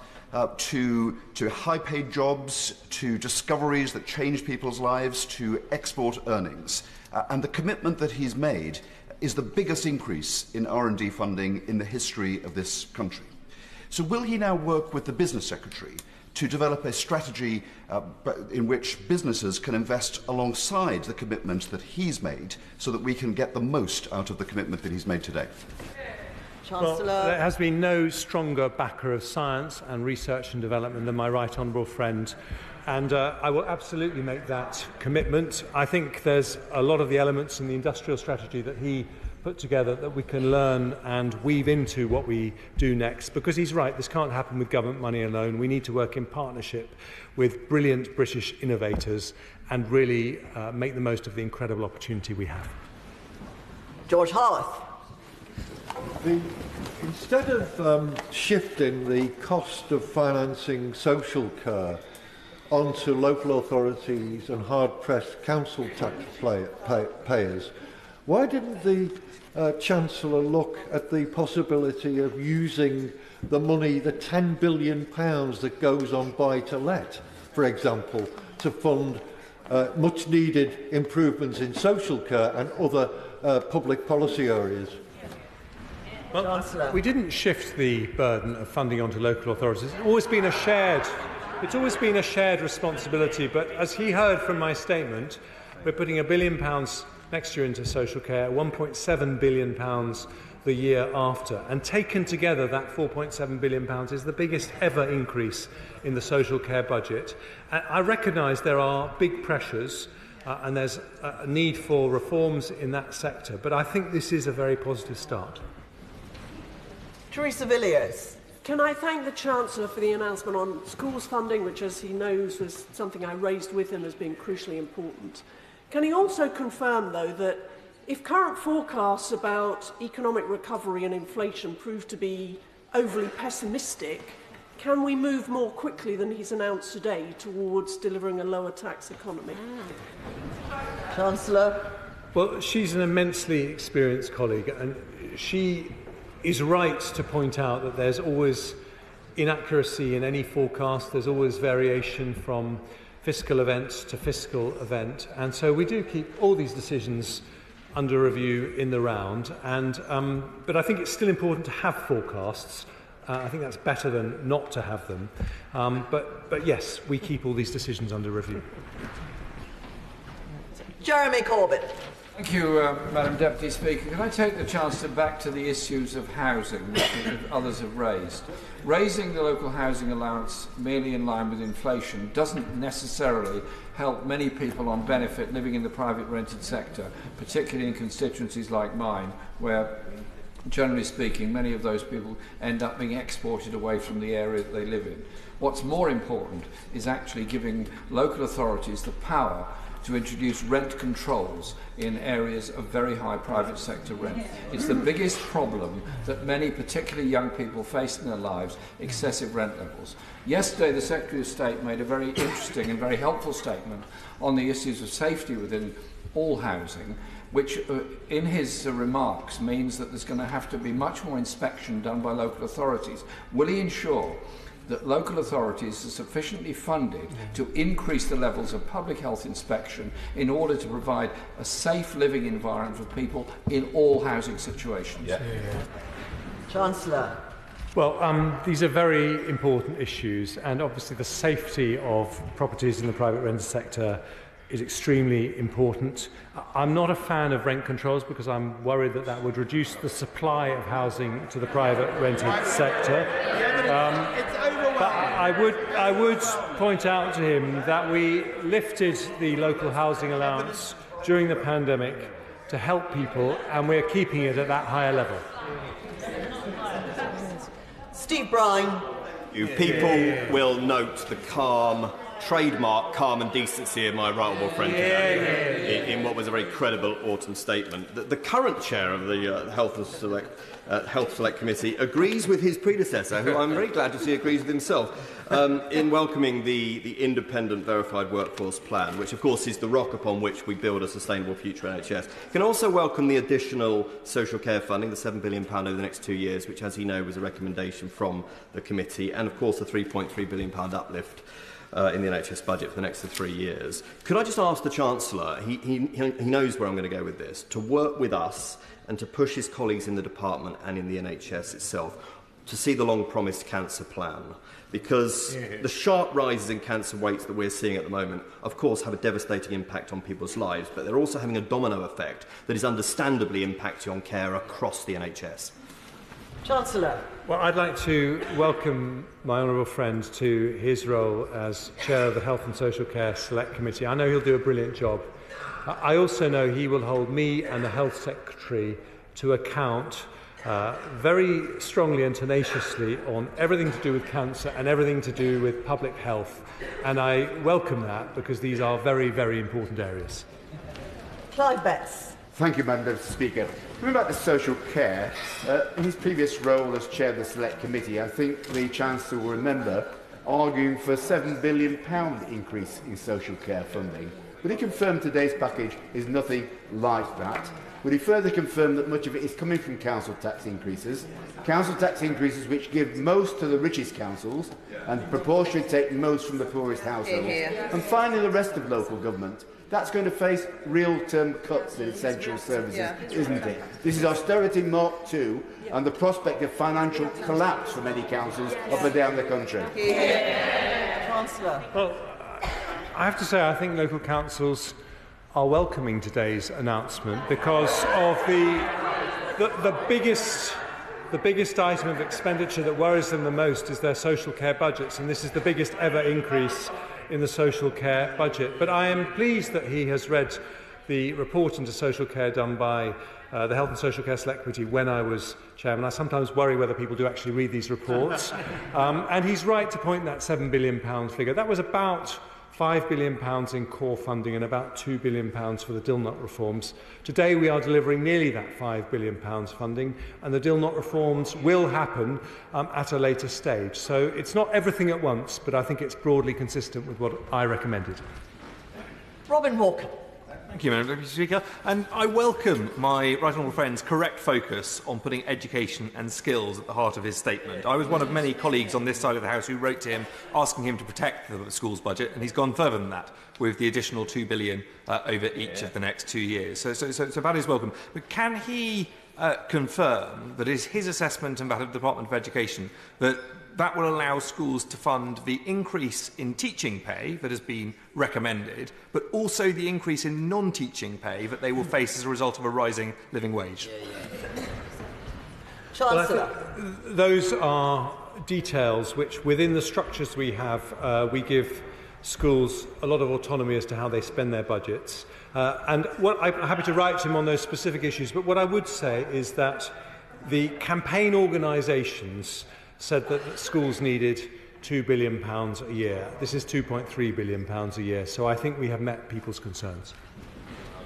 to high-paid jobs, to discoveries that change people's lives, to export earnings. And the commitment that he's made is the biggest increase in R&D funding in the history of this country. So will he now work with the Business Secretary to develop a strategy in which businesses can invest alongside the commitment that he's made so that we can get the most out of the commitment that he's made today? Well, there has been no stronger backer of science and research and development than my right honourable friend, and I will absolutely make that commitment. I think there's a lot of the elements in the industrial strategy that he put together that we can learn and weave into what we do next, because he's right, this can't happen with government money alone. We need to work in partnership with brilliant British innovators and really make the most of the incredible opportunity we have. George Harworth. Instead of shifting the cost of financing social care onto local authorities and hard-pressed council tax payers, why didn't the Chancellor look at the possibility of using the money, the £10 billion that goes on buy-to-let, for example, to fund much-needed improvements in social care and other public policy areas? Well, we didn't shift the burden of funding onto local authorities. It's always been a shared responsibility. But as he heard from my statement, we're putting £1 billion next year into social care, £1.7 billion the year after. And taken together, that £4.7 billion is the biggest ever increase in the social care budget. I recognise there are big pressures and there's a need for reforms in that sector, but I think this is a very positive start. Teresa Villiers. Can I thank the Chancellor for the announcement on schools funding, which, as he knows, was something I raised with him as being crucially important. Can he also confirm, though, that if current forecasts about economic recovery and inflation prove to be overly pessimistic, can we move more quickly than he's announced today towards delivering a lower tax economy? Chancellor. Well, she's an immensely experienced colleague, and she is right to point out that there's always inaccuracy in any forecast. There's always variation from fiscal event to fiscal event, and so we do keep all these decisions under review in the round. And but I think it's still important to have forecasts. I think that's better than not to have them. But yes, we keep all these decisions under review. Jeremy Corbyn. Thank you, Madam Deputy Speaker. Can I take the Chancellor back to the issues of housing, which others have raised? Raising the local housing allowance merely in line with inflation doesn't necessarily help many people on benefit living in the private rented sector, particularly in constituencies like mine, where generally speaking, many of those people end up being exported away from the area that they live in. What's more important is actually giving local authorities the power to introduce rent controls in areas of very high private sector rent. It's the biggest problem that many, particularly young people, face in their lives, excessive rent levels. Yesterday, the Secretary of State made a very interesting and very helpful statement on the issues of safety within all housing, which in his remarks means that there's going to have to be much more inspection done by local authorities. Will he ensure that local authorities are sufficiently funded to increase the levels of public health inspection in order to provide a safe living environment for people in all housing situations? Chancellor. Well, these are very important issues, and obviously the safety of properties in the private rented sector is extremely important. I'm not a fan of rent controls because I'm worried that that would reduce the supply of housing to the private rented sector. But I would point out to him that we lifted the local housing allowance during the pandemic to help people, and we're keeping it at that higher level. Steve Brine. People will note the trademark calm and decency of my right honourable friend today in what was a very credible autumn statement. The current chair of the Health Select Committee agrees with his predecessor, who I'm very glad to see agrees with himself, in welcoming the independent verified workforce plan, which of course is the rock upon which we build a sustainable future NHS. Can also welcome the additional social care funding, the £7 billion over the next 2 years, which, as you know, was a recommendation from the committee, and of course the £3.3 billion uplift in the NHS budget for the next 3 years. Could I just ask the Chancellor, he knows where I'm going to go with this, to work with us and to push his colleagues in the department and in the NHS itself to see the long-promised cancer plan? Because the sharp rises in cancer rates that we're seeing at the moment, of course, have a devastating impact on people's lives, but they're also having a domino effect that is understandably impacting on care across the NHS. Chancellor. Well, I'd like to welcome my honourable friend to his role as Chair of the Health and Social Care Select Committee. I know he'll do a brilliant job. I also know he will hold me and the Health Secretary to account very strongly and tenaciously on everything to do with cancer and everything to do with public health. And I welcome that because these are very, very important areas. Clive Betts. Thank you, Madam Deputy Speaker. Coming back to social care, in his previous role as Chair of the Select Committee, I think the Chancellor will remember arguing for a £7 billion increase in social care funding. Would he confirm today's package is nothing like that? Would he further confirm that much of it is coming from council tax increases which give most to the richest councils and proportionally take most from the poorest households? And finally, the rest of local government. That's going to face real-term cuts in essential services, isn't it? This is austerity Mark II and the prospect of financial collapse for many councils up and down the country. Chancellor. Well, I have to say I think local councils are welcoming today's announcement because of the biggest item of expenditure that worries them the most is their social care budgets, and this is the biggest ever increase in the social care budget. But I am pleased that he has read the report into social care done by the Health and Social Care Select Committee when I was chairman. I sometimes worry whether people do actually read these reports. And he's right to point that £7 billion figure. That was about £5 billion in core funding and about £2 billion for the Dilnot reforms. Today we are delivering nearly that £5 billion funding, and the Dilnot reforms will happen at a later stage. So it's not everything at once, but I think it's broadly consistent with what I recommended. Robin Hawke. Thank you, Madam Deputy Speaker. And I welcome my right honourable friend's correct focus on putting education and skills at the heart of his statement. I was one of many colleagues on this side of the House who wrote to him asking him to protect the school's budget, and he's gone further than that with the additional £2 billion over each of the next 2 years. So that is welcome. But can he confirm that it is his assessment and that of the Department of Education that will allow schools to fund the increase in teaching pay that has been recommended, but also the increase in non-teaching pay that they will face as a result of a rising living wage? Chancellor. Well, those are details which, within the structures we have, we give schools a lot of autonomy as to how they spend their budgets. And I'm happy to write to him on those specific issues, but what I would say is that the campaign organisations said that schools needed £2 billion a year. This is £2.3 billion a year, so I think we have met people's concerns.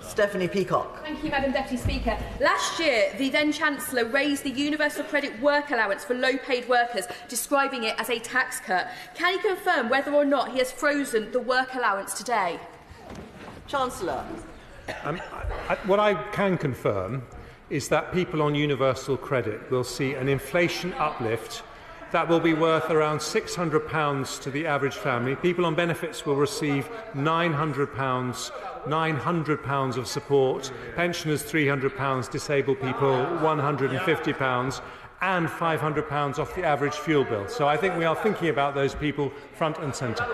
Stephanie Peacock. Thank you, Madam Deputy Speaker. Last year, the then Chancellor raised the Universal Credit Work Allowance for low-paid workers, describing it as a tax cut. Can he confirm whether or not he has frozen the work allowance today? Chancellor. What I can confirm is that people on universal credit will see an inflation uplift that will be worth around £600 to the average family. People on benefits will receive £900 of support, pensioners £300, disabled people £150, and £500 off the average fuel bill. So I think we are thinking about those people front and centre.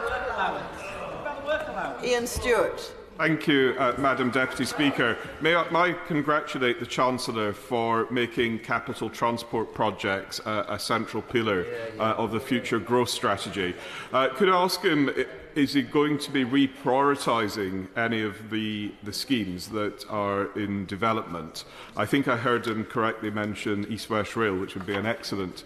Ian Stewart. Thank you, Madam Deputy Speaker. May I congratulate the Chancellor for making capital transport projects a central pillar of the future growth strategy. Could I ask him, is he going to be reprioritising any of the schemes that are in development? I think I heard him correctly mention East West Rail, which would be an excellent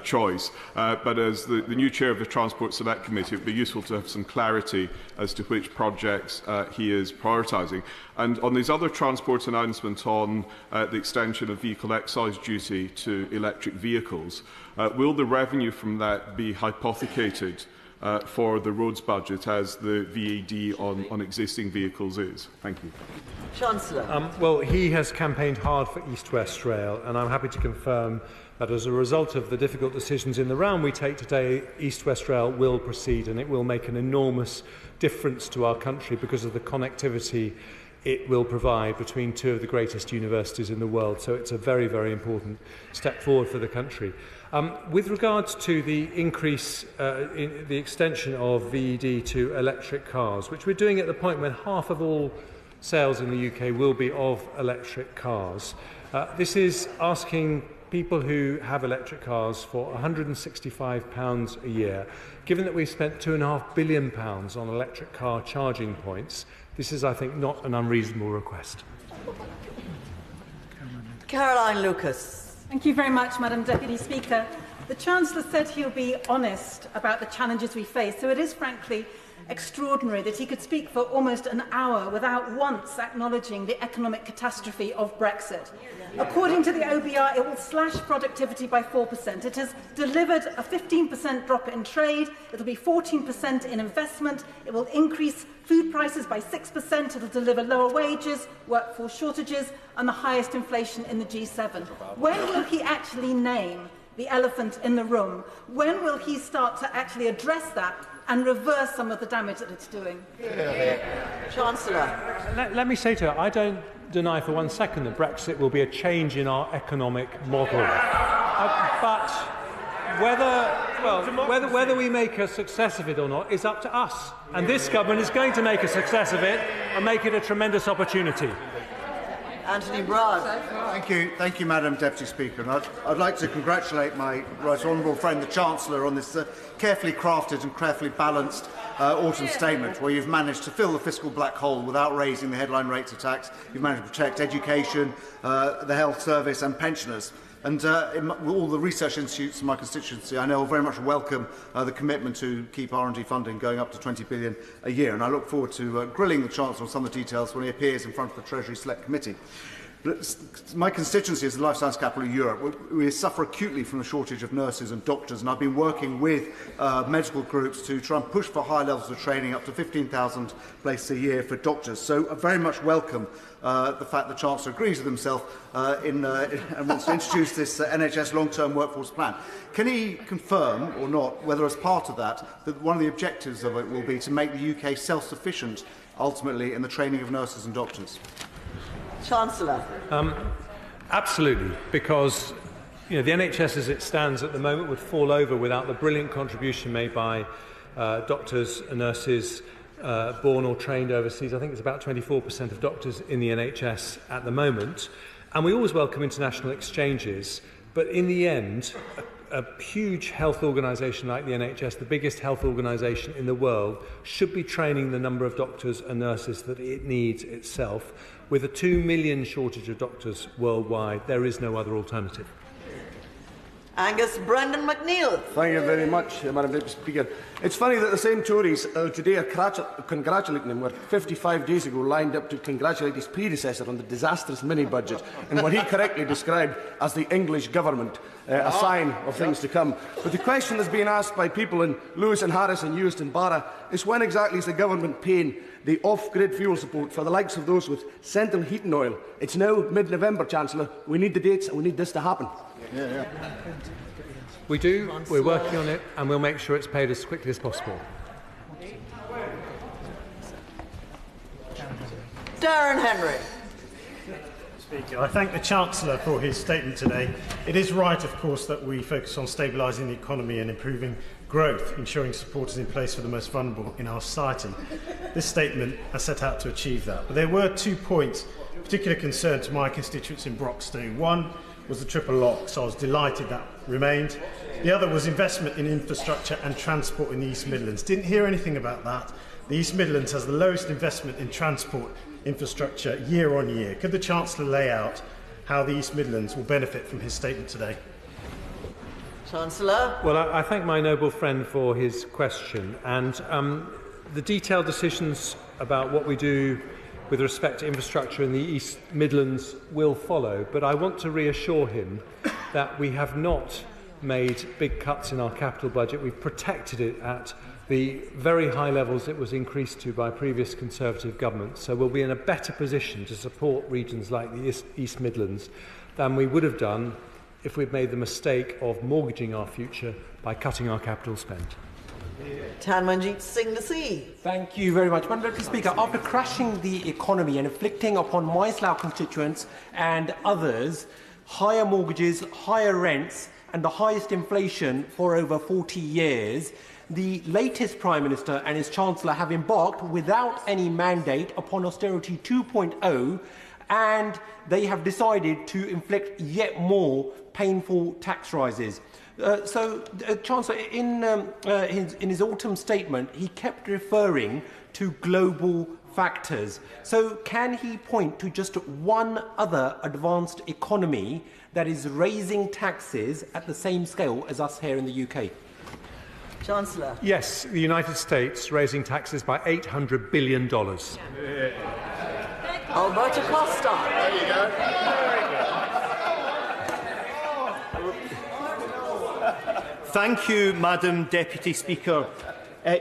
choice. But as the new chair of the Transport Select Committee, it would be useful to have some clarity as to which projects he is prioritising. And on these other transport announcements on the extension of vehicle excise duty to electric vehicles, will the revenue from that be hypothecated for the roads budget as the VAD on existing vehicles is? Thank you. Chancellor. Well, he has campaigned hard for East West Rail, and I'm happy to confirm that as a result of the difficult decisions in the round we take today, East West Rail will proceed, and it will make an enormous difference to our country because of the connectivity it will provide between two of the greatest universities in the world. So it's a very, very important step forward for the country. With regards to the increase in the extension of VED to electric cars, which we're doing at the point when half of all sales in the UK will be of electric cars, this is asking people who have electric cars for £165 a year. Given that we've spent £2.5 billion on electric car charging points, this is, I think, not an unreasonable request. Caroline Lucas. Thank you very much, Madam Deputy Speaker. The Chancellor said he'll be honest about the challenges we face, so it is frankly extraordinary that he could speak for almost an hour without once acknowledging the economic catastrophe of Brexit. According to the OBR, it will slash productivity by 4%. It has delivered a 15% drop in trade. It will be 14% in investment. It will increase food prices by 6%. It will deliver lower wages, workforce shortages, and the highest inflation in the G7. When will he actually name the elephant in the room? When will he start to actually address that and reverse some of the damage that it's doing? Chancellor. Let me say to her, I don't deny for 1 second that Brexit will be a change in our economic model. But whether we make a success of it or not is up to us. And this government is going to make a success of it and make it a tremendous opportunity. Anthony Bragg. Thank you, Madam Deputy Speaker. And I'd like to congratulate my right honourable friend, the Chancellor, on this carefully crafted and carefully balanced autumn statement, where you've managed to fill the fiscal black hole without raising the headline rates of tax. You've managed to protect education, the health service and pensioners. And all the research institutes in my constituency, I know, will very much welcome the commitment to keep R&D funding going up to £20 billion a year. And I look forward to grilling the Chancellor on some of the details when he appears in front of the Treasury Select Committee. My constituency is the life science capital of Europe. We suffer acutely from a shortage of nurses and doctors, and I've been working with medical groups to try and push for high levels of training, up to 15,000 places a year for doctors. So I very much welcome the fact the Chancellor agrees with himself and wants to introduce this NHS long-term workforce plan. Can he confirm or not whether, as part of that one of the objectives of it will be to make the UK self-sufficient ultimately in the training of nurses and doctors? Chancellor. Absolutely, because the NHS as it stands at the moment would fall over without the brilliant contribution made by doctors and nurses born or trained overseas. I think it's about 24% of doctors in the NHS at the moment. And we always welcome international exchanges, but in the end, a huge health organisation like the NHS, the biggest health organisation in the world, should be training the number of doctors and nurses that it needs itself. With a 2 million shortage of doctors worldwide, there is no other alternative. Angus Brendan McNeill. Thank you very much, Madam Deputy Speaker. It's funny that the same Tories today are congratulating him, where 55 days ago lined up to congratulate his predecessor on the disastrous mini-budget and what he correctly described as the English government, a sign of things to come. But the question that's being asked by people in Lewis and Harris and Euston Barra is when exactly is the government paying the off-grid fuel support for the likes of those with central heating oil? It's now mid-November, Chancellor. We need the dates and we need this to happen. We do. We're working on it, and we'll make sure it's paid as quickly as possible. Darren Henry. Speaker, I thank the Chancellor for his statement today. It is right, of course, that we focus on stabilising the economy and improving growth, ensuring support is in place for the most vulnerable in our society. This statement has set out to achieve that. But there were 2 points of particular concern to my constituents in Broxton. One was the triple lock, so I was delighted that remained. The other was investment in infrastructure and transport in the East Midlands. Didn't hear anything about that. The East Midlands has the lowest investment in transport infrastructure year on year. Could the Chancellor lay out how the East Midlands will benefit from his statement today? Chancellor. Well, I thank my noble friend for his question, and the detailed decisions about what we do with respect to infrastructure in the East Midlands will follow, but I want to reassure him that we have not made big cuts in our capital budget. We've protected it at the very high levels it was increased to by previous Conservative governments, so we'll be in a better position to support regions like the East Midlands than we would have done if we'd made the mistake of mortgaging our future by cutting our capital spend. Tanmanjeet Singh Nassi. Thank you very much. Madam Deputy Speaker, after crashing the economy and inflicting upon my Slough constituents and others higher mortgages, higher rents and the highest inflation for over 40 years, the latest Prime Minister and his Chancellor have embarked without any mandate upon austerity 2.0, and they have decided to inflict yet more painful tax rises. Chancellor, in his autumn statement, he kept referring to global factors. So can he point to just one other advanced economy that is raising taxes at the same scale as us here in the UK? Chancellor. Yes, the United States raising taxes by $800 billion. Alberto Costa. There you go. Thank you, Madam Deputy Speaker.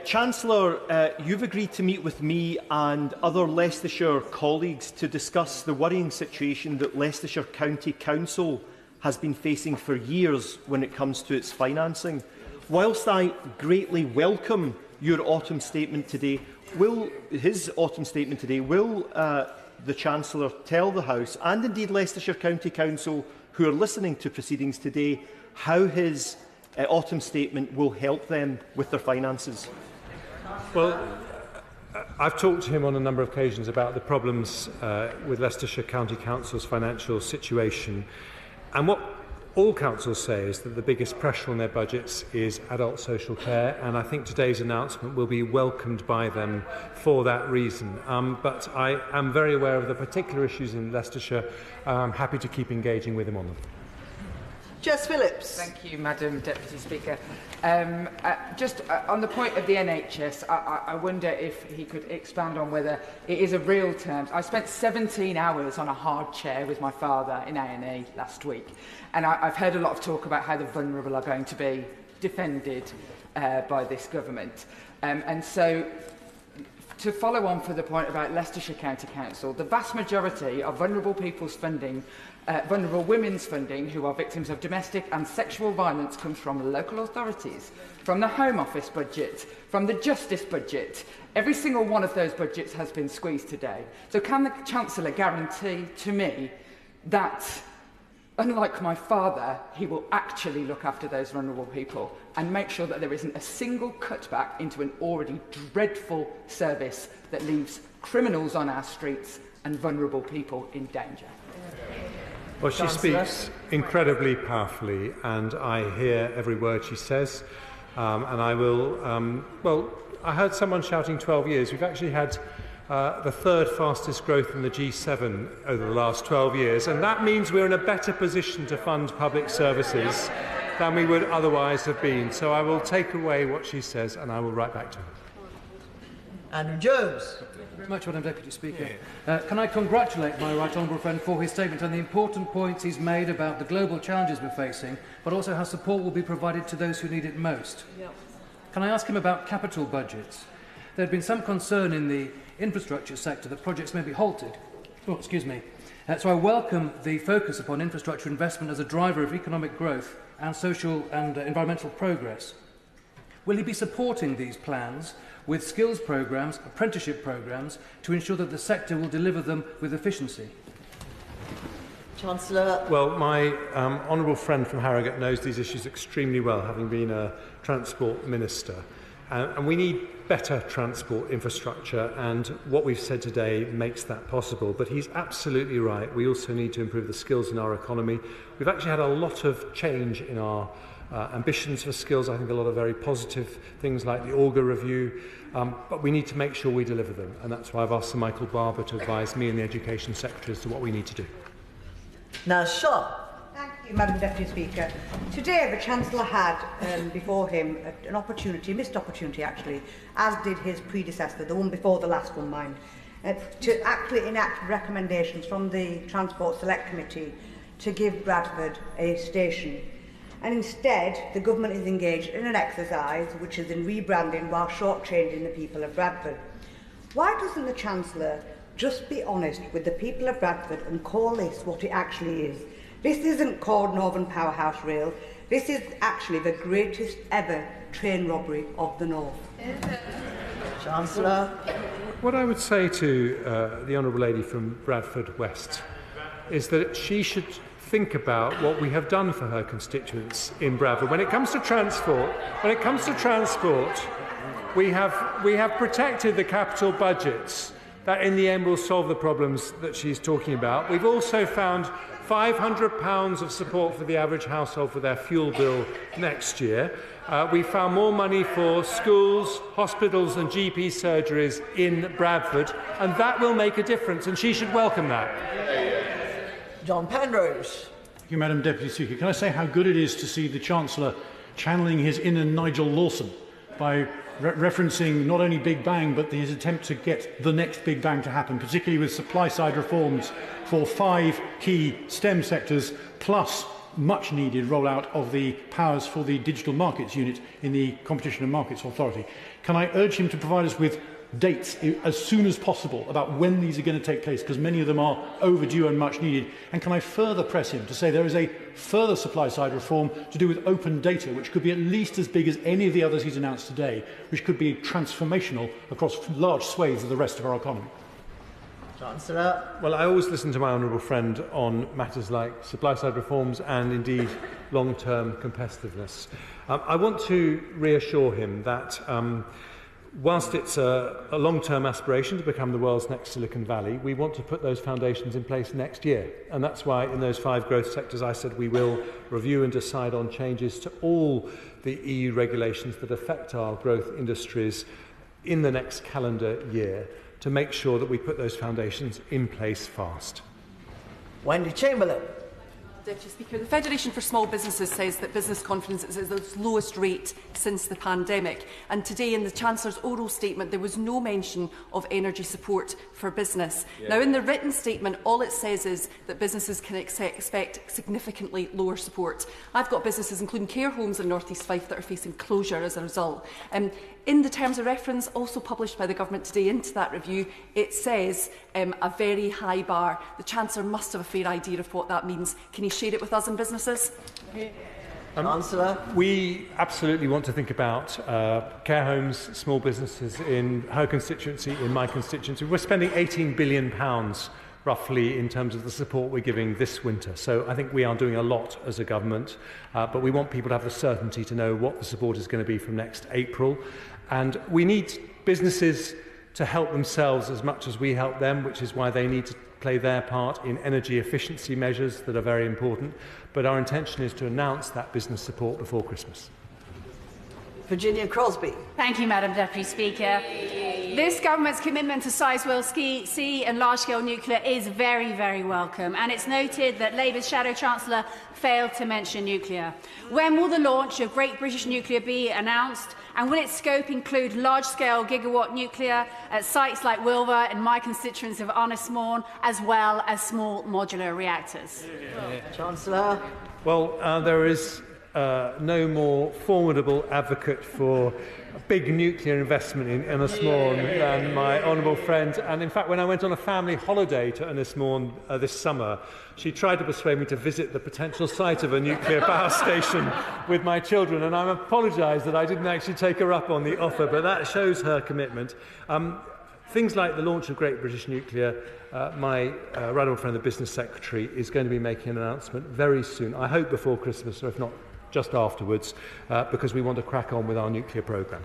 Chancellor, you've agreed to meet with me and other Leicestershire colleagues to discuss the worrying situation that Leicestershire County Council has been facing for years when it comes to its financing. Whilst I greatly welcome your autumn statement today, will the Chancellor tell the House and indeed Leicestershire County Council who are listening to proceedings today how his autumn statement will help them with their finances? Well, I've talked to him on a number of occasions about the problems with Leicestershire County Council's financial situation, and what all councils say is that the biggest pressure on their budgets is adult social care, and I think today's announcement will be welcomed by them for that reason. But I am very aware of the particular issues in Leicestershire. I'm happy to keep engaging with him on them. Jess Phillips. Thank you, Madam Deputy Speaker. Just on the point of the NHS, I wonder if he could expand on whether it is a real terms. I spent 17 hours on a hard chair with my father in A&E last week, and I've heard a lot of talk about how the vulnerable are going to be defended by this government. And so, to follow on for the point about Leicestershire County Council, the vast majority of vulnerable people's funding, vulnerable women's funding who are victims of domestic and sexual violence comes from local authorities, from the Home Office budget, from the Justice budget. Every single one of those budgets has been squeezed today. So can the Chancellor guarantee to me that, unlike my father, he will actually look after those vulnerable people and make sure that there isn't a single cutback into an already dreadful service that leaves criminals on our streets and vulnerable people in danger? Well, she speaks incredibly powerfully, and I hear every word she says. And I will, well, I heard someone shouting 12 years. We've actually had the third fastest growth in the G7 over the last 12 years, and that means we're in a better position to fund public services than we would otherwise have been. So I will take away what she says and I will write back to her. Andrew Jones. Thank you very much, Madam Deputy Speaker. Can I congratulate my right honourable friend for his statement and the important points he's made about the global challenges we're facing, but also how support will be provided to those who need it most. Yep. Can I ask him about capital budgets? There had been some concern in the infrastructure sector that projects may be halted. So I welcome the focus upon infrastructure investment as a driver of economic growth and social and environmental progress. Will he be supporting these plans with skills programmes, apprenticeship programmes, to ensure that the sector will deliver them with efficiency? Chancellor. Well, my honourable friend from Harrogate knows these issues extremely well, having been a Transport Minister. And we need better transport infrastructure, and what we've said today makes that possible. But he's absolutely right. We also need to improve the skills in our economy. We've actually had a lot of change in our ambitions for skills. I think a lot of very positive things like the Auger Review, but we need to make sure we deliver them, and that's why I've asked Sir Michael Barber to advise me and the Education Secretary as to what we need to do. Now, Shaw. Thank you, Madam Deputy Speaker. Today, the Chancellor had before him an opportunity, a missed opportunity actually, as did his predecessor, the one before the last one, mind, to actually enact recommendations from the Transport Select Committee to give Bradford a station. And instead, the government is engaged in an exercise which is in rebranding while shortchanging the people of Bradford. Why doesn't the Chancellor just be honest with the people of Bradford and call this what it actually is? This isn't called Northern Powerhouse Rail. This is actually the greatest ever train robbery of the North. Chancellor. What I would say to the Honourable Lady from Bradford West is that she should think about what we have done for her constituents in Bradford. When it comes to transport, we have protected the capital budgets. That in the end will solve the problems that she's talking about. We've also found £500 of support for the average household for their fuel bill next year. We found more money for schools, hospitals and GP surgeries in Bradford, and that will make a difference, and she should welcome that. John Penrose. Thank you, Madam Deputy Speaker. Can I say how good it is to see the Chancellor channeling his inner Nigel Lawson by referencing not only Big Bang, but his attempt to get the next Big Bang to happen, particularly with supply-side reforms for 5 key STEM sectors, plus much-needed rollout of the powers for the Digital Markets Unit in the Competition and Markets Authority. Can I urge him to provide us with dates as soon as possible about when these are going to take place, because many of them are overdue and much needed? And can I further press him to say there is a further supply-side reform to do with open data, which could be at least as big as any of the others he's announced today, which could be transformational across large swathes of the rest of our economy? Chancellor. Well, I always listen to my honourable friend on matters like supply-side reforms and indeed long-term competitiveness. I want to reassure him that whilst it's a long-term aspiration to become the world's next Silicon Valley, we want to put those foundations in place next year. And that's why in those 5 growth sectors I said we will review and decide on changes to all the EU regulations that affect our growth industries in the next calendar year to make sure that we put those foundations in place fast. Wendy Chamberlain. Deputy Speaker, the Federation for Small Businesses says that business confidence is at its lowest rate since the pandemic. And today, in the Chancellor's oral statement, there was no mention of energy support for business. Yeah. Now, in the written statement, all it says is that businesses can expect significantly lower support. I've got businesses, including care homes in North East Fife, that are facing closure as a result. In the terms of reference, also published by the Government today into that review, it says a very high bar. The Chancellor must have a fair idea of what that means. Can he share it with us and businesses? Chancellor. We absolutely want to think about care homes, small businesses in her constituency, in my constituency. We're spending £18 billion roughly in terms of the support we're giving this winter. So I think we are doing a lot as a government, but we want people to have the certainty to know what the support is going to be from next April. And we need businesses to help themselves as much as we help them, which is why they need to play their part in energy efficiency measures that are very important. But our intention is to announce that business support before Christmas. Virginia Crosby. Thank you, Madam Deputy Speaker. This government's commitment to Sizewell C and large-scale nuclear is very, very welcome, and it's noted that Labour's Shadow Chancellor failed to mention nuclear. When will the launch of Great British Nuclear be announced, and will its scope include large-scale gigawatt nuclear at sites like Wilver and my constituents of Arnismorn, as well as small modular reactors? Chancellor. Well, there is no more formidable advocate for big nuclear investment in Arnismorn than my honourable friend. And in fact, when I went on a family holiday to Arnismorn this summer, she tried to persuade me to visit the potential site of a nuclear power station with my children, and I apologise that I didn't actually take her up on the offer, but that shows her commitment. Things like the launch of Great British Nuclear, my right honourable friend, the Business Secretary, is going to be making an announcement very soon, I hope before Christmas, or if not just afterwards, because we want to crack on with our nuclear programme.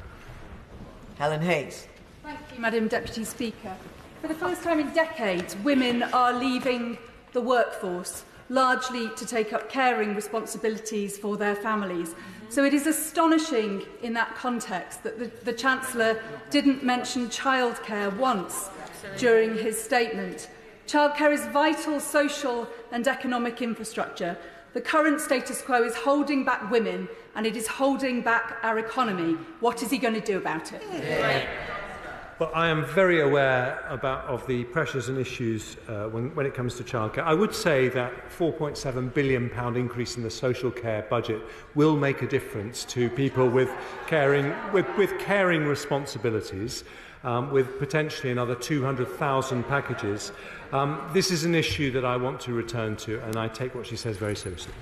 Helen Hayes. Thank you, Madam Deputy Speaker. For the first time in decades, women are leaving the workforce, largely to take up caring responsibilities for their families. So it is astonishing in that context that the Chancellor didn't mention childcare once during his statement. Childcare is vital social and economic infrastructure. The current status quo is holding back women, and it is holding back our economy. What is he going to do about it? Well, I am very aware of the pressures and issues when it comes to childcare. I would say that £4.7 billion increase in the social care budget will make a difference to people with caring responsibilities, with potentially another 200,000 packages. This is an issue that I want to return to, and I take what she says very seriously.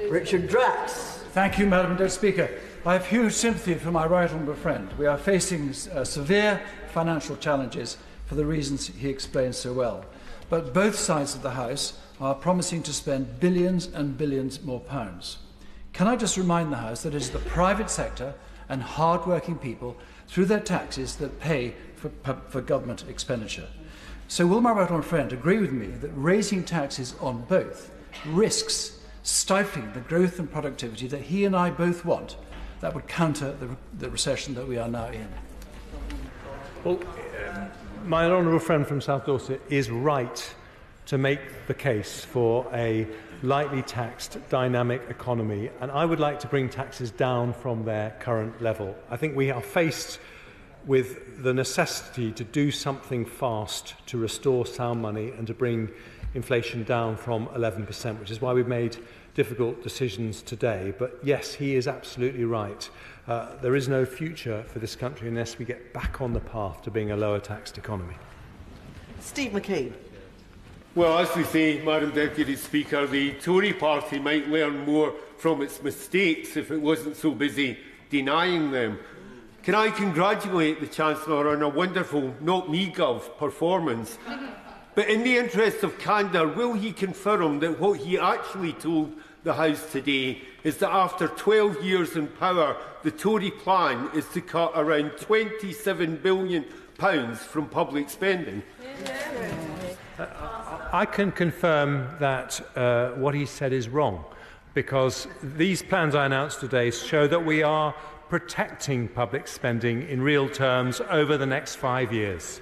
Richard Drax. Thank you, Madam Deputy Speaker. I have huge sympathy for my right honourable friend. We are facing severe financial challenges for the reasons he explained so well. But both sides of the House are promising to spend billions and billions more pounds. Can I just remind the House that it is the private sector and hard-working people through their taxes that pay for government expenditure? So will my right honourable friend agree with me that raising taxes on both risks stifling the growth and productivity that he and I both want, that would counter the recession that we are now in? Well, my honourable friend from South Dorset is right to make the case for a lightly taxed, dynamic economy, and I would like to bring taxes down from their current level. I think we are faced with the necessity to do something fast to restore sound money and to bring inflation down from 11%, which is why we've made difficult decisions today. But yes, he is absolutely right. There is no future for this country unless we get back on the path to being a lower taxed economy. Steve McKean. Well, as we say, Madam Deputy Speaker, the Tory party might learn more from its mistakes if it wasn't so busy denying them. Can I congratulate the Chancellor on a wonderful Not Me Gov performance? But in the interest of candour, will he confirm that what he actually told the House today is that after 12 years in power, the Tory plan is to cut around £27 billion from public spending? I can confirm that what he said is wrong, because these plans I announced today show that we are protecting public spending in real terms over the next 5 years.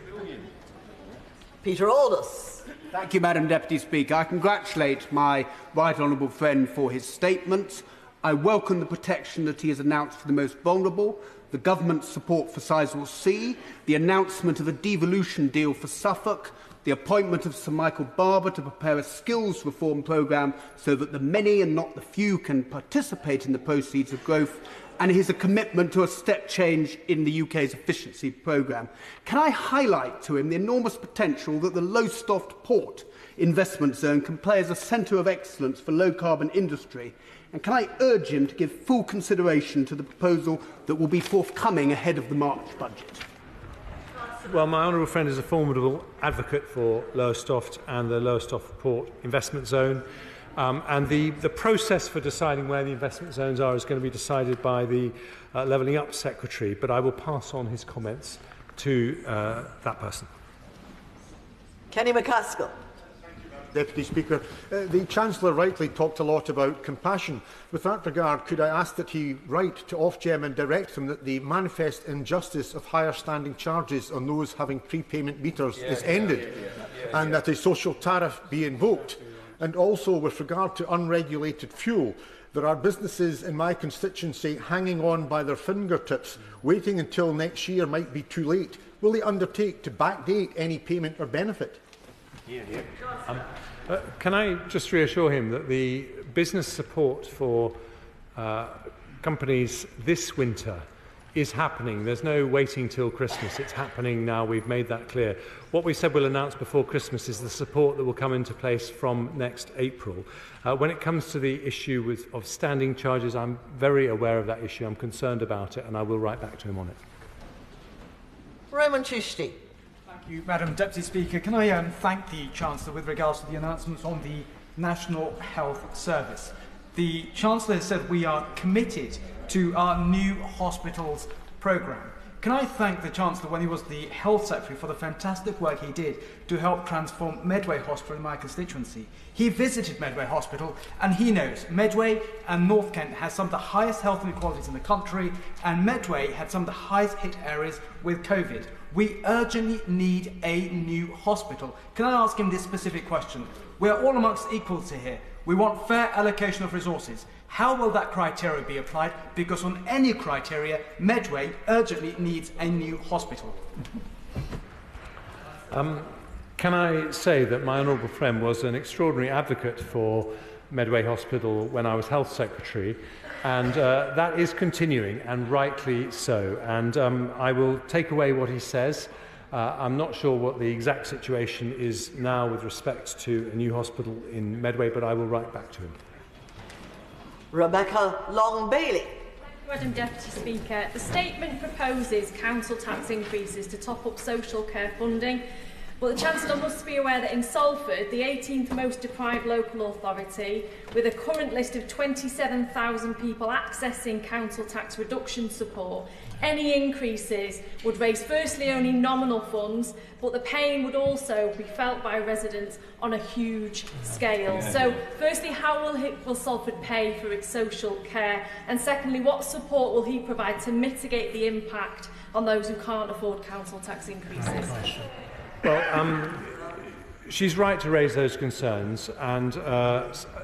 Peter Aldous. Thank you, Madam Deputy Speaker. I congratulate my right honourable friend for his statement. I welcome the protection that he has announced for the most vulnerable, the government's support for Sizewell C, the announcement of a devolution deal for Suffolk, the appointment of Sir Michael Barber to prepare a skills reform programme so that the many and not the few can participate in the proceeds of growth, and his commitment to a step change in the UK's efficiency programme. Can I highlight to him the enormous potential that the Lowestoft Port investment zone can play as a centre of excellence for low-carbon industry? And can I urge him to give full consideration to the proposal that will be forthcoming ahead of the March budget? Well, my honourable friend is a formidable advocate for Lowestoft and the Lowestoft Port investment zone. And the process for deciding where the investment zones are is going to be decided by the Levelling Up Secretary, but I will pass on his comments to that person. Kenny McCaskill. Deputy Speaker. The Chancellor rightly talked a lot about compassion. With that regard, could I ask that he write to Ofgem and direct them that the manifest injustice of higher standing charges on those having prepayment meters is ended, and that a social tariff be invoked? And also, with regard to unregulated fuel, there are businesses in my constituency hanging on by their fingertips, waiting until next year might be too late. Will they undertake to backdate any payment or benefit? Can I just reassure him that the business support for companies this winter is happening. There's no waiting till Christmas. It's happening now. We've made that clear. What we said we'll announce before Christmas is the support that will come into place from next April. When it comes to the issue of standing charges, I'm very aware of that issue. I'm concerned about it, and I will write back to him on it. Roman Tushti. Thank you, Madam Deputy Speaker. Can I thank the Chancellor with regards to the announcements on the National Health Service? The Chancellor has said we are committed to our new hospitals programme. Can I thank the Chancellor when he was the Health Secretary for the fantastic work he did to help transform Medway Hospital in my constituency? He visited Medway Hospital and he knows Medway and North Kent has some of the highest health inequalities in the country, and Medway had some of the highest hit areas with COVID. We urgently need a new hospital. Can I ask him this specific question? We're all amongst equals here. We want fair allocation of resources. How will that criteria be applied? Because on any criteria, Medway urgently needs a new hospital. Can I say that my honourable friend was an extraordinary advocate for Medway Hospital when I was Health Secretary, and that is continuing, and rightly so. And I will take away what he says. I'm not sure what the exact situation is now with respect to a new hospital in Medway, but I will write back to him. Rebecca Long-Bailey. Madam Deputy Speaker, the statement proposes council tax increases to top up social care funding, but the Chancellor must be aware that in Salford, the 18th most deprived local authority, with a current list of 27,000 people accessing council tax reduction support, any increases would raise firstly only nominal funds, but the pain would also be felt by residents on a huge scale. So firstly, how will Salford pay for its social care? And secondly, what support will he provide to mitigate the impact on those who can't afford council tax increases? Well, she's right to raise those concerns, and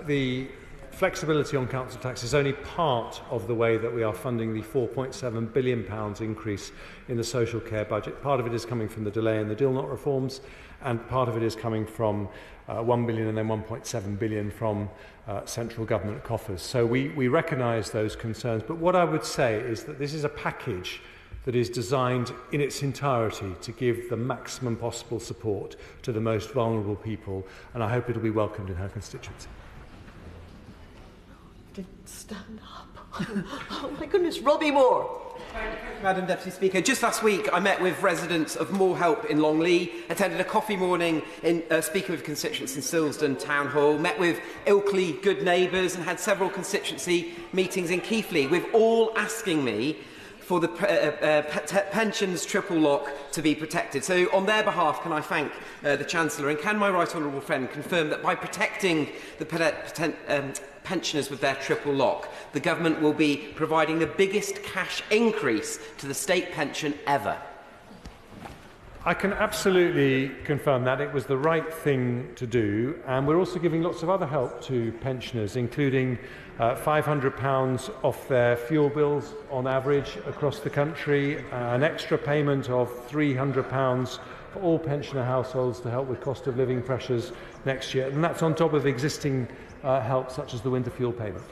the flexibility on council tax is only part of the way that we are funding the £4.7 billion increase in the social care budget. Part of it is coming from the delay in the deal not reforms, and part of it is coming from 1 billion and then 1.7 billion from central government coffers. So we recognise those concerns, but what I would say is that this is a package that is designed in its entirety to give the maximum possible support to the most vulnerable people, and I hope it will be welcomed in her constituency. Stand up. Oh my goodness, Robbie Moore. Madam Deputy Speaker, just last week I met with residents of More Help in Longleat, attended a coffee morning in Speaker of Constituents in Silsden Town Hall, met with Ilkley Good Neighbours and had several constituency meetings in Keighley, with all asking me for the pensions triple lock to be protected. So on their behalf, can I thank the Chancellor, and can my right honourable friend confirm that by protecting the pensioners with their triple lock, the government will be providing the biggest cash increase to the state pension ever? I can absolutely confirm that it was the right thing to do, and we're also giving lots of other help to pensioners, including £500 off their fuel bills on average across the country, an extra payment of £300 for all pensioner households to help with cost of living pressures next year, and that's on top of existing help such as the winter fuel payment.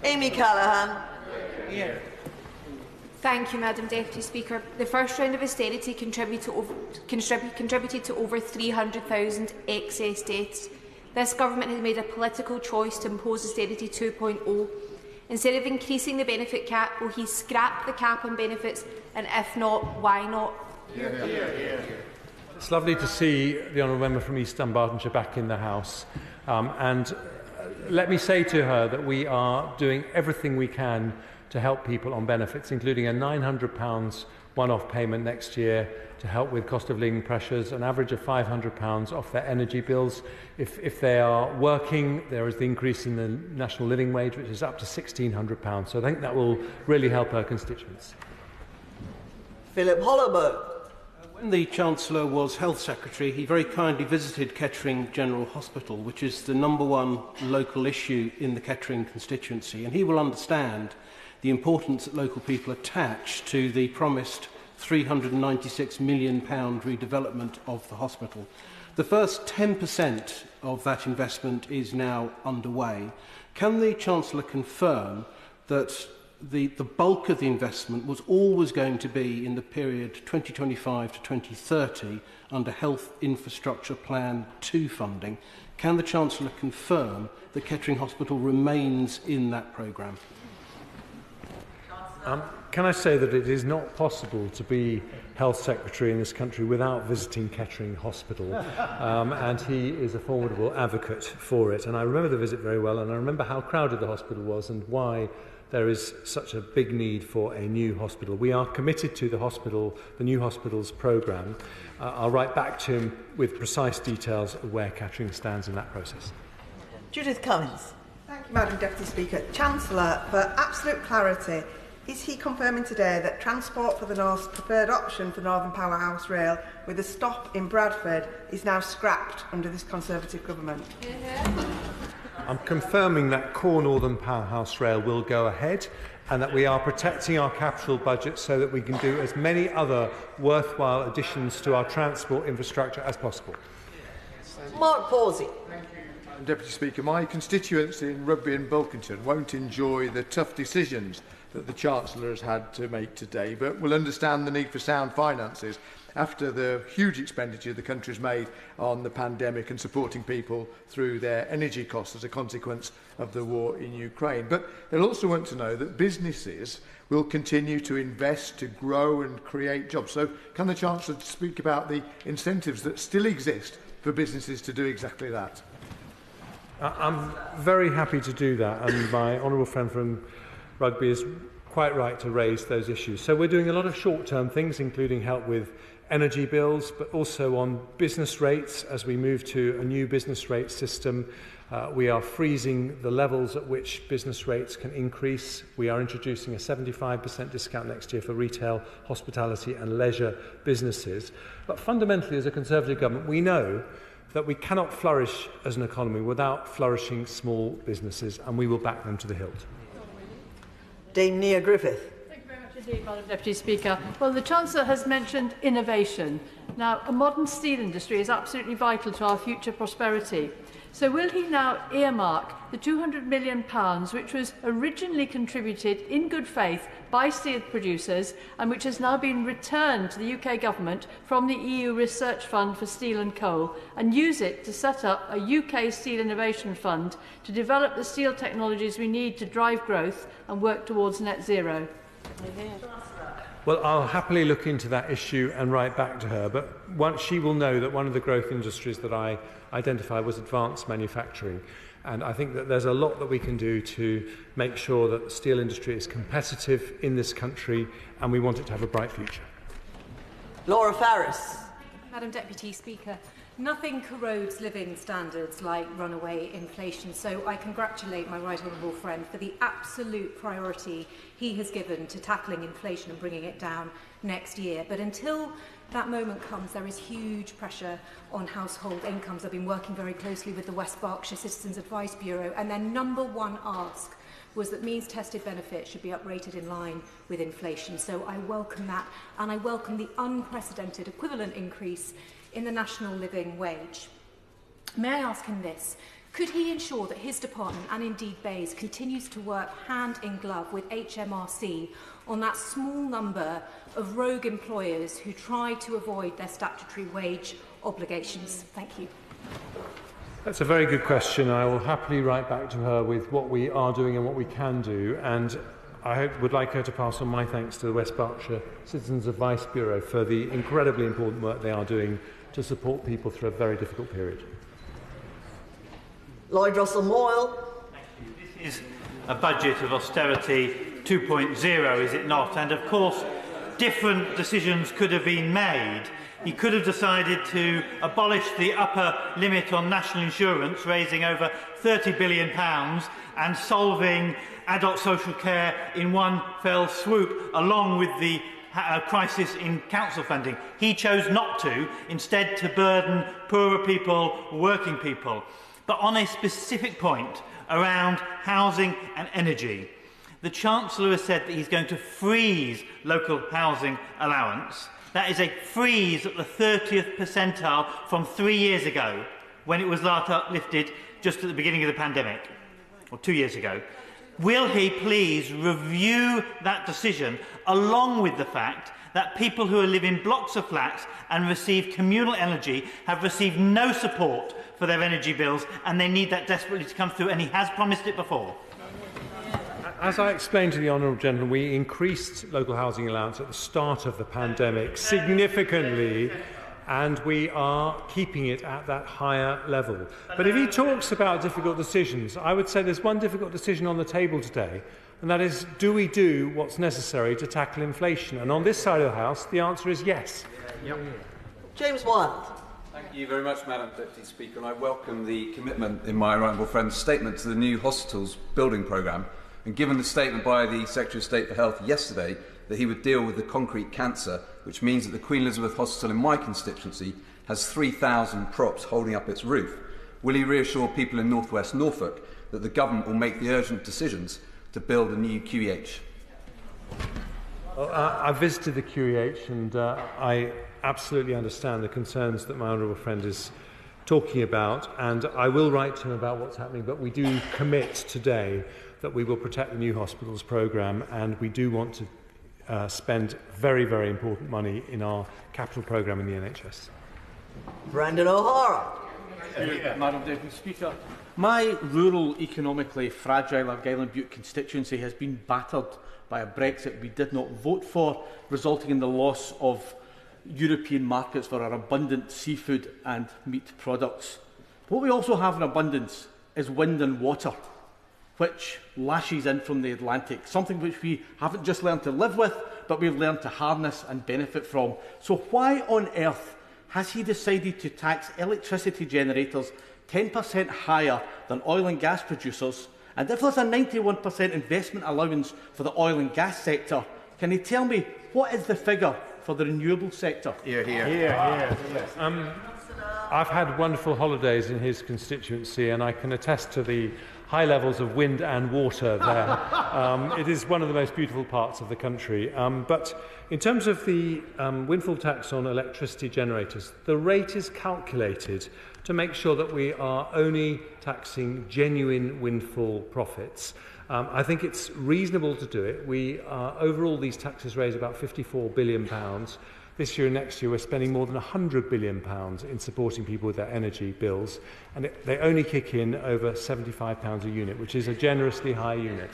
Amy Callaghan. Thank you, Madam Deputy Speaker. The first round of austerity contributed to over 300,000 excess deaths. This government has made a political choice to impose austerity 2.0. Instead of increasing the benefit cap, will he scrap the cap on benefits, and if not, why not? It's lovely to see the honourable member from East Dunbartonshire back in the House, and let me say to her that we are doing everything we can to help people on benefits, including a £900 one-off payment next year to help with cost of living pressures, an average of £500 off their energy bills. If they are working, there is the increase in the national living wage, which is up to £1,600. So I think that will really help our constituents. Philip Holloway. When the Chancellor was Health Secretary, he very kindly visited Kettering General Hospital, which is the #1 local issue in the Kettering constituency, and he will understand the importance that local people attach to the promised £396 million redevelopment of the hospital. The first 10% of that investment is now underway. Can the Chancellor confirm that the bulk of the investment was always going to be in the period 2025 to 2030 under Health Infrastructure Plan 2 funding? Can the Chancellor confirm that Kettering Hospital remains in that programme? Can I say that it is not possible to be Health Secretary in this country without visiting Kettering Hospital, and he is a formidable advocate for it. And I remember the visit very well, and I remember how crowded the hospital was and why there is such a big need for a new hospital. We are committed to the new hospitals programme. I'll write back to him with precise details of where Kettering stands in that process. Judith Cummins. Thank you, Madam Deputy Speaker. Chancellor, for absolute clarity, is he confirming today that Transport for the North's preferred option for Northern Powerhouse Rail with a stop in Bradford is now scrapped under this Conservative government? I'm confirming that core Northern Powerhouse Rail will go ahead and that we are protecting our capital budget so that we can do as many other worthwhile additions to our transport infrastructure as possible. Mark Pawsey. Deputy Speaker, my constituents in Rugby and Bulkington won't enjoy the tough decisions that the Chancellor has had to make today, but will understand the need for sound finances after the huge expenditure the country has made on the pandemic and supporting people through their energy costs as a consequence of the war in Ukraine. But they'll also want to know that businesses will continue to invest, to grow and create jobs. So can the Chancellor speak about the incentives that still exist for businesses to do exactly that? I'm very happy to do that, and my honourable friend from Rugby is quite right to raise those issues. So we're doing a lot of short-term things, including help with energy bills, but also on business rates as we move to a new business rate system. We are freezing the levels at which business rates can increase. We are introducing a 75% discount next year for retail, hospitality and leisure businesses. But fundamentally, as a Conservative government, we know that we cannot flourish as an economy without flourishing small businesses, and we will back them to the hilt. Dame Nia Griffith. Thank you very much indeed, Madam Deputy Speaker. Well, the Chancellor has mentioned innovation. Now, a modern steel industry is absolutely vital to our future prosperity. So will he now earmark the £200 million which was originally contributed in good faith by steel producers and which has now been returned to the UK government from the EU Research Fund for Steel and Coal, and use it to set up a UK Steel Innovation Fund to develop the steel technologies we need to drive growth and work towards net zero? Well, I'll happily look into that issue and write back to her, but she will know that one of the growth industries that I identified was advanced manufacturing. And I think that there's a lot that we can do to make sure that the steel industry is competitive in this country, and we want it to have a bright future. Laura Farris. Madam Deputy Speaker, nothing corrodes living standards like runaway inflation, so I congratulate my right honourable friend for the absolute priority he has given to tackling inflation and bringing it down next year. But until that moment comes, there is huge pressure on household incomes. I've been working very closely with the West Berkshire Citizens Advice Bureau, and their number one ask was that means-tested benefits should be uprated in line with inflation. So I welcome that, and I welcome the unprecedented equivalent increase in the national living wage. May I ask him this? Could he ensure that his department, and indeed BEIS, continues to work hand in glove with HMRC on that small number of rogue employers who try to avoid their statutory wage obligations? Thank you. That's a very good question. I will happily write back to her with what we are doing and what we can do, and I would like her to pass on my thanks to the West Berkshire Citizens Advice Bureau for the incredibly important work they are doing to support people through a very difficult period. Lloyd Russell Moyle. Thank you. This is a budget of austerity 2.0, is it not? And of course, different decisions could have been made. He could have decided to abolish the upper limit on national insurance, raising over £30 billion and solving adult social care in one fell swoop, along with the crisis in council funding. He chose not to, instead to burden poorer people, working people. But on a specific point around housing and energy, the Chancellor has said that he's going to freeze local housing allowance. That is a freeze at the 30th percentile from 3 years ago, when it was last uplifted just at the beginning of the pandemic, or 2 years ago. Will he please review that decision, along with the fact that people who live in blocks of flats and receive communal energy have received no support for their energy bills, and they need that desperately to come through, and he has promised it before? As I explained to the Honourable Gentleman, we increased local housing allowance at the start of the pandemic significantly, and we are keeping it at that higher level. But if he talks about difficult decisions, I would say there's one difficult decision on the table today, and that is, do we do what's necessary to tackle inflation? And on this side of the House, the answer is yes. James Wild. Thank you very much, Madam Deputy Speaker, and I welcome the commitment in my right honourable friend's statement to the new hospitals building programme. And given the statement by the Secretary of State for Health yesterday that he would deal with the concrete cancer, which means that the Queen Elizabeth Hospital in my constituency has 3,000 props holding up its roof, will he reassure people in North West Norfolk that the government will make the urgent decisions to build a new QEH? Well, I visited the QEH, and I absolutely understand the concerns that my honourable friend is talking about, and I will write to him about what's happening, but we do commit today that we will protect the new hospitals programme, and we do want to spend very, very important money in our capital programme in the NHS. Brendan O'Hara. Madam Deputy Speaker, my rural, economically fragile Argyll Butte constituency has been battered by a Brexit we did not vote for, resulting in the loss of European markets for our abundant seafood and meat products. What we also have in abundance is wind and water, which lashes in from the Atlantic, something which we haven't just learned to live with, but we've learned to harness and benefit from. So why on earth has he decided to tax electricity generators 10% higher than oil and gas producers? And if there's a 91% investment allowance for the oil and gas sector, can he tell me what is the figure for the renewable sector? I've had wonderful holidays in his constituency, and I can attest to the high levels of wind and water there. It is one of the most beautiful parts of the country. But in terms of the windfall tax on electricity generators, the rate is calculated to make sure that we are only taxing genuine windfall profits. I think it's reasonable to do it. Overall, these taxes raise about £54 billion. This year and next year, we're spending more than £100 billion in supporting people with their energy bills, and they only kick in over £75 a unit, which is a generously high unit.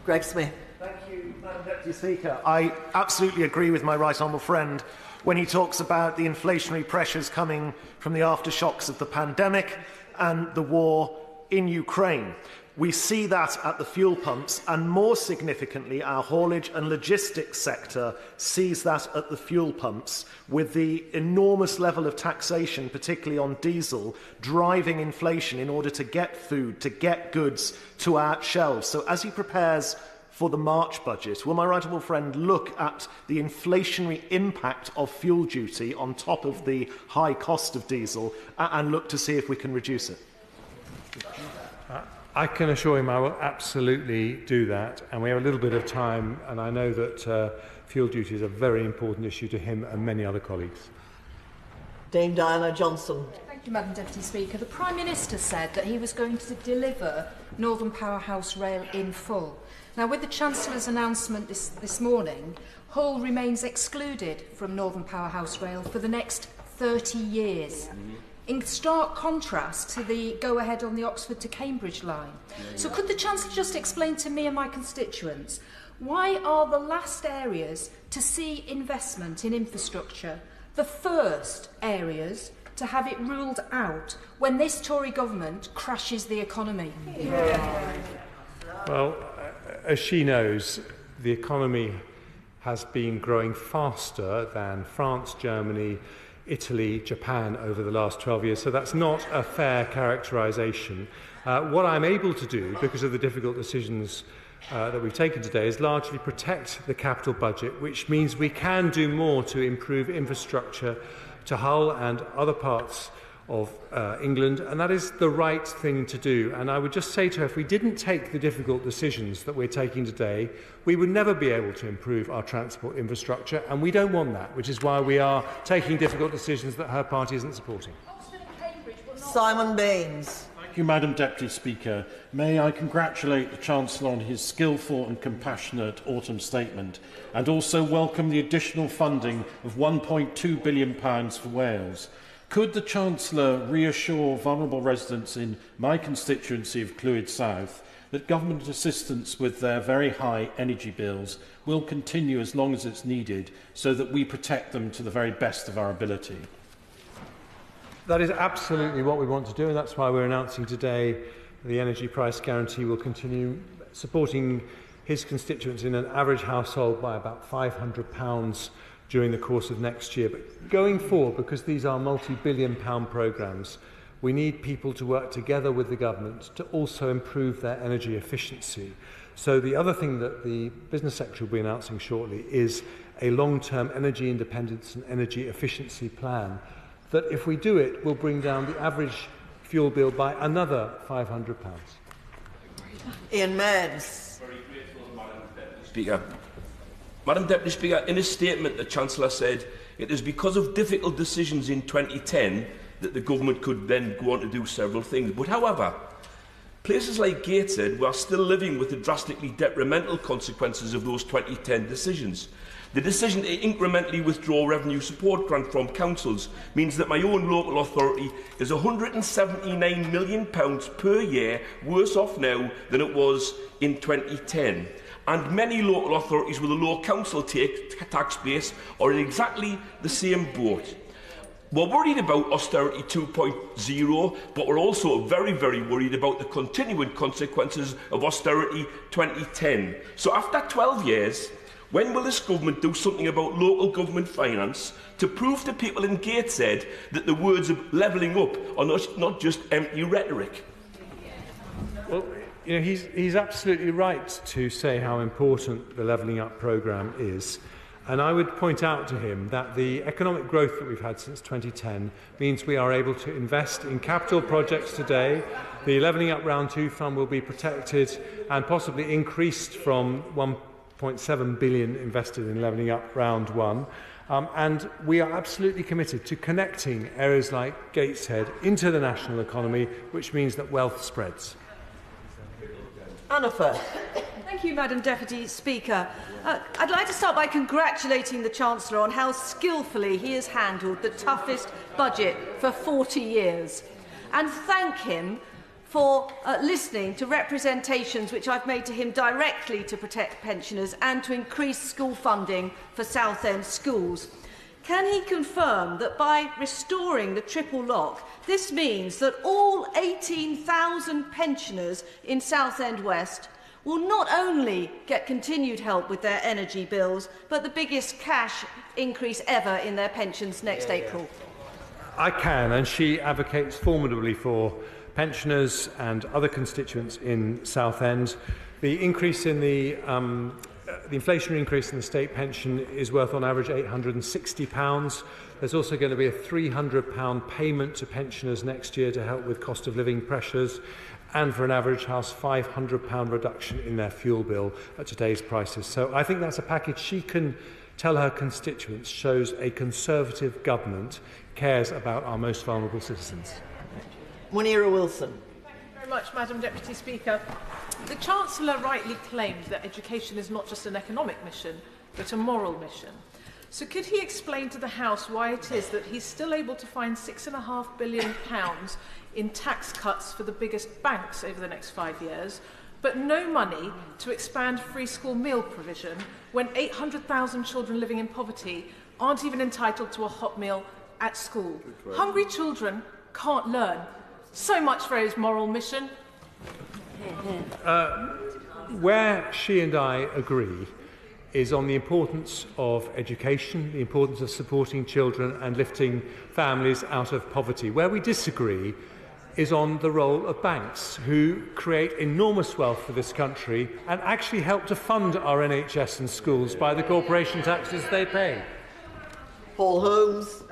Greg Smith. Thank you, Madam Deputy Speaker. I absolutely agree with my right honourable friend when he talks about the inflationary pressures coming from the aftershocks of the pandemic and the war in Ukraine. We see that at the fuel pumps, and more significantly, our haulage and logistics sector sees that at the fuel pumps, with the enormous level of taxation, particularly on diesel, driving inflation in order to get food, to get goods to our shelves. So as he prepares for the March budget, will my right honourable friend look at the inflationary impact of fuel duty on top of the high cost of diesel and look to see if we can reduce it? I can assure him I will absolutely do that, and we have a little bit of time, and I know that fuel duty is a very important issue to him and many other colleagues. Dame Diana Johnson. Thank you, Madam Deputy Speaker. The Prime Minister said that he was going to deliver Northern Powerhouse Rail in full. Now, with the Chancellor's announcement this morning, Hull remains excluded from Northern Powerhouse Rail for the next 30 years. In stark contrast to the go-ahead on the Oxford to Cambridge line. So could the Chancellor just explain to me and my constituents, why are the last areas to see investment in infrastructure the first areas to have it ruled out when this Tory government crashes the economy? Well, as she knows, the economy has been growing faster than France, Germany, Italy, Japan over the last 12 years. So that's not a fair characterisation. What I'm able to do, because of the difficult decisions that we've taken today, is largely protect the capital budget, which means we can do more to improve infrastructure to Hull and other parts of England, and that is the right thing to do. And I would just say to her, if we didn't take the difficult decisions that we're taking today, we would never be able to improve our transport infrastructure, and we don't want that, which is why we are taking difficult decisions that her party isn't supporting. Simon Baines. Thank you, Madam Deputy Speaker. May I congratulate the Chancellor on his skillful and compassionate autumn statement, and also welcome the additional funding of £1.2 billion for Wales. Could the Chancellor reassure vulnerable residents in my constituency of Clwyd South that government assistance with their very high energy bills will continue as long as it's needed, so that we protect them to the very best of our ability? That is absolutely what we want to do, and that's why we're announcing today the energy price guarantee will continue supporting his constituents in an average household by about £500 during the course of next year. But going forward, because these are multi-billion-pound programmes, we need people to work together with the government to also improve their energy efficiency. So the other thing that the Business Secretary will be announcing shortly is a long-term energy independence and energy efficiency plan that, if we do it, will bring down the average fuel bill by another £500. Ian Meads. Very grateful, Madam Deputy Speaker. Madam Deputy Speaker, in a statement, the Chancellor said it is because of difficult decisions in 2010 that the government could then go on to do several things. But however, places like Gateshead are still living with the drastically detrimental consequences of those 2010 decisions. The decision to incrementally withdraw revenue support grant from councils means that my own local authority is £179 million per year worse off now than it was in 2010. And many local authorities with a low council tax base are in exactly the same boat. We're worried about austerity 2.0, but we're also very, very worried about the continuing consequences of austerity 2010. So after 12 years, when will this government do something about local government finance to prove to people in Gateshead that the words of levelling up are not just empty rhetoric? Well, you know, he's absolutely right to say how important the Levelling Up programme is. And I would point out to him that the economic growth that we've had since 2010 means we are able to invest in capital projects today. The Levelling Up Round 2 fund will be protected and possibly increased from £1.7 billion invested in Levelling Up Round 1. And we are absolutely committed to connecting areas like Gateshead into the national economy, which means that wealth spreads. Anna Firth. Thank you, Madam Deputy Speaker. I'd like to start by congratulating the Chancellor on how skillfully he has handled the toughest budget for 40 years, and thank him for listening to representations which I've made to him directly to protect pensioners and to increase school funding for Southend schools. Can he confirm that by restoring the triple lock, this means that all 18,000 pensioners in Southend West will not only get continued help with their energy bills, but the biggest cash increase ever in their pensions next April? I can, and she advocates formidably for pensioners and other constituents in Southend. The increase in the inflationary increase in the state pension is worth on average £860. There's also going to be a £300 payment to pensioners next year to help with cost of living pressures, and for an average house, £500 reduction in their fuel bill at today's prices. So I think that's a package she can tell her constituents shows a Conservative government cares about our most vulnerable citizens. Munira Wilson. Thank you very much, Madam Deputy Speaker. The Chancellor rightly claimed that education is not just an economic mission, but a moral mission. So could he explain to the House why it is that he's still able to find £6.5 billion in tax cuts for the biggest banks over the next 5 years, but no money to expand free school meal provision when 800,000 children living in poverty aren't even entitled to a hot meal at school? Hungry children can't learn. So much for his moral mission. Where she and I agree is on the importance of education, the importance of supporting children and lifting families out of poverty. Where we disagree is on the role of banks, who create enormous wealth for this country and actually help to fund our NHS and schools by the corporation taxes they pay. Paul Holmes.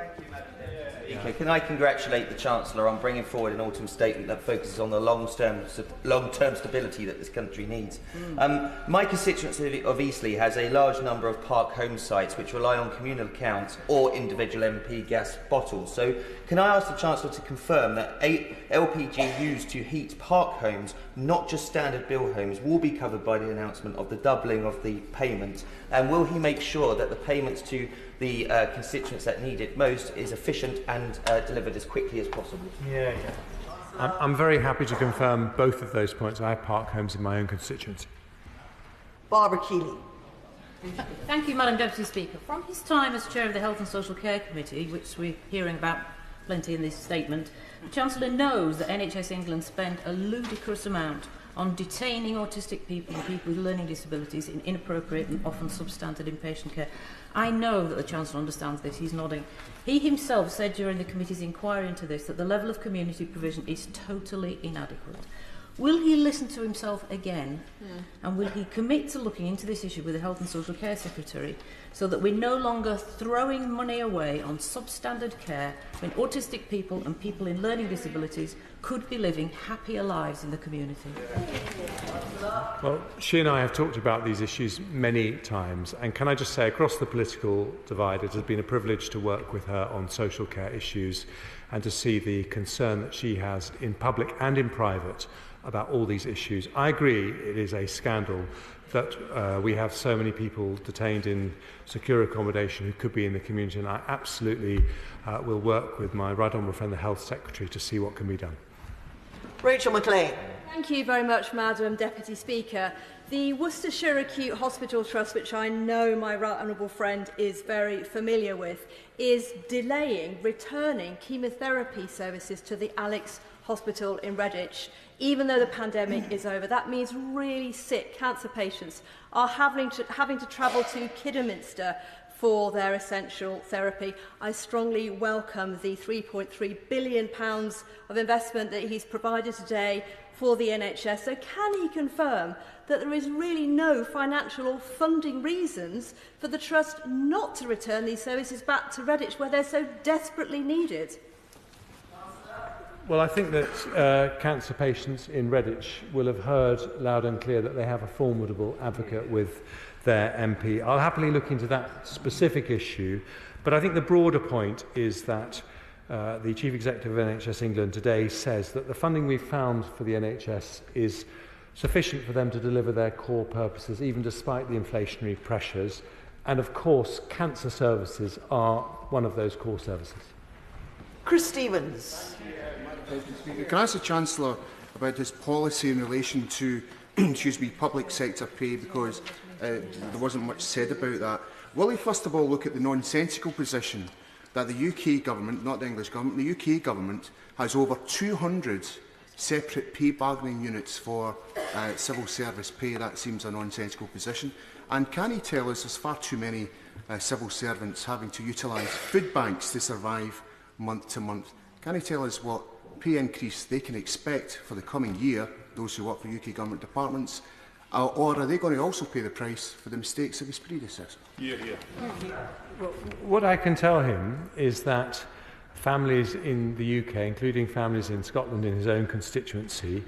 Okay, can I congratulate the Chancellor on bringing forward an autumn statement that focuses on the long-term stability that this country needs? My constituency of Eastleigh has a large number of park home sites which rely on communal accounts or individual MP gas bottles. So can I ask the Chancellor to confirm that LPG used to heat park homes, not just standard bill homes, will be covered by the announcement of the doubling of the payment? And will he make sure that the payments to the constituents that need it most is efficient and delivered as quickly as possible? I'm very happy to confirm both of those points. I have park homes in my own constituency. Barbara Keeley. Thank you, Madam Deputy Speaker. From his time as Chair of the Health and Social Care Committee, which we're hearing about plenty in this statement, the Chancellor knows that NHS England spent a ludicrous amount on detaining autistic people and people with learning disabilities in inappropriate and often substandard inpatient care. I know that the Chancellor understands this. He's nodding. He himself said during the committee's inquiry into this that the level of community provision is totally inadequate. Will he listen to himself again? And will he commit to looking into this issue with the Health and Social Care Secretary so that we're no longer throwing money away on substandard care when autistic people and people in learning disabilities could be living happier lives in the community? Well, she and I have talked about these issues many times, and can I just say, across the political divide, it has been a privilege to work with her on social care issues and to see the concern that she has in public and in private about all these issues. I agree it is a scandal that we have so many people detained in secure accommodation who could be in the community, and I absolutely will work with my right honourable friend, the Health Secretary, to see what can be done. Rachel McLean. Thank you very much, Madam Deputy Speaker. The Worcestershire Acute Hospital Trust, which I know my right honourable friend is very familiar with, is delaying returning chemotherapy services to the Alex Hospital in Redditch. Even though the pandemic is over, that means really sick cancer patients are having to travel to Kidderminster for their essential therapy. I strongly welcome the £3.3 billion of investment that he's provided today for the NHS. So can he confirm that there is really no financial or funding reasons for the Trust not to return these services back to Redditch, where they're so desperately needed? Well, I think that cancer patients in Redditch will have heard loud and clear that they have a formidable advocate with their MP. I'll happily look into that specific issue, but I think the broader point is that the Chief Executive of NHS England today says that the funding we've found for the NHS is sufficient for them to deliver their core purposes, even despite the inflationary pressures. And of course, cancer services are one of those core services. Chris Stevens. Can I ask the Chancellor about his policy in relation to public sector pay, because there wasn't much said about that. Will he first of all look at the nonsensical position that the UK government, not the English government, the UK government has over 200 separate pay bargaining units for civil service pay? That seems a nonsensical position. And can he tell us there's far too many civil servants having to utilise food banks to survive month to month? Can he tell us what pay increase they can expect for the coming year, those who work for UK government departments, or are they going to also pay the price for the mistakes of his predecessor? Well, what I can tell him is that families in the UK, including families in Scotland in his own constituency,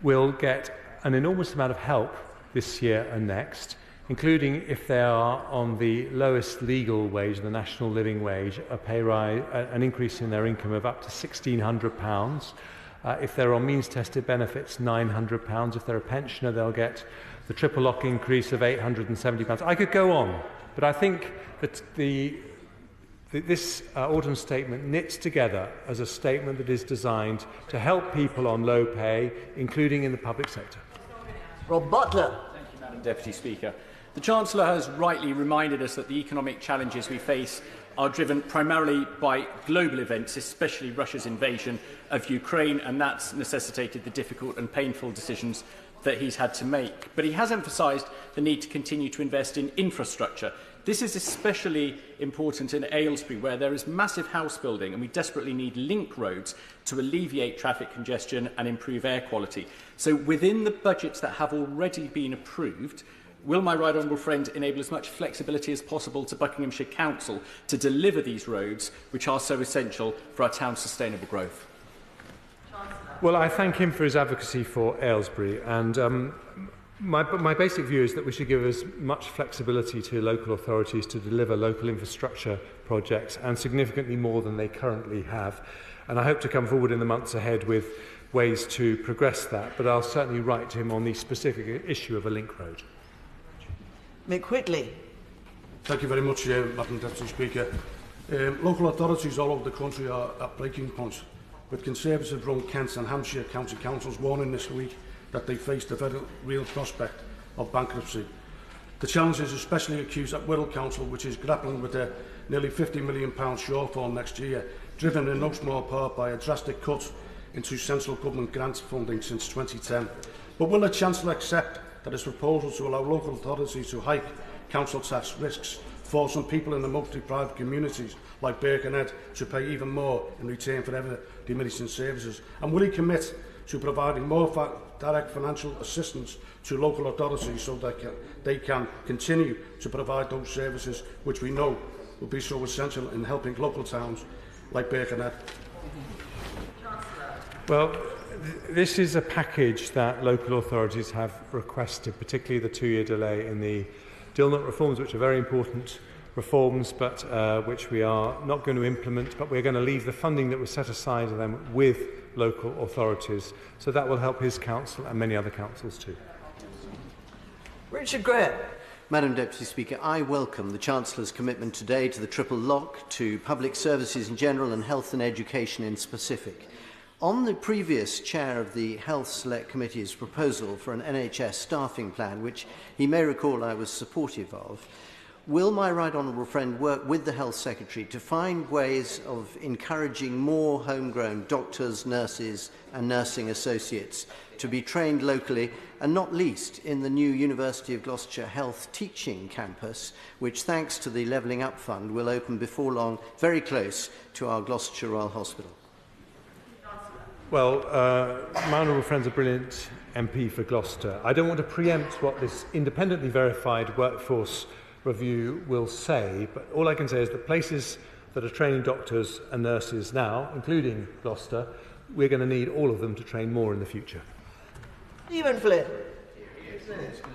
will get an enormous amount of help this year and next, including if they are on the lowest legal wage, the national living wage, a pay rise, an increase in their income of up to £1,600. If they're on means-tested benefits, £900. If they're a pensioner, they'll get the triple lock increase of £870. I could go on, but I think that this autumn statement knits together as a statement that is designed to help people on low pay, including in the public sector. Rob Butler. Thank you, Madam Deputy Speaker. The Chancellor has rightly reminded us that the economic challenges we face are driven primarily by global events, especially Russia's invasion of Ukraine, and that's necessitated the difficult and painful decisions that he's had to make. But he has emphasised the need to continue to invest in infrastructure. This is especially important in Aylesbury, where there is massive house building and we desperately need link roads to alleviate traffic congestion and improve air quality. So within the budgets that have already been approved, will my right honourable friend enable as much flexibility as possible to Buckinghamshire Council to deliver these roads, which are so essential for our town's sustainable growth? Well, I thank him for his advocacy for Aylesbury, and my basic view is that we should give as much flexibility to local authorities to deliver local infrastructure projects, and significantly more than they currently have. And I hope to come forward in the months ahead with ways to progress that, but I'll certainly write to him on the specific issue of a link road. Mick Whitley. Thank you very much, Madam Deputy Speaker. Local authorities all over the country are at breaking points, with Conservative-run Kent and Hampshire County Councils warning this week that they face the very real prospect of bankruptcy. The challenge is especially acute at Wirral Council, which is grappling with a nearly £50 million shortfall next year, driven in no small part by a drastic cut into central government grant funding since 2010. But will the Chancellor accept that his proposal to allow local authorities to hike council tax risks force on people in the most deprived communities like Birkenhead to pay even more in return for ever diminishing services? And will he commit to providing more direct financial assistance to local authorities so that they can continue to provide those services which we know will be so essential in helping local towns like Birkenhead? Well, this is a package that local authorities have requested, particularly the 2-year delay in the Dilnut reforms, which are very important reforms, but which we are not going to implement, but we're going to leave the funding that was set aside to them with local authorities. So that will help his council and many other councils too. Richard Graham. Madam Deputy Speaker, I welcome the Chancellor's commitment today to the triple lock, to public services in general and health and education in specific. On the previous chair of the Health Select Committee's proposal for an NHS staffing plan, which he may recall I was supportive of, will my right honourable friend work with the Health Secretary to find ways of encouraging more homegrown doctors, nurses and nursing associates to be trained locally, and not least in the new University of Gloucestershire Health Teaching Campus, which, thanks to the Levelling Up Fund, will open before long, very close to our Gloucestershire Royal Hospital? Well, my honourable friend's a brilliant MP for Gloucester. I don't want to preempt what this independently verified workforce review will say, but all I can say is that places that are training doctors and nurses now, including Gloucester, we're going to need all of them to train more in the future. Stephen Flynn.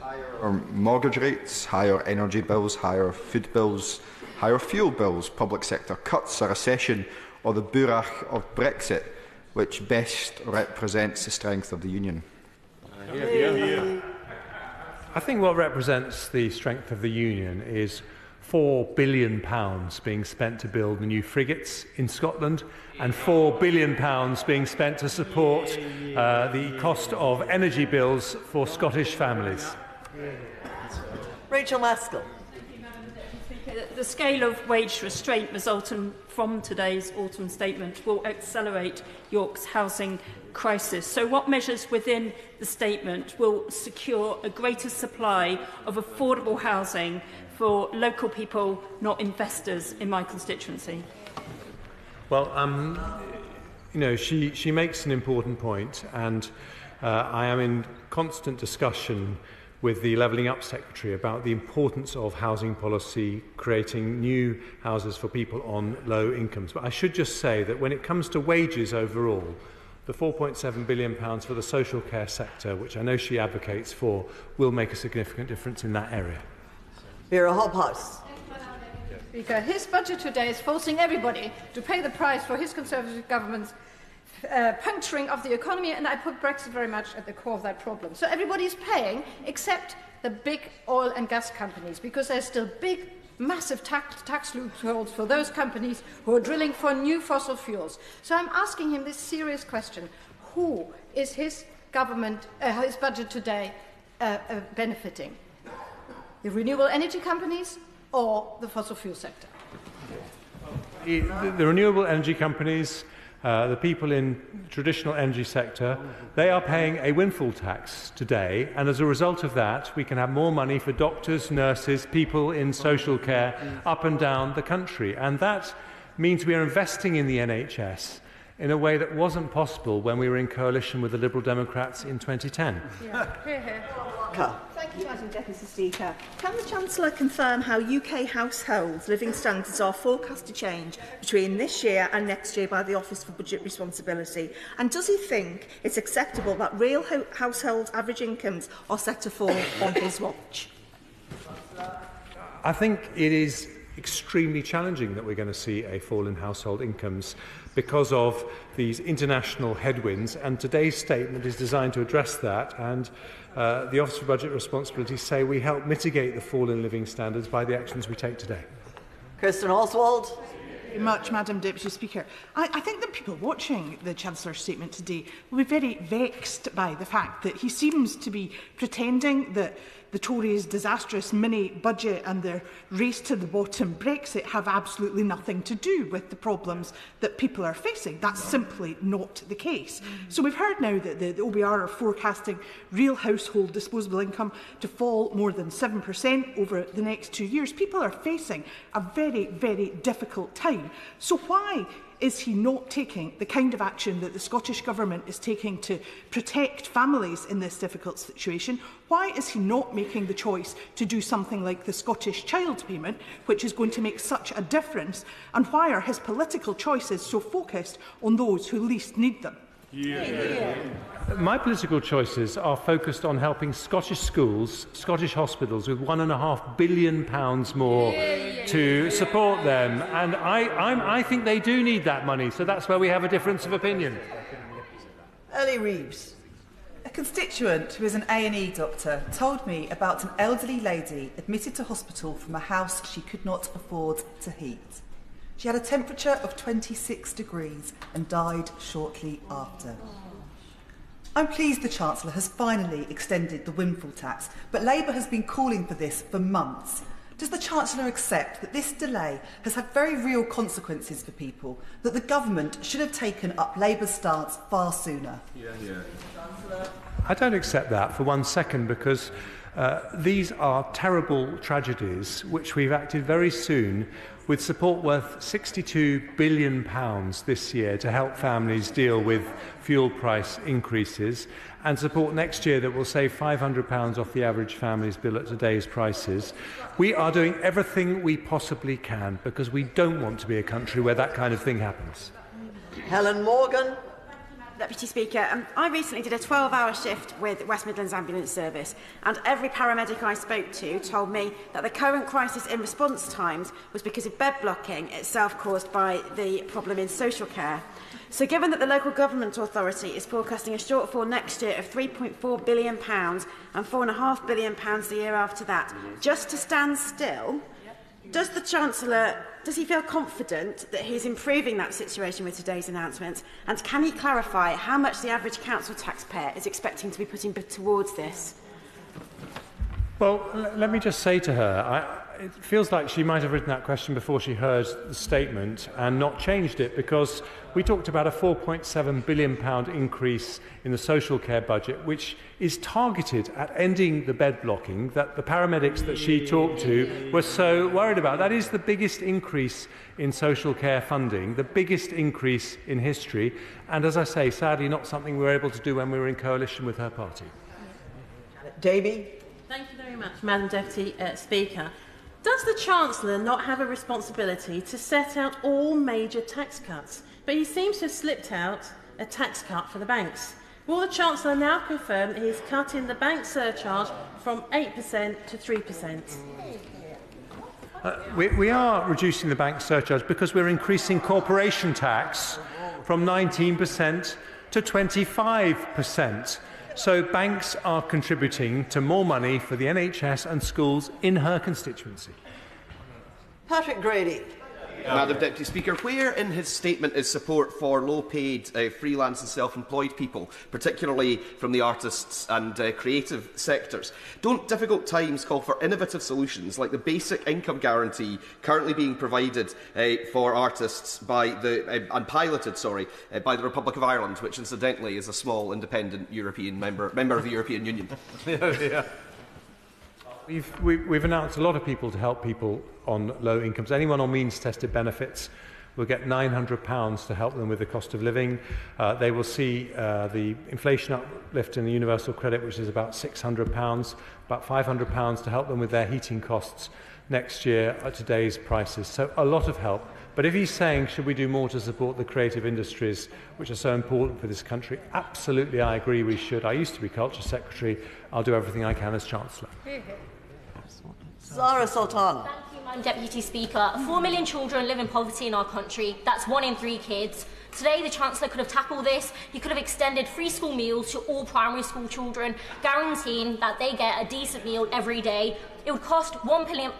Higher mortgage rates, higher energy bills, higher food bills, higher fuel bills, public sector cuts, a recession, or the bourrach of Brexit, which best represents the strength of the Union? I think what represents the strength of the Union is £4 billion being spent to build the new frigates in Scotland, and £4 billion being spent to support the cost of energy bills for Scottish families. Rachel Maskell. The scale of wage restraint resulting from today's autumn statement will accelerate York's housing crisis. So what measures within the statement will secure a greater supply of affordable housing for local people, not investors, in my constituency? Well, you know, she makes an important point, and I am in constant discussion with the Levelling Up Secretary about the importance of housing policy, creating new houses for people on low incomes. But I should just say that when it comes to wages overall, the £4.7 billion for the social care sector, which I know she advocates for, will make a significant difference in that area. Vera Hobhouse. Speaker, his budget today is forcing everybody to pay the price for his Conservative government's puncturing of the economy, and I put Brexit very much at the core of that problem. So everybody's paying except the big oil and gas companies, because there's still big, massive tax loopholes for those companies who are drilling for new fossil fuels. So I'm asking him this serious question: who is his government, his budget today benefiting? The renewable energy companies or the fossil fuel sector? the renewable energy companies, the people in the traditional energy sector, they are paying a windfall tax today, and as a result of that, we can have more money for doctors, nurses, people in social care up and down the country. And that means we are investing in the NHS in a way that wasn't possible when we were in coalition with the Liberal Democrats in 2010. Thank you, Madam Deputy Speaker. Can the Chancellor confirm how UK households' living standards are forecast to change between this year and next year by the Office for Budget Responsibility? And does he think it's acceptable that real household average incomes are set to fall on his watch? I think it is extremely challenging that we're going to see a fall in household incomes because of these international headwinds, and today's statement is designed to address that, and the Office for Budget Responsibility say we help mitigate the fall in living standards by the actions we take today. Kirsten Oswald. Thank you much, Madam Deputy Speaker. I think that people watching the Chancellor's statement today will be very vexed by the fact that he seems to be pretending that the Tories' disastrous mini-budget and their race-to-the-bottom Brexit have absolutely nothing to do with the problems that people are facing. That's simply not the case. So we've heard now that the OBR are forecasting real household disposable income to fall more than 7% over the next 2 years. People are facing a very, very difficult time. So why is he not taking the kind of action that the Scottish Government is taking to protect families in this difficult situation? Why is he not making the choice to do something like the Scottish Child Payment, which is going to make such a difference? And why are his political choices so focused on those who least need them? My political choices are focused on helping Scottish schools, Scottish hospitals with £1.5 billion more to support them. And I think they do need that money, so that's where we have a difference of opinion. Ellie Reeves. A constituent who is an A&E doctor told me about an elderly lady admitted to hospital from a house she could not afford to heat. She had a temperature of 26 degrees and died shortly after. I'm pleased the Chancellor has finally extended the windfall tax, but Labour has been calling for this for months. Does the Chancellor accept that this delay has had very real consequences for people, that the government should have taken up Labour's stance far sooner? I don't accept that for 1 second, because these are terrible tragedies which we've acted very soon with support worth £62 billion this year to help families deal with fuel price increases, and support next year that will save £500 off the average family's bill at today's prices. We are doing everything we possibly can because we don't want to be a country where that kind of thing happens. Helen Morgan. Deputy Speaker, I recently did a 12-hour shift with West Midlands Ambulance Service, and every paramedic I spoke to told me that the current crisis in response times was because of bed blocking, itself caused by the problem in social care. So given that the local government authority is forecasting a shortfall next year of £3.4 billion and £4.5 billion the year after that, just to stand still, does the Chancellor, does he feel confident that he's improving that situation with today's announcement? And can he clarify how much the average council taxpayer is expecting to be putting towards this? Well, let me just say to her, it feels like she might have written that question before she heard the statement and not changed it, because we talked about a £4.7 billion increase in the social care budget, which is targeted at ending the bed blocking that the paramedics that she talked to were so worried about. That is the biggest increase in social care funding, the biggest increase in history, and as I say, sadly not something we were able to do when we were in coalition with her party. Davy. Thank you very much, Madam Deputy Speaker. Does the Chancellor not have a responsibility to set out all major tax cuts? But he seems to have slipped out a tax cut for the banks. Will the Chancellor now confirm that he's cutting the bank surcharge from 8% to 3%? We are reducing the bank surcharge because we're increasing corporation tax from 19% to 25%. So banks are contributing to more money for the NHS and schools in her constituency. Patrick Grady. Madam Deputy Speaker, where in his statement is support for low-paid freelance and self-employed people, particularly from the artists and creative sectors? Don't difficult times call for innovative solutions like the basic income guarantee currently being provided for artists by and piloted, by the Republic of Ireland, which incidentally is a small independent European member of the European Union? We've announced a lot of people to help people on low incomes. Anyone on means-tested benefits will get £900 to help them with the cost of living. They will see the inflation uplift in the universal credit, which is about £600, about £500 to help them with their heating costs next year at today's prices. So a lot of help. But if he's saying, should we do more to support the creative industries, which are so important for this country, absolutely I agree we should. I used to be Culture Secretary. I'll do everything I can as Chancellor. Zara Sultan. Thank you, Madam Deputy Speaker. 4 million children live in poverty in our country. That's 1 in 3 kids. Today, the Chancellor could have tackled this. He could have extended free school meals to all primary school children, guaranteeing that they get a decent meal every day. It would cost £1 billion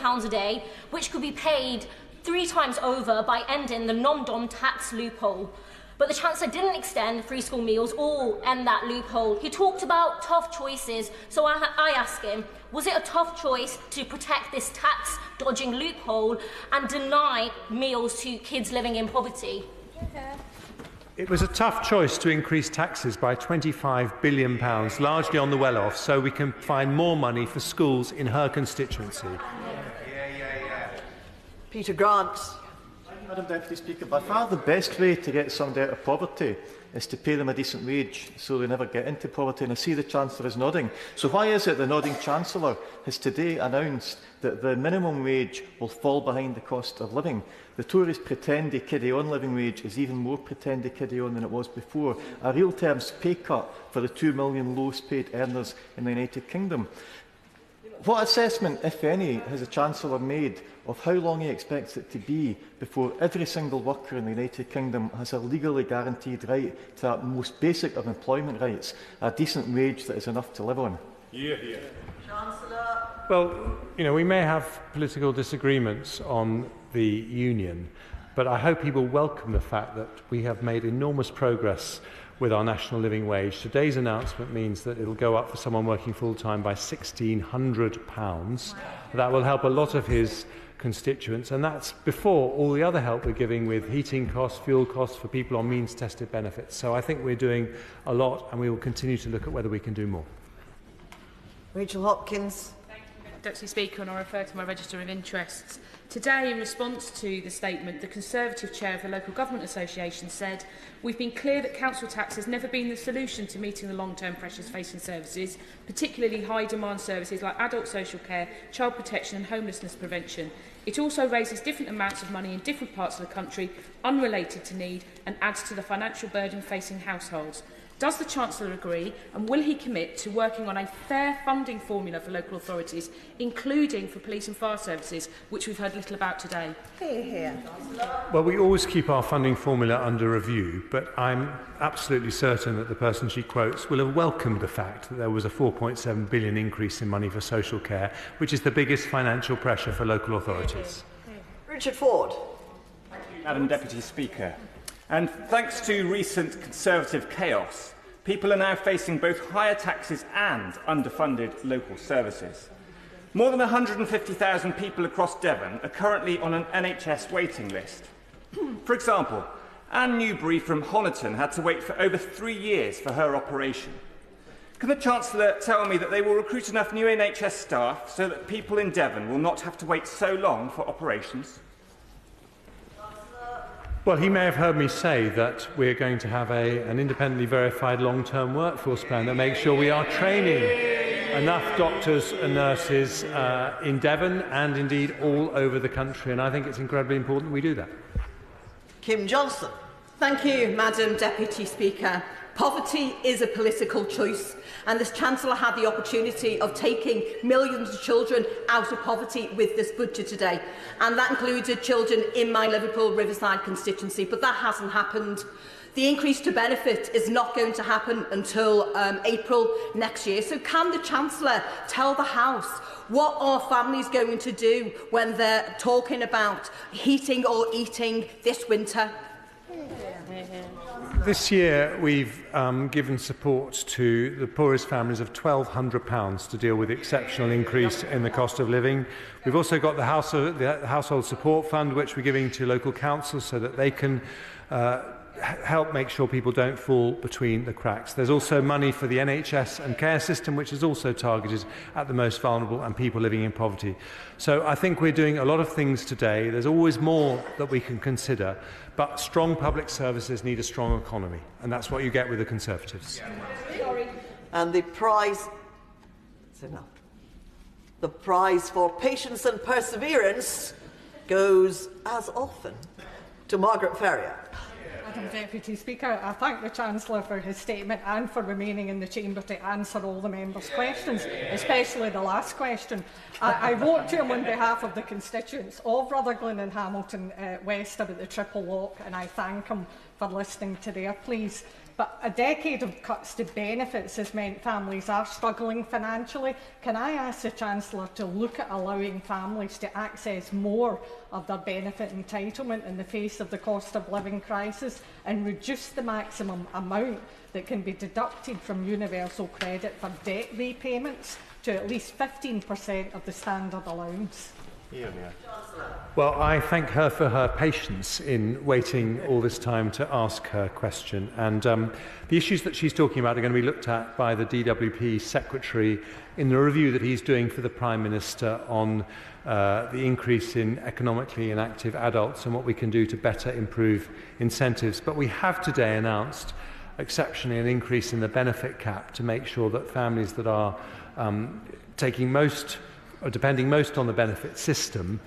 a day, which could be paid 3 times over by ending the nom-dom tax loophole. But the Chancellor didn't extend free school meals or end that loophole. He talked about tough choices, so I ask him, was it a tough choice to protect this tax-dodging loophole and deny meals to kids living in poverty? It was a tough choice to increase taxes by £25 billion, largely on the well-off, so we can find more money for schools in her constituency. Peter Grant. Madam Deputy Speaker, by far the best way to get somebody out of poverty is to pay them a decent wage so they never get into poverty. And I see the Chancellor is nodding. So why is it the nodding Chancellor has today announced that the minimum wage will fall behind the cost of living? The Tories pretend they kiddie on living wage is even more pretend they kiddie on than it was before. A real terms pay cut for the 2 million lowest paid earners in the United Kingdom. What assessment, if any, has the Chancellor made of how long he expects it to be before every single worker in the United Kingdom has a legally guaranteed right to that most basic of employment rights, a decent wage that is enough to live on? Chancellor. Well, we may have political disagreements on the union, but I hope he will welcome the fact that we have made enormous progress with our national living wage. Today's announcement means that it will go up for someone working full-time by £1,600. That will help a lot of his constituents, and that's before all the other help we're giving with heating costs, fuel costs for people on means-tested benefits. So I think we're doing a lot, and we will continue to look at whether we can do more. Rachel Hopkins. Thank you, Deputy Speaker, and I refer to my register of interests. Today, in response to the statement, the Conservative chair of the Local Government Association said, "We've been clear that council tax has never been the solution to meeting the long-term pressures facing services, particularly high-demand services like adult social care, child protection and homelessness prevention. It also raises different amounts of money in different parts of the country, unrelated to need, and adds to the financial burden facing households." Does the Chancellor agree, and will he commit to working on a fair funding formula for local authorities, including for police and fire services, which we've heard little about today? Well, we always keep our funding formula under review, but I'm absolutely certain that the person she quotes will have welcomed the fact that there was a £4.7 billion increase in money for social care, which is the biggest financial pressure for local authorities. Richard Ford. Madam Deputy Speaker. And thanks to recent Conservative chaos, people are now facing both higher taxes and underfunded local services. More than 150,000 people across Devon are currently on an NHS waiting list. For example, Anne Newbury from Honiton had to wait for over 3 years for her operation. Can the Chancellor tell me that they will recruit enough new NHS staff so that people in Devon will not have to wait so long for operations? Well, he may have heard me say that we're going to have an independently verified long-term workforce plan that makes sure we are training enough doctors and nurses in Devon and indeed all over the country, and I think it's incredibly important we do that. Kim Johnson. Thank you, Madam Deputy Speaker. Poverty is a political choice, and this Chancellor had the opportunity of taking millions of children out of poverty with this budget today, and that included children in my Liverpool Riverside constituency, but that hasn't happened. The increase to benefit is not going to happen until April next year. So can the Chancellor tell the House what are families going to do when they're talking about heating or eating this winter? This year, we've given support to the poorest families of £1,200 to deal with the exceptional increase in the cost of living. We've also got the Household Support Fund, which we're giving to local councils so that they can help make sure people don't fall between the cracks. There's also money for the NHS and care system, which is also targeted at the most vulnerable and people living in poverty. So I think we're doing a lot of things today. There's always more that we can consider, but strong public services need a strong economy, and that's what you get with the Conservatives. And the prize... That's enough. The prize for patience and perseverance goes, as often, to Margaret Ferrier. Madam Deputy Speaker, I thank the Chancellor for his statement and for remaining in the chamber to answer all the members' questions, especially the last question. I wrote to him on behalf of the constituents of Rutherglen and Hamilton West about the triple lock, and I thank him for listening to their pleas. But a decade of cuts to benefits has meant families are struggling financially. Can I ask the Chancellor to look at allowing families to access more of their benefit entitlement in the face of the cost of living crisis and reduce the maximum amount that can be deducted from universal credit for debt repayments to at least 15% of the standard allowance? Well, I thank her for her patience in waiting all this time to ask her question. And the issues that she's talking about are going to be looked at by the DWP Secretary in the review that he's doing for the Prime Minister on the increase in economically inactive adults and what we can do to better improve incentives. But we have today announced exceptionally an increase in the benefit cap to make sure that families that are depending most on the benefit system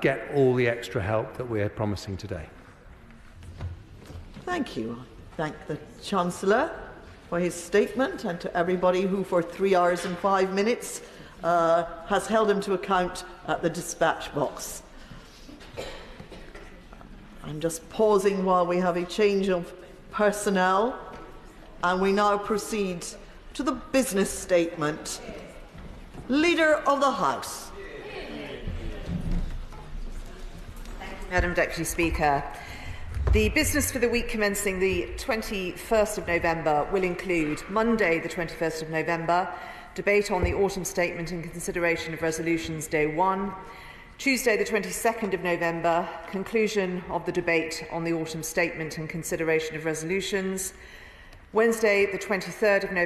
get all the extra help that we're promising today. Thank you. Thank the Chancellor for his statement and to everybody who for 3 hours and 5 minutes has held him to account at the dispatch box. I'm just pausing while we have a change of personnel, and we now proceed to the business statement. Leader of the House. Madam Deputy Speaker, the business for the week commencing the 21st of November will include Monday the 21st of November, debate on the autumn statement and consideration of resolutions day 1, Tuesday the 22nd of November, conclusion of the debate on the autumn statement and consideration of resolutions, Wednesday the 23rd of November,